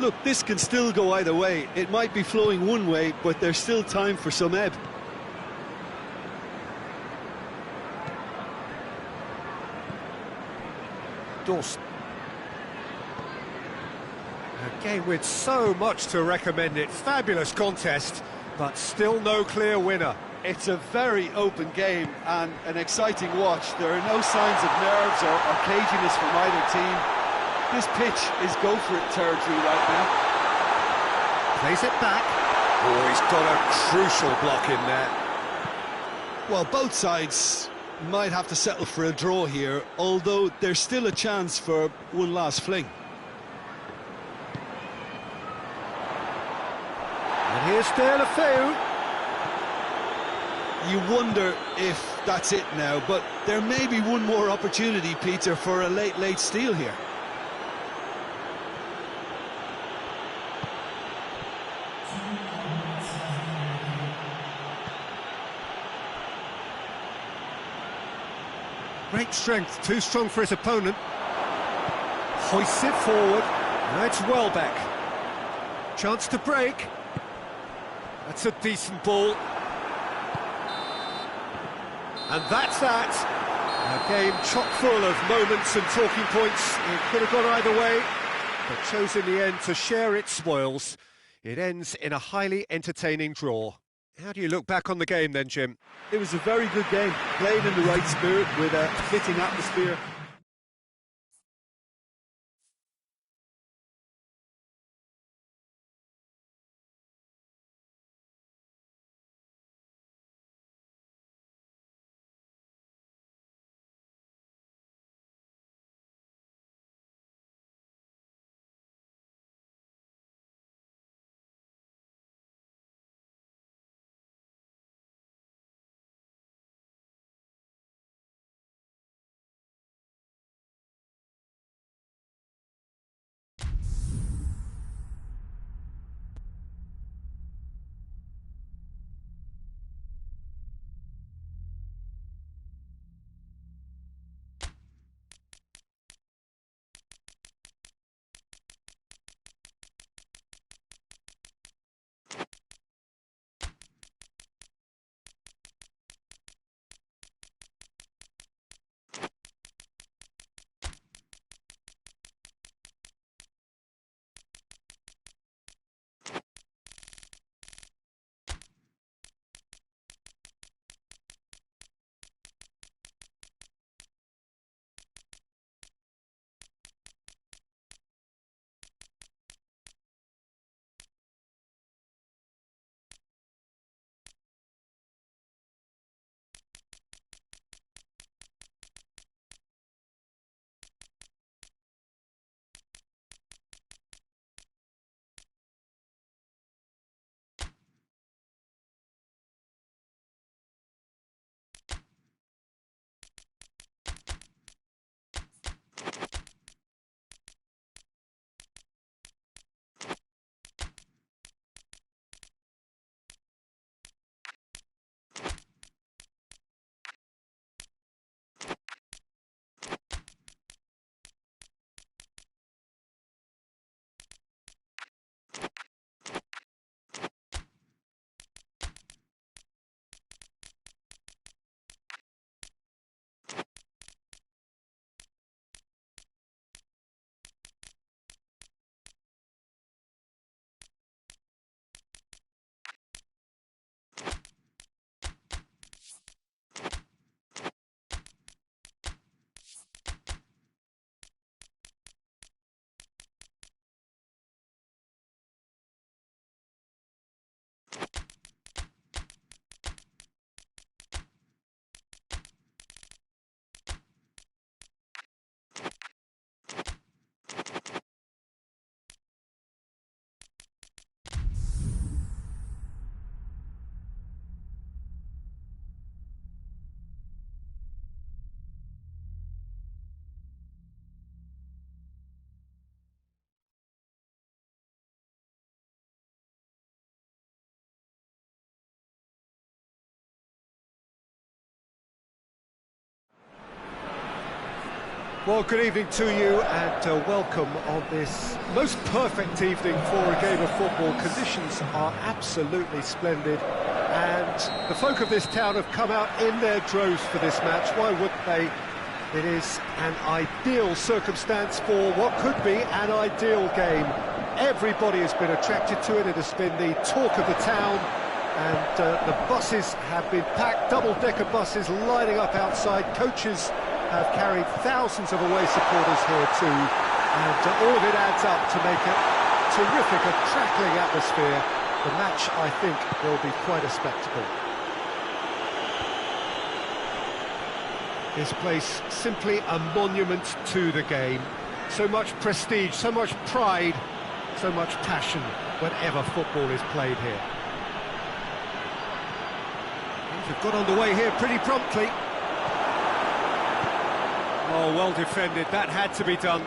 Look, this can still go either way. It might be flowing one way, but there's still time for some ebb. Dawson. A game with so much to recommend it. Fabulous contest, but still no clear winner. It's a very open game and an exciting watch. There are no signs of nerves or caginess from either team. This pitch is go-for-it territory right now. Plays it back. Oh, he's got a crucial block in there. Well, both sides might have to settle for a draw here, although there's still a chance for one last fling. And here's Deulofeu. You wonder if that's it now, but there may be one more opportunity, Peter, for a late steal here. Great strength, too strong for his opponent. Hoists it forward. Now it's Welbeck. Chance to break. That's a decent ball. And that's that. A game chock full of moments and talking points. It could have gone either way, but chose in the end to share its spoils. It ends in a highly entertaining draw. How do you look back on the game then, Jim? It was a very good game, played in the right spirit with a fitting atmosphere. Well, good evening to you and welcome on this most perfect evening for a game of football. Conditions are absolutely splendid and the folk of this town have come out in their droves for this match. Why wouldn't they? It is an ideal circumstance for what could be an ideal game. Everybody has been attracted to it. It has been the talk of the town, and the buses have been packed, double-decker buses lining up outside. Coaches have carried thousands of away supporters here too, and all of it adds up to make a terrific, crackling atmosphere. The match, I think, will be quite a spectacle. This place simply a monument to the game. So much prestige, so much pride, so much passion whenever football is played here. Things have got underway here pretty promptly. Oh, well defended, that had to be done.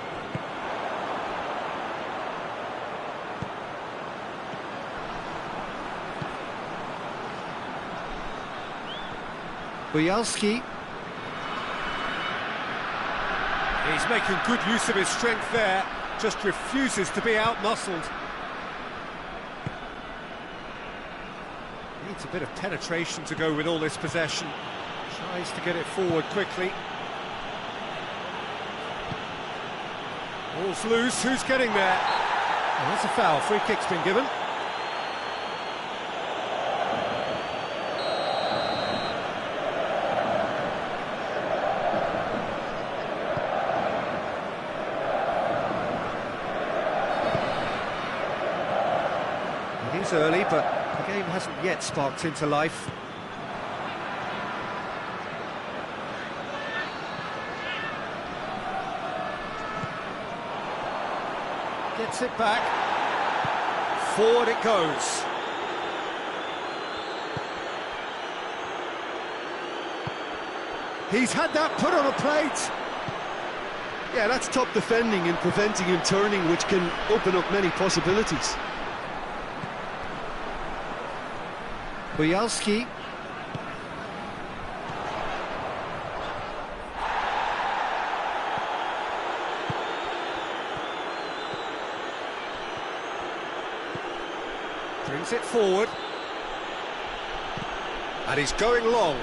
Bujalski. He's making good use of his strength there, just refuses to be out-muscled. Needs a bit of penetration to go with all this possession. Tries to get it forward quickly. Ball's loose, who's getting there? Oh, that's a foul, free kick's been given. It is early, but the game hasn't yet sparked into life. Gets it back. Forward it goes. He's had that put on a plate. Yeah, that's top defending and preventing him turning, which can open up many possibilities. Bujalski. Brings it forward. And he's going long.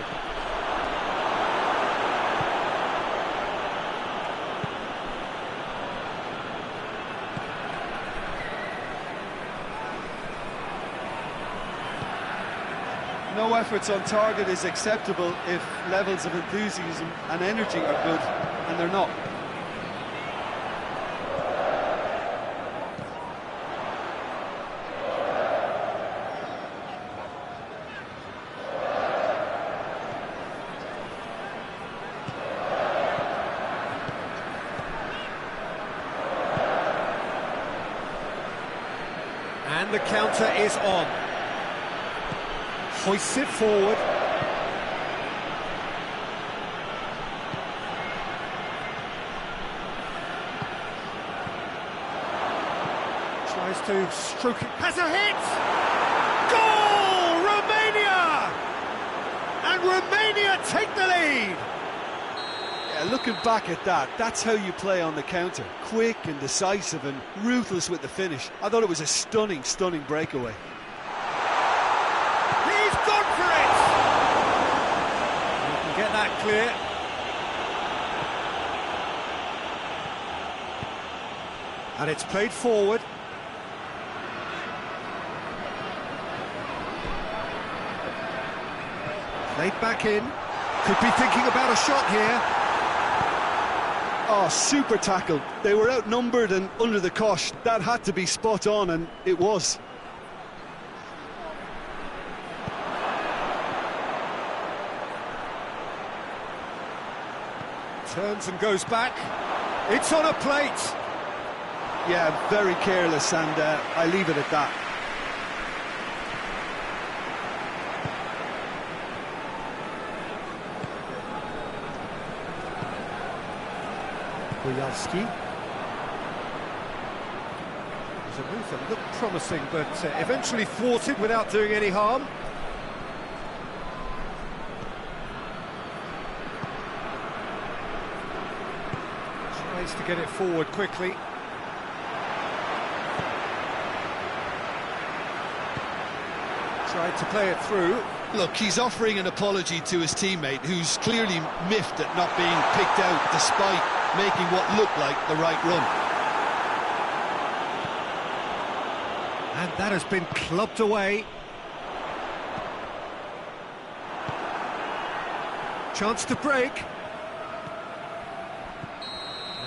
No efforts on target is acceptable if levels of enthusiasm and energy are good, and they're not. And the counter is on. Hoists it forward. Tries to stroke it. Has a hit! Goal! Romania! And Romania take the lead! Yeah, looking back at that, that's how you play on the counter. Quick and decisive and ruthless with the finish. I thought it was a stunning, stunning breakaway. Get that clear. And it's played forward. Played back in. Could be thinking about a shot here. Oh, super tackle. They were outnumbered and under the cosh. That had to be spot on, and it was. Turns and goes back. It's on a plate. Yeah, very careless, and I leave it at that. Bujalski. There's a move that looked promising, but eventually thwarted without doing any harm. Needs to get it forward quickly. Tried to play it through. Look, he's offering an apology to his teammate, who's clearly miffed at not being picked out despite making what looked like the right run. And that has been clubbed away. Chance to break.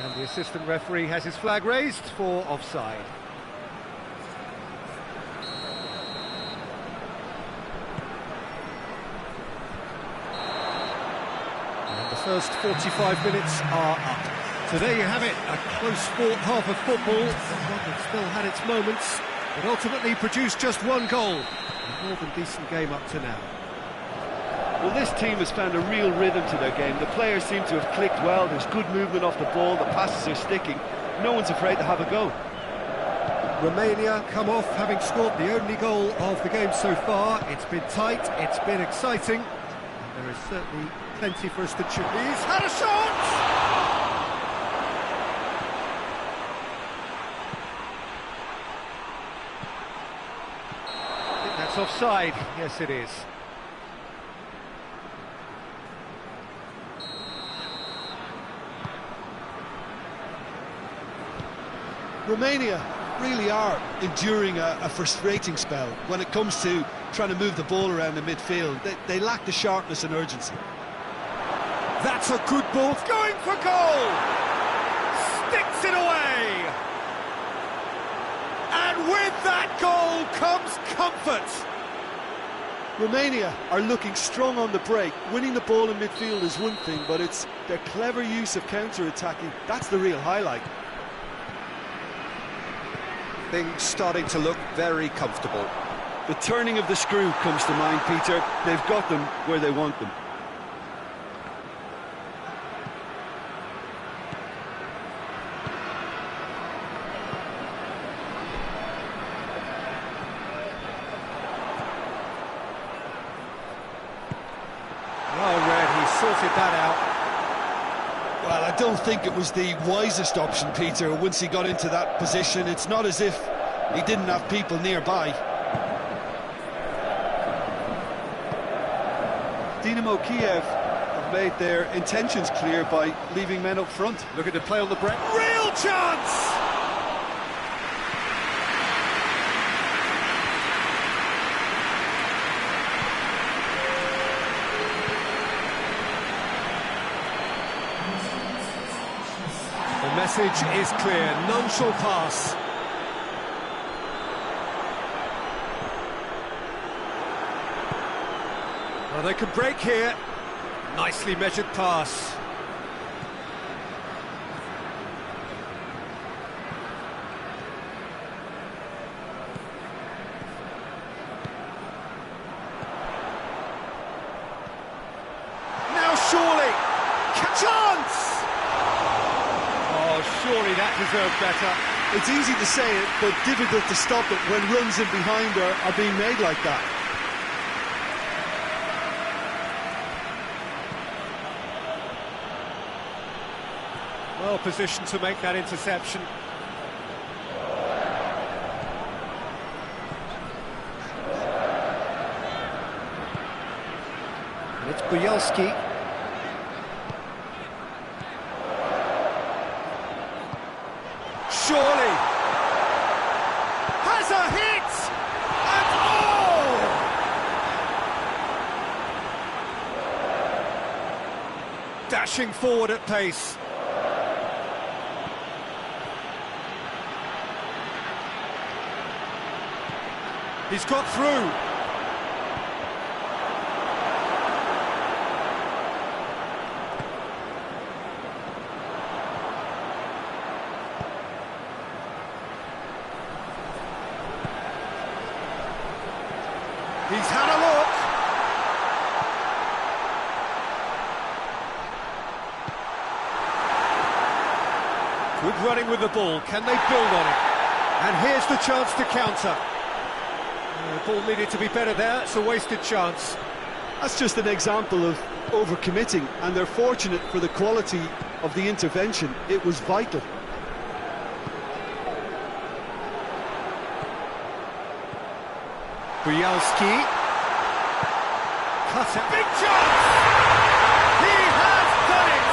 And the assistant referee has his flag raised for offside. And the first 45 minutes are up. So there you have it, a close-fought half of football, one that still had its moments, but ultimately produced just one goal. A more than decent game up to now. Well, this team has found a real rhythm to their game. The players seem to have clicked well. There's good movement off the ball. The passes are sticking. No one's afraid to have a go. Romania come off having scored the only goal of the game so far. It's been tight, it's been exciting, and there is certainly plenty for us to choose. He's had a shot! I think that's offside. Yes, it is. Romania really are enduring a frustrating spell when it comes to trying to move the ball around the midfield. They lack the sharpness and urgency. That's a good ball. It's going for goal! Sticks it away! And with that goal comes comfort! Romania are looking strong on the break. Winning the ball in midfield is one thing, but it's their clever use of counter-attacking. That's the real highlight. Things starting to look very comfortable. The turning of the screw comes to mind, Peter. They've got them where they want them. Well read, he sorted that out. Well, I don't think it was the wisest option, Peter, once he got into that position. It's not as if he didn't have people nearby. Dynamo Kiev have made their intentions clear by leaving men up front. Looking to play on the break. Real chance! The message is clear, none shall pass. Well, they can break here. Nicely measured pass. Now surely, chance! Surely that deserved better. It's easy to say it, but difficult to stop it when runs in behind are being made like that. Well positioned to make that interception. And it's Bujolski. Surely has a hit, and oh! Dashing forward at pace. He's got through. He's had a look. Good running with the ball. Can they build on it? And here's the chance to counter. The ball needed to be better there. It's a wasted chance. That's just an example of overcommitting, and they're fortunate for the quality of the intervention. It was vital. Bujalski. Cut it. Big chance! He has done it!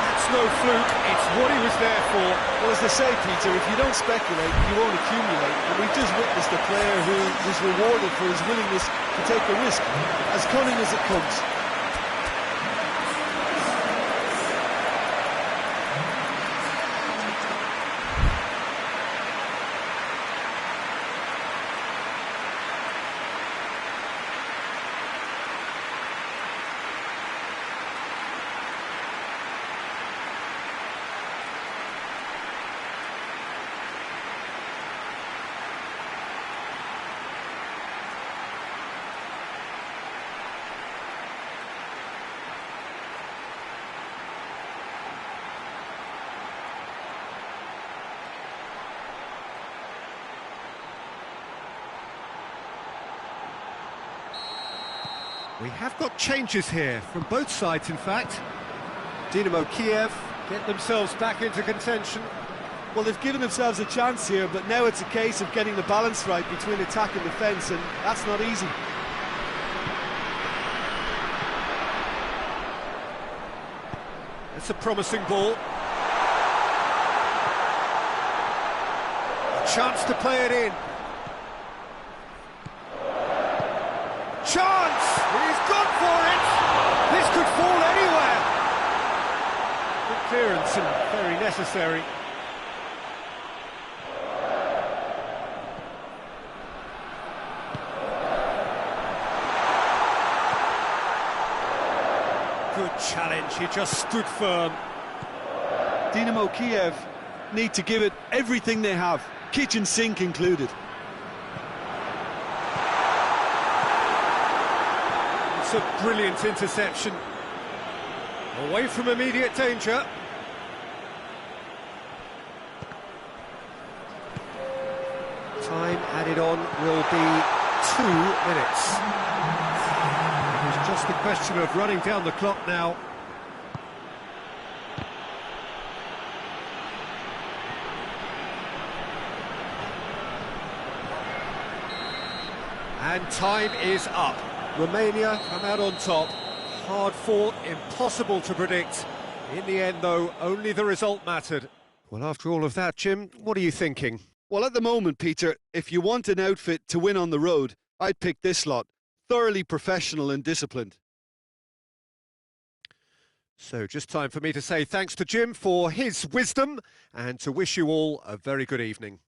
That's no fluke, it's what he was there for. Well, as they say, Peter, if you don't speculate, you won't accumulate. And we've just witnessed a player who was rewarded for his willingness to take the risk, as cunning as it comes. We have got changes here, from both sides in fact. Dynamo Kiev get themselves back into contention. Well, they've given themselves a chance here, but now it's a case of getting the balance right between attack and defence, and that's not easy. It's a promising ball. A chance to play it in. Chance! He's gone for it! This could fall anywhere! Good clearance and very necessary. Good challenge, he just stood firm. Dynamo Kiev need to give it everything they have, kitchen sink included. It's a brilliant interception. Away from immediate danger. Time added on will be 2 minutes. It's just a question of running down the clock now. And time is up. Romania come out on top. Hard fought, impossible to predict. In the end, though, only the result mattered. Well, after all of that, Jim, what are you thinking? Well, at the moment, Peter, if you want an outfit to win on the road, I'd pick this lot. Thoroughly professional and disciplined. So just time for me to say thanks to Jim for his wisdom and to wish you all a very good evening.